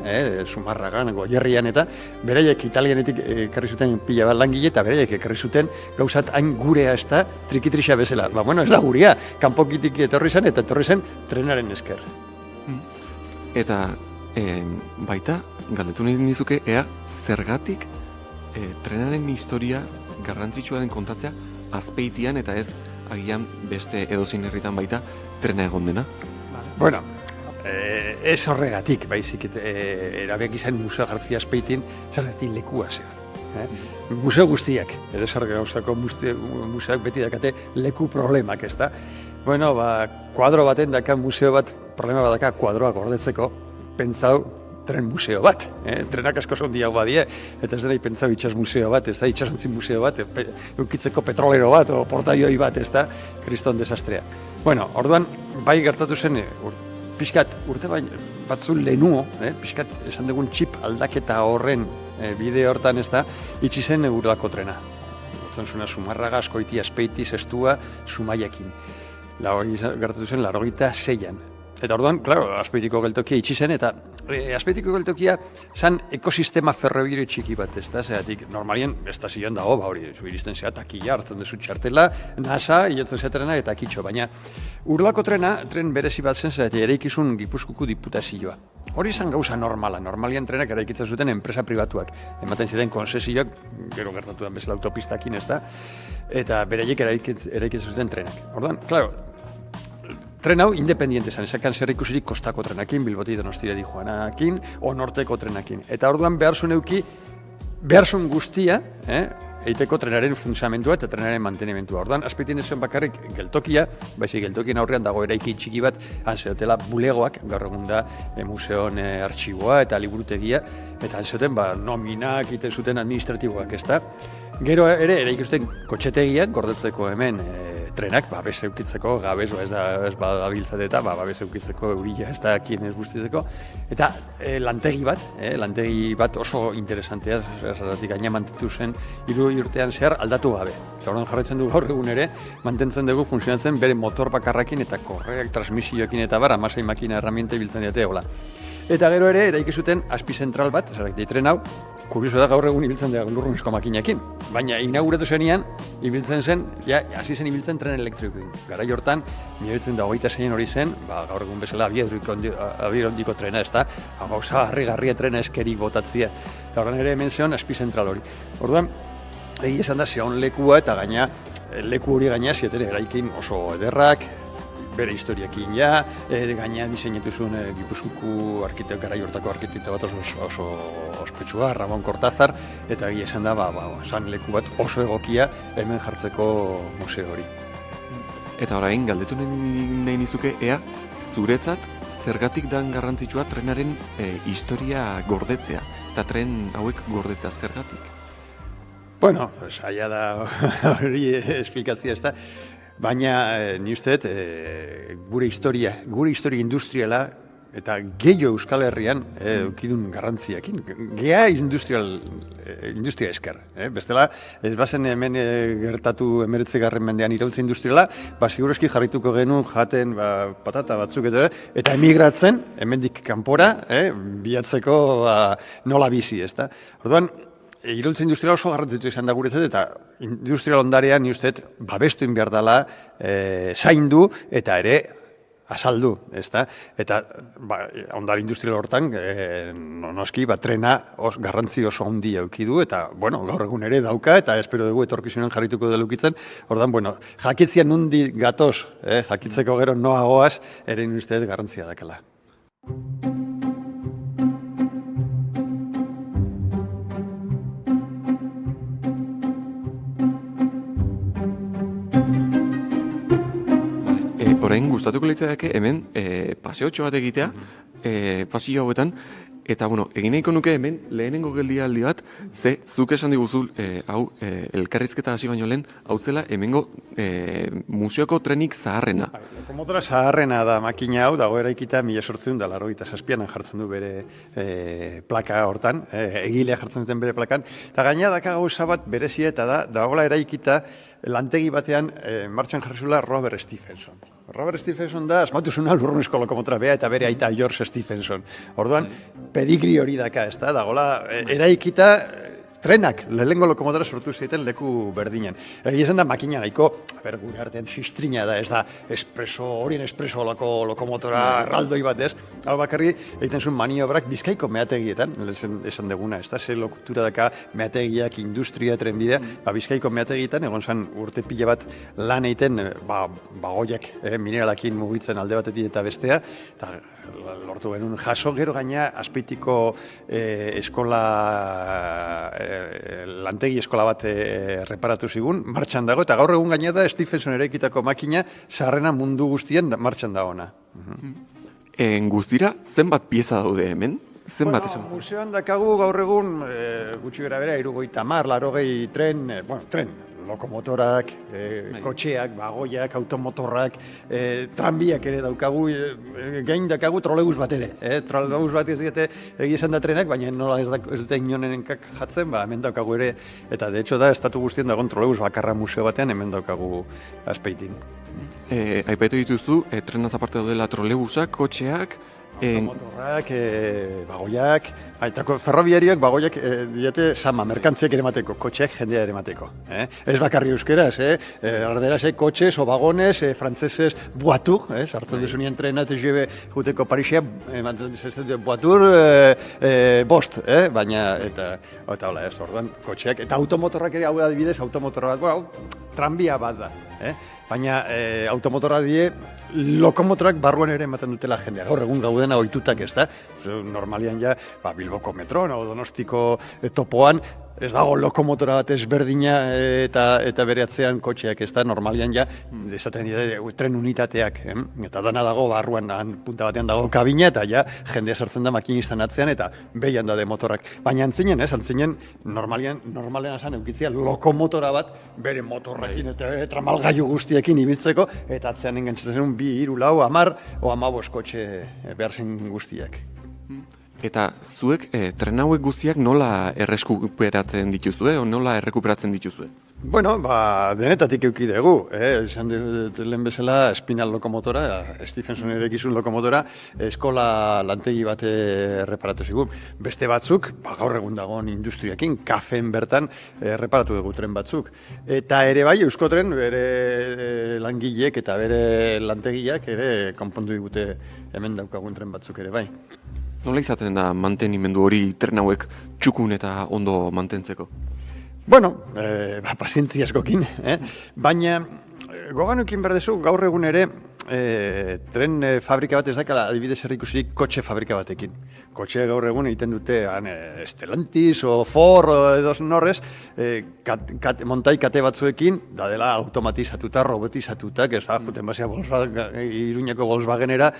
Zumarragan, Goierrian, eta beraiek italianetik ekarri zuten pila bat langile, eta beraiek ekarri zuten gauzat hain gurea ez da trikitrixa bezala. Ez da gurea, kanpokitik etorri zen, eta etorri zen trenaren esker. Eta baita, galdetu nahi nizuke, ea zergatik trenaren historia garrantzitsua den kontatzea Azpeitian eta ez agian beste edozein herritan baita trena egon dena? Bueno, ez horregatik, baizik, erabeak izan museo jartzia Azpeitin, zergatik lekua zen. Museo guztiak, edo zer gauzako museoak beti dakate leku problemak, ez da? Kuadro baten daka museo bat, problema bat daka kuadroak gordetzeko, pentsau tren museo bat. Trenak asko zondiago badie, eta ez dena pentsau itxas museo bat, ez da, itxasantzi museo bat, eukitzeko petrolero bat, o portaioi bat, ez da, kriston desastrea. Orduan, bai gertatu zen, pixkat urte batzun lehenuo, pixkat esan dugun txip aldaketa horren bide hortan ez da, itxi zen Urlako trena. Hortzen zuna Zumarraga, Azkoiti, Azpeiti, Zestua, Zumaiakin. Gertatu zen 86an. Eta orduan, klaro, Azpeitiko geltokia itxi zen, eta Azpeitiko geltokia zan ekosistema ferrobiario txiki bat, ez da, zeratik, normalien, estazioan dago, hori, iristen zera takila, hartzen duzu txartela, NASA, hilotzen zetrena eta kitxo, baina Urlako trena, tren berezi bat zen, zeratik, eraikizun Gipuzkoako diputazioa. Hori izan gauza normala, normalian trenak eraikitzen zuten enpresa pribatuak, ematen ziren konzesioak, gero gertatu den bezala autopistakin, ez da, eta beraiek eraikitzen zuten trenak. Orduan, klaro, tren hau independiente zen, ezakan zer ikusirik kostako trenakin, Bilboti Donostira dijoanakin, o norteko trenakin. Eta orduan behar zuen guztia, eiteko trenaren funtzionamentua eta trenaren mantenimentua. Orduan, Azpeitien ez zen bakarrik geltokia, baizik geltokien aurrean dago eraiki txiki bat, zeotela bulegoak, gaur egun da museoen artxiboa eta liburutegia, eta zioten nominak egiten zuten administratiboak, ezta. Gero ere, eraiki zuten kotxetegiak, gordetzeko hemen trenak, babes eukitzeko, gabez, ez badabiltzat eta babes eukitzeko eurila ez da kien ez guztitzeko. Eta lantegi bat oso interesantea, zeratik gaina mantentu zen 3 urtean zehar aldatu gabe. Orduan jarraitzen dugu gaur egun ere, mantentzen dugu funtzionatzen bere motor bakarrakin eta korreak, transmisioekin eta 16 makina herramienta ibiltzen diate hola. Eta gero ere, eraiki zuten azpizentral bat, zeratik tren hau, kurioso da gaur egun ibiltzen dira lurrunezko makinekin. Baina inauguratu zenean, ibiltzen zen, hasi zen ibiltzen tren elektrikoin. Garai hortan, 1926 hori zen, gaur egun bezala abiaduriko trena, ez da, gauza harrigarria trena eskerik botatzia. Eta horren ere hemen zeon azpizentral hori. Orduan, egia esan da zeon lekua eta gaina, leku hori gaina zietere eraikin oso ederrak, bere historiakin gaina diseinatu zuen Gipuzkoako garai hortako arkitekto bat oso ospetsua, Ramon Cortázar, eta egia esan da, san leku bat oso egokia hemen jartzeko museo hori. Eta orain, galdetu nahi nizuke, ea, zuretzat, zergatik dan garrantzitsua trenaren historia gordetzea, eta tren hauek gordetzea zergatik? Bueno, saia da hori esplikazioa ez da. Baina, ni uste gure historia industriala eta gehiago Euskal Herrian eukidun garrantziakin. Gea industria esker. Bestela, ez bazen hemen gertatu 19. mendean iraultza industriala, segurazki jarrituko genuen jaten patata batzuk eta emigratzen, hemendik kanpora, bilatzeko nola bizi, ezta. Orduan, iraultza industriala oso garrantzitu izan da guretzat, eta industrial ondarean ni uste babestu behar dela, zaindu eta ere azaldu, ezta? Eta ondare industrial hortan, noski, trena garrantzi oso handia eduki du, eta, gaur egun ere dauka, eta espero dugu etorkizunen jarrituko delukitzen. Ordan, jakitzia nundi gatoz, jakitzeko gero noagoaz, ere ni uste garrantzia dakela. Orain gustatuko litzateke hemen paseotxo bat egitea, pasillo hauetan, eta egin nahiko nuke hemen lehenengo geldialdi bat, ze zuk esan diguzu hau elkarrizketa hasi baino lehen, hau zela hemengo museoko trenik zaharrena. Lokomotora zaharrena da makina hau, dago eraikita 1887an jartzen du bere plaka hortan, egilea jartzen duten bere plakan, eta gaina daka gauza bat berezia eta dagoela eraikita lantegi batean martxan jarrizula Robert Stephenson. Robert Stephenson da, asmatu zuna lurrunezko lokomotora bea eta bere aita George Stephenson. Orduan, pedigri hori daka, ez da, dagoela eraikita trenak, lehengo lokomotora sortu zieten leku berdinen. Egia esan da makina nahiko, gure artean sistrina da, ez da, horien espreso lokomotora erraldoi bat ez, hau bakarri egiten zuen maniobrak Bizkaiko meategietan, esan deguna, ez da, ze lokutura daka meategiak, industria, trenbidea, Bizkaiko meategietan, egon zen urte pila bat lan egiten, bagoiak, mineralakin mugitzen alde batetik eta bestea, eta lortu genuen jaso, gero gaina Azpeitiko eskola lantegi eskola bat reparatu zigun, martxan dago, eta gaur egun gaina da Stephenson eraikitako makina zaharrena mundu guztien martxan dagoena. Guztira, zenbat pieza daude hemen? Museoan dakagu gaur egun gutxi gara bera, 70, 80 tren, lokomotorak, kotxeak, bagoiak, automotorrak, tranbiak ere daukagu, gain dakagu trolebus bat ere. Trolebus bat ez diete egizan da trenak, baina nola ez dute inonenkak jatzen, hemen daukagu ere, eta de hecho da, estatu guztien dagoen trolebus bakarra museo batean, hemen daukagu Azpeitin. Aipatu dituzu, trenaz aparte daudela trolebusak, kotxeak, automotorrak, bagoiak, eta ferrobiarioak bagoiak diate sama, merkantziak ere mateko, kotxeak jendea ere mateko. Ez bakarri euskeraz, arderaz, kotxez o vagones, frantzesez, boatur, sartzen duzu nien trena, eta jube juteko Parixia, boatur, bost, baina, eta hola, orduan, kotxeak, eta automotorrak ere hau adibidez, automotorrak, tranbia bat da, baina automotorra die, lokomotorak barruan ere ematen dutela jendea. Gaur egun gaudena ohitutak ez da. Normalian ja, Bilboko metron o Donostiko topoan, ez dago lokomotora bat ezberdina eta bere atzean kotxeak, ez da, normalian ja, esaten dira, tren unitateak, eta dana dago, barruan, punta batean dago kabina, eta ja, jendea sartzen da makinistan atzean, eta behian da de motorrak. Baina antzinen, normalean esan eukitzia lokomotora bat, bere motorrekin eta tramalgailu guztiekin ibiltzeko, eta atzean engantzatzen zen 2, 3, 4, 10 o 15 kotxe behar zen guztiak. Eta zuek tren hauek guztiak nola errekuperatzen dituzue, o nola errekuperatzen dituzue? Bueno, denetatik euki dugu, esan dut lehen bezala Spinal lokomotora, Stephenson erekizun lokomotora, eskola lantegi bat erreparatu zigun. Beste batzuk, gaur egun dagoen industriakin, kafeen bertan erreparatu dugu tren batzuk. Eta ere bai, Euskotren bere langileek eta bere lantegiak ere konpondu digute hemen daukagun tren batzuk ere bai. Nola izaten da mantenimendu hori tren hauek txukun eta ondo mantentzeko? Bueno, pazientzia askokin, baina goganukin berdezu gaur egun ere tren fabrika bat ez dakala adibidez errikusirik kotxe fabrika batekin. Kotxe gaur egun egiten dute Stellantis o Ford edo norrez montai kate batzuekin, da dela automatizatuta, robotizatuta, ez da, juten bazia Iruñeko Volkswagenera,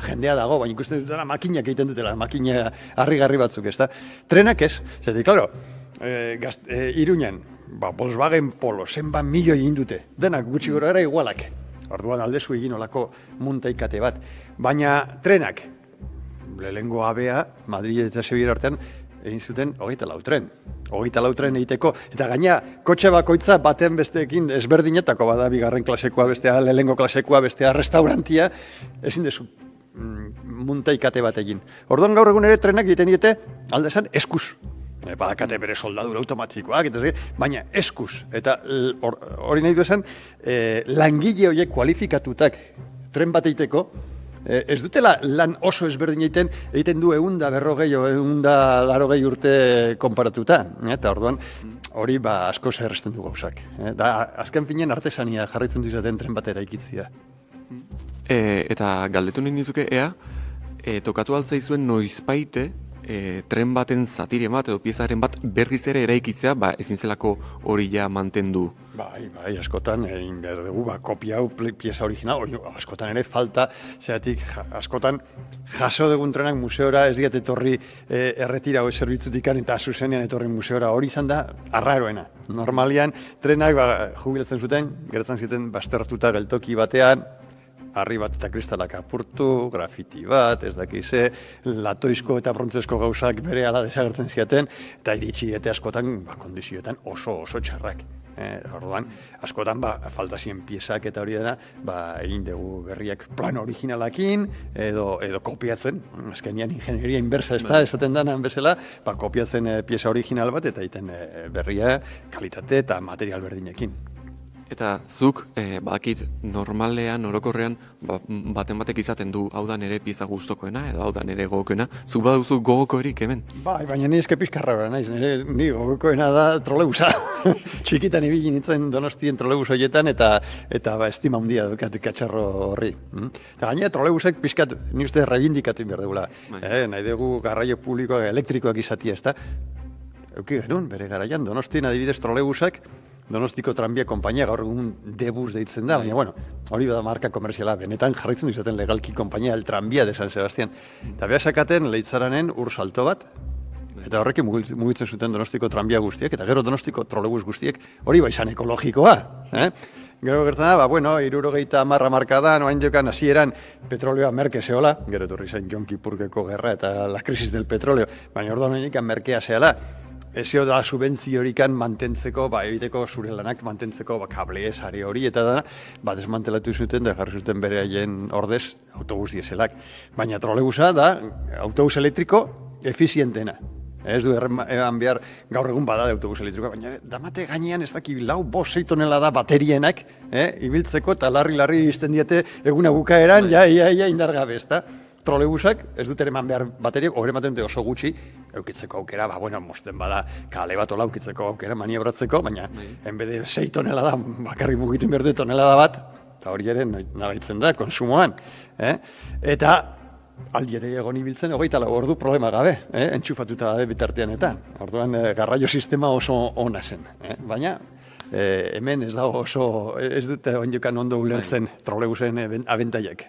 jendea dago, baina ikusten dutela makinak egiten dutela, makina harrigarri batzuk, ez da. Trenak ez, zeti, klaro, Iruñan, Volkswagen Polo, zenbat milioi egin dute, denak gutxi gora era igualak. Orduan aldezu egin olako muntaikate bat. Baina trenak, lehengo ABA, Madrid eta Sevilla artean, egin zuten 24 tren. 24 tren egiteko. Eta gaina, kotxe bakoitza baten besteekin ezberdinetako bada, bigarren klasekoa, bestea lehengo klasekoa, bestea restaurantia, ezin dezu muntaikate bat egin. Orduan gaur egun ere trenak egiten diete, aldezan, eskuz. Badakate bere soldadura automatikoak, baina eskuz. Eta hori nahi duzen, langile horiek kualifikatutak tren bat egiteko, ez dutela lan oso ezberdin egiten du 140 o 180 urte konparatuta. Eta orduan, hori asko zerresten du gauzak. Azken finen artesania jarraitzen duzaten tren batera ikitzia. Eta galdetu nahi nizuke, tokatu altzaizuen noizbaite, tren baten zatiren bat edo piezaren bat berriz ere eraikitzea, ezin zelako hori ja mantendu. Bai, askotan, egin behar dugu, kopia hau pieza original, askotan ere falta, zeratik, askotan jaso dugun trenak museora ez diat etorri erretira hori zerbitzutikan eta zuzenean etorri museora, hori izan da arraroena. Normalian, trenak jubilatzen zuten, geratzen zuten baztertuta geltoki batean, harri bat eta kristalak apurtu, grafiti bat, ez dakize, latoizko eta brontzesko gauzak bere ala desagertzen ziaten, eta iritsi diete askotan kondizioetan oso txarrak. Orduan, askotan faltazien piezak eta hori dena, egin dugu berriak plan originalakin, edo kopiatzen, azkenean ingenieria inversa ez da, esaten danan bezala, kopiatzen pieza original bat, eta egiten berria kalitate eta material berdinekin. Eta zuk, badakit normalean, orokorrean, baten batek izaten du hau da nere pieza gustokoena, edo hau da nere gogokoena, zuk baduzu gogokoerik hemen? Baina ni eske pizkarra bera naiz, ni gogokoena da trolebusa. Txikitan ibili nintzen Donostien trolebus horietan, eta estima handia dukat katxarro horri. Eta gainera trolebusek pizkat, ni uste reivindikatu behar dugula. Nahi dugu garraio publikoak elektrikoak izatia, ez da? Euki genuen, bere garaian, Donostien adibidez trolebusak, Donostiko tranbia konpainia gaur egun Debus deitzen da, baina, hori bada marka komerziala, benetan jarraitzen izaten legalki konpainia el tranbia de San Sebastián. Eta beha sakaten Leitzaranen ur salto bat, eta horrekin mugitzen zuten Donostiko tranbia guztiek, eta gero Donostiko trolebus guztiek, hori izan ekologikoa. Gero gertzen da, 70 markadan, oain jokan hasieran petroleoa merke zehola, gero etorri zen Jon Kipurkeko gerra eta la krisis del petroleo, baina orduan oainekan merkea zehala. Ezio da subentziorik mantentzeko, egiteko zure lanak mantentzeko kable sare hori, eta da, desmantelatu zuten, da jarri zuten bere haien ordez autobus dieselak. Baina trolebusa da autobus elektriko efizientena. Ez du eman behar gaur egun bada de autobus elektrikoa, baina damate gainean ez daki 4-6 tonelada baterienak, ibiltzeko eta larri izten diete eguna bukaeran, indargabe, ez da? Trolebusak ez dut eman behar bateriak, hori ematen dute oso gutxi, eukitzeko aukera, mosten bada kale bat ola eukitzeko aukera maniobratzeko, baina enbede 6 tonelada, bakarrik mugiten behar du tonelada bat, eta hori ere nabaitzen da, konsumoan. Eta aldiere egon ibiltzen 24 ordu problema gabe, entxufatuta da bitartean eta. Orduan garraio sistema oso ona zen, baina hemen ez dago oso, ez dute ondokan ondo ulertzen trolebusen abentaiak.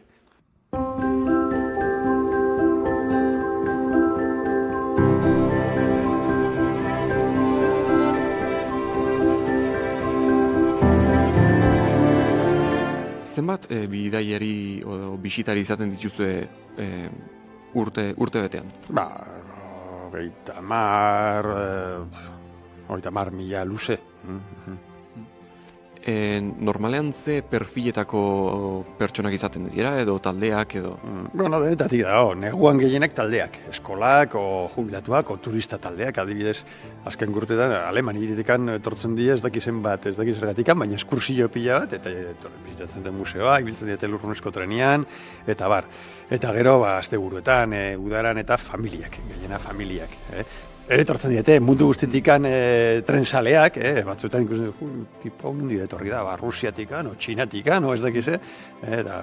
Zenbat bidaiari o bisitari izaten dituzue urte betean? 30.000 luze. Normalean ze perfiletako pertsonak izaten dira, edo taldeak, edo... Bueno, denetatik da, neguan gehienak taldeak. Eskolak, o jubilatuak, o turista taldeak, adibidez, azken gurtetan, Alemanietikan etortzen dira, ez dakizen bat, ez dakiz zergatikan, baina eskursio pila bat, eta bizitatzen den museoa, ibiltzen dira Lurrunezko trenean, eta bar. Eta gero, asteburuetan, udaran eta familiak, gehiena familiak. Etortzen diete, mundu guztitikan trensaleak, batzuetan ikusten dugu, tipo, mundi etorri da, Rusiatikan, o Txinatikan, o ez dakize, eta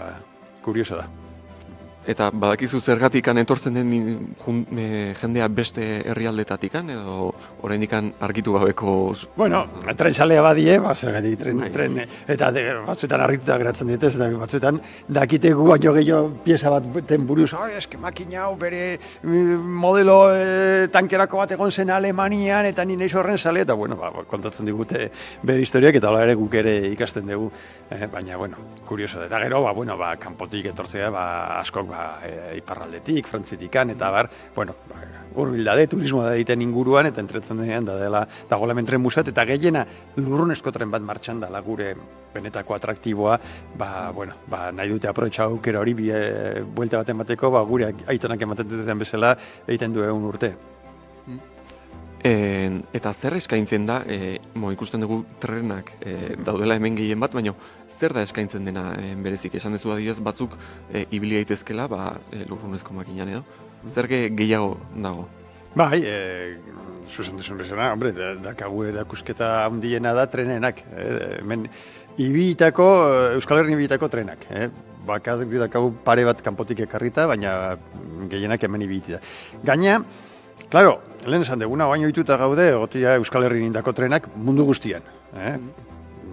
kurioso da. Eta badakizu zergatikan etortzen den jendea beste herrialdetatikan, edo oraindikan argitu gabeko... Bueno, trensalea badie, zergatik tren, eta batzuetan argituta geratzen ditez, eta batzuetan dakite gu baino gehiago pieza bat buruz, eske makina hau bere modelo tankerako bat egon zen Alemanian, eta ni naiz horren sale, eta bueno, kontatzen digute bere historiak, eta hola ere guk ere ikasten dugu, baina, bueno, kurioso da. Eta gero, kanpotik etortzea, askok, iparraldetik, frantzitikan, eta hurbil da turismoa da egiten inguruan, eta entretzen denean dagoela tren musat, eta gehiena Lurrunezko tren bat martxan dela gure benetako atraktiboa, nahi dute aprobetxa aukera hori buelta baten bateko, gure aitonak ematen duten bezala egiten du egun urte. Eta zer eskaintzen da, ikusten dugu trenak daudela hemen gehien bat, baina zer da eskaintzen dena berezik? Esan dezu adibidez batzuk ibili daitezkela Lurrunezko makinan edo? Zer gehiago dago? Bai, zuzen desun bezala, dakagu erakusketa handiena da trenenak. Hemen Euskal Herrian ibiitako trenak. Dakagu pare bat kanpotik ekarrita, baina gehienak hemen ibiita. Gaina, klaro, lehen esan deguna, baino dituta gaude, gotia Euskal Herrian indako trenak mundu guztian.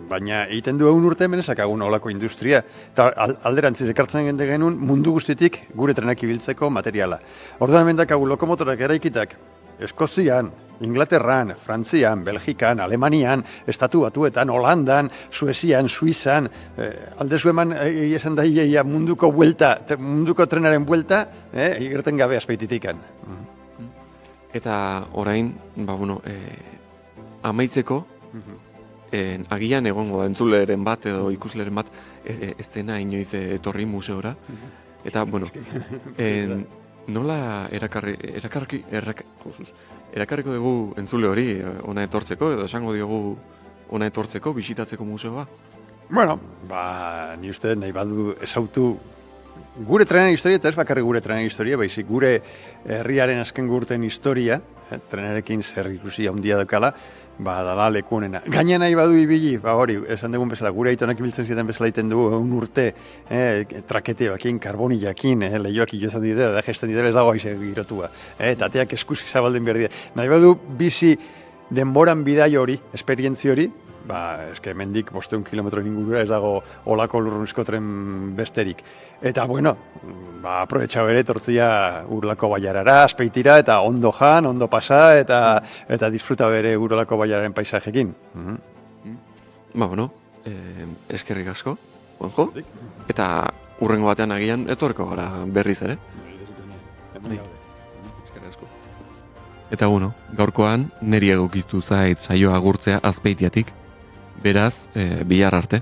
Baina egiten du egun urte menezak agun olako industria. Eta alderantziz ekartzen genuen mundu guztitik gure trenak ibiltzeko materiala. Orduan hemen dakagu lokomotorak eraikitak Eskozian, Inglaterran, Frantzian, Belgikan, Alemanian, Estatu Batuetan, Holandan, Suezian, Suizan, aldezu eman esan da munduko trenaren buelta, igerten gabe aspeititikan. Eta orain, amaitzeko, agian egongo da entzuleren bat edo ikusleren bat ez dena inoiz etorri museora. Eta, nola erakarriko dugu entzule hori ona etortzeko, edo esango diogu ona etortzeko, bisitatzeko museoa? Bueno, ni uste nahi badu ezautu gure trenen historia, eta ez bakarri gure trenen historia, baizik gure herriaren azken gurten historia, trenerekin zer ikusi handia daukala, dala leku honena. Gaina nahi badu ibili, hori, esan dugun bezala, gure aitonak ibiltzen zieten bezala egiten dugu, egun urte, traketeakin, karbonillakin, lehioak ilozan dira, da gesten dira, ez dago aize girotua. Eta ateak eskuzik zabalden behar dira. Nahi badu bizi denboran bidai hori, esperientzi hori, eske hemendik 500 kilometro ingurura ez dago olako Lurrunezko tren besterik. Eta, aprobetxa bere etortzia Urlako bailarara, aspeitira, eta ondo jan, ondo pasa, eta disfruta bere Urlako bailararen paisajekin. Eskerrik asko, Juanjo, eta hurrengo batean agian etorreko gara berriz ere. Eskerrik asko. Eta gaurkoan niri egokitu zait saioa agurtzea Azpeitiatik, beraz, bihar arte.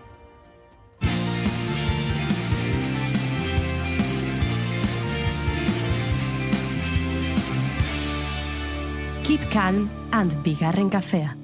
Keep calm and bigarren kafea.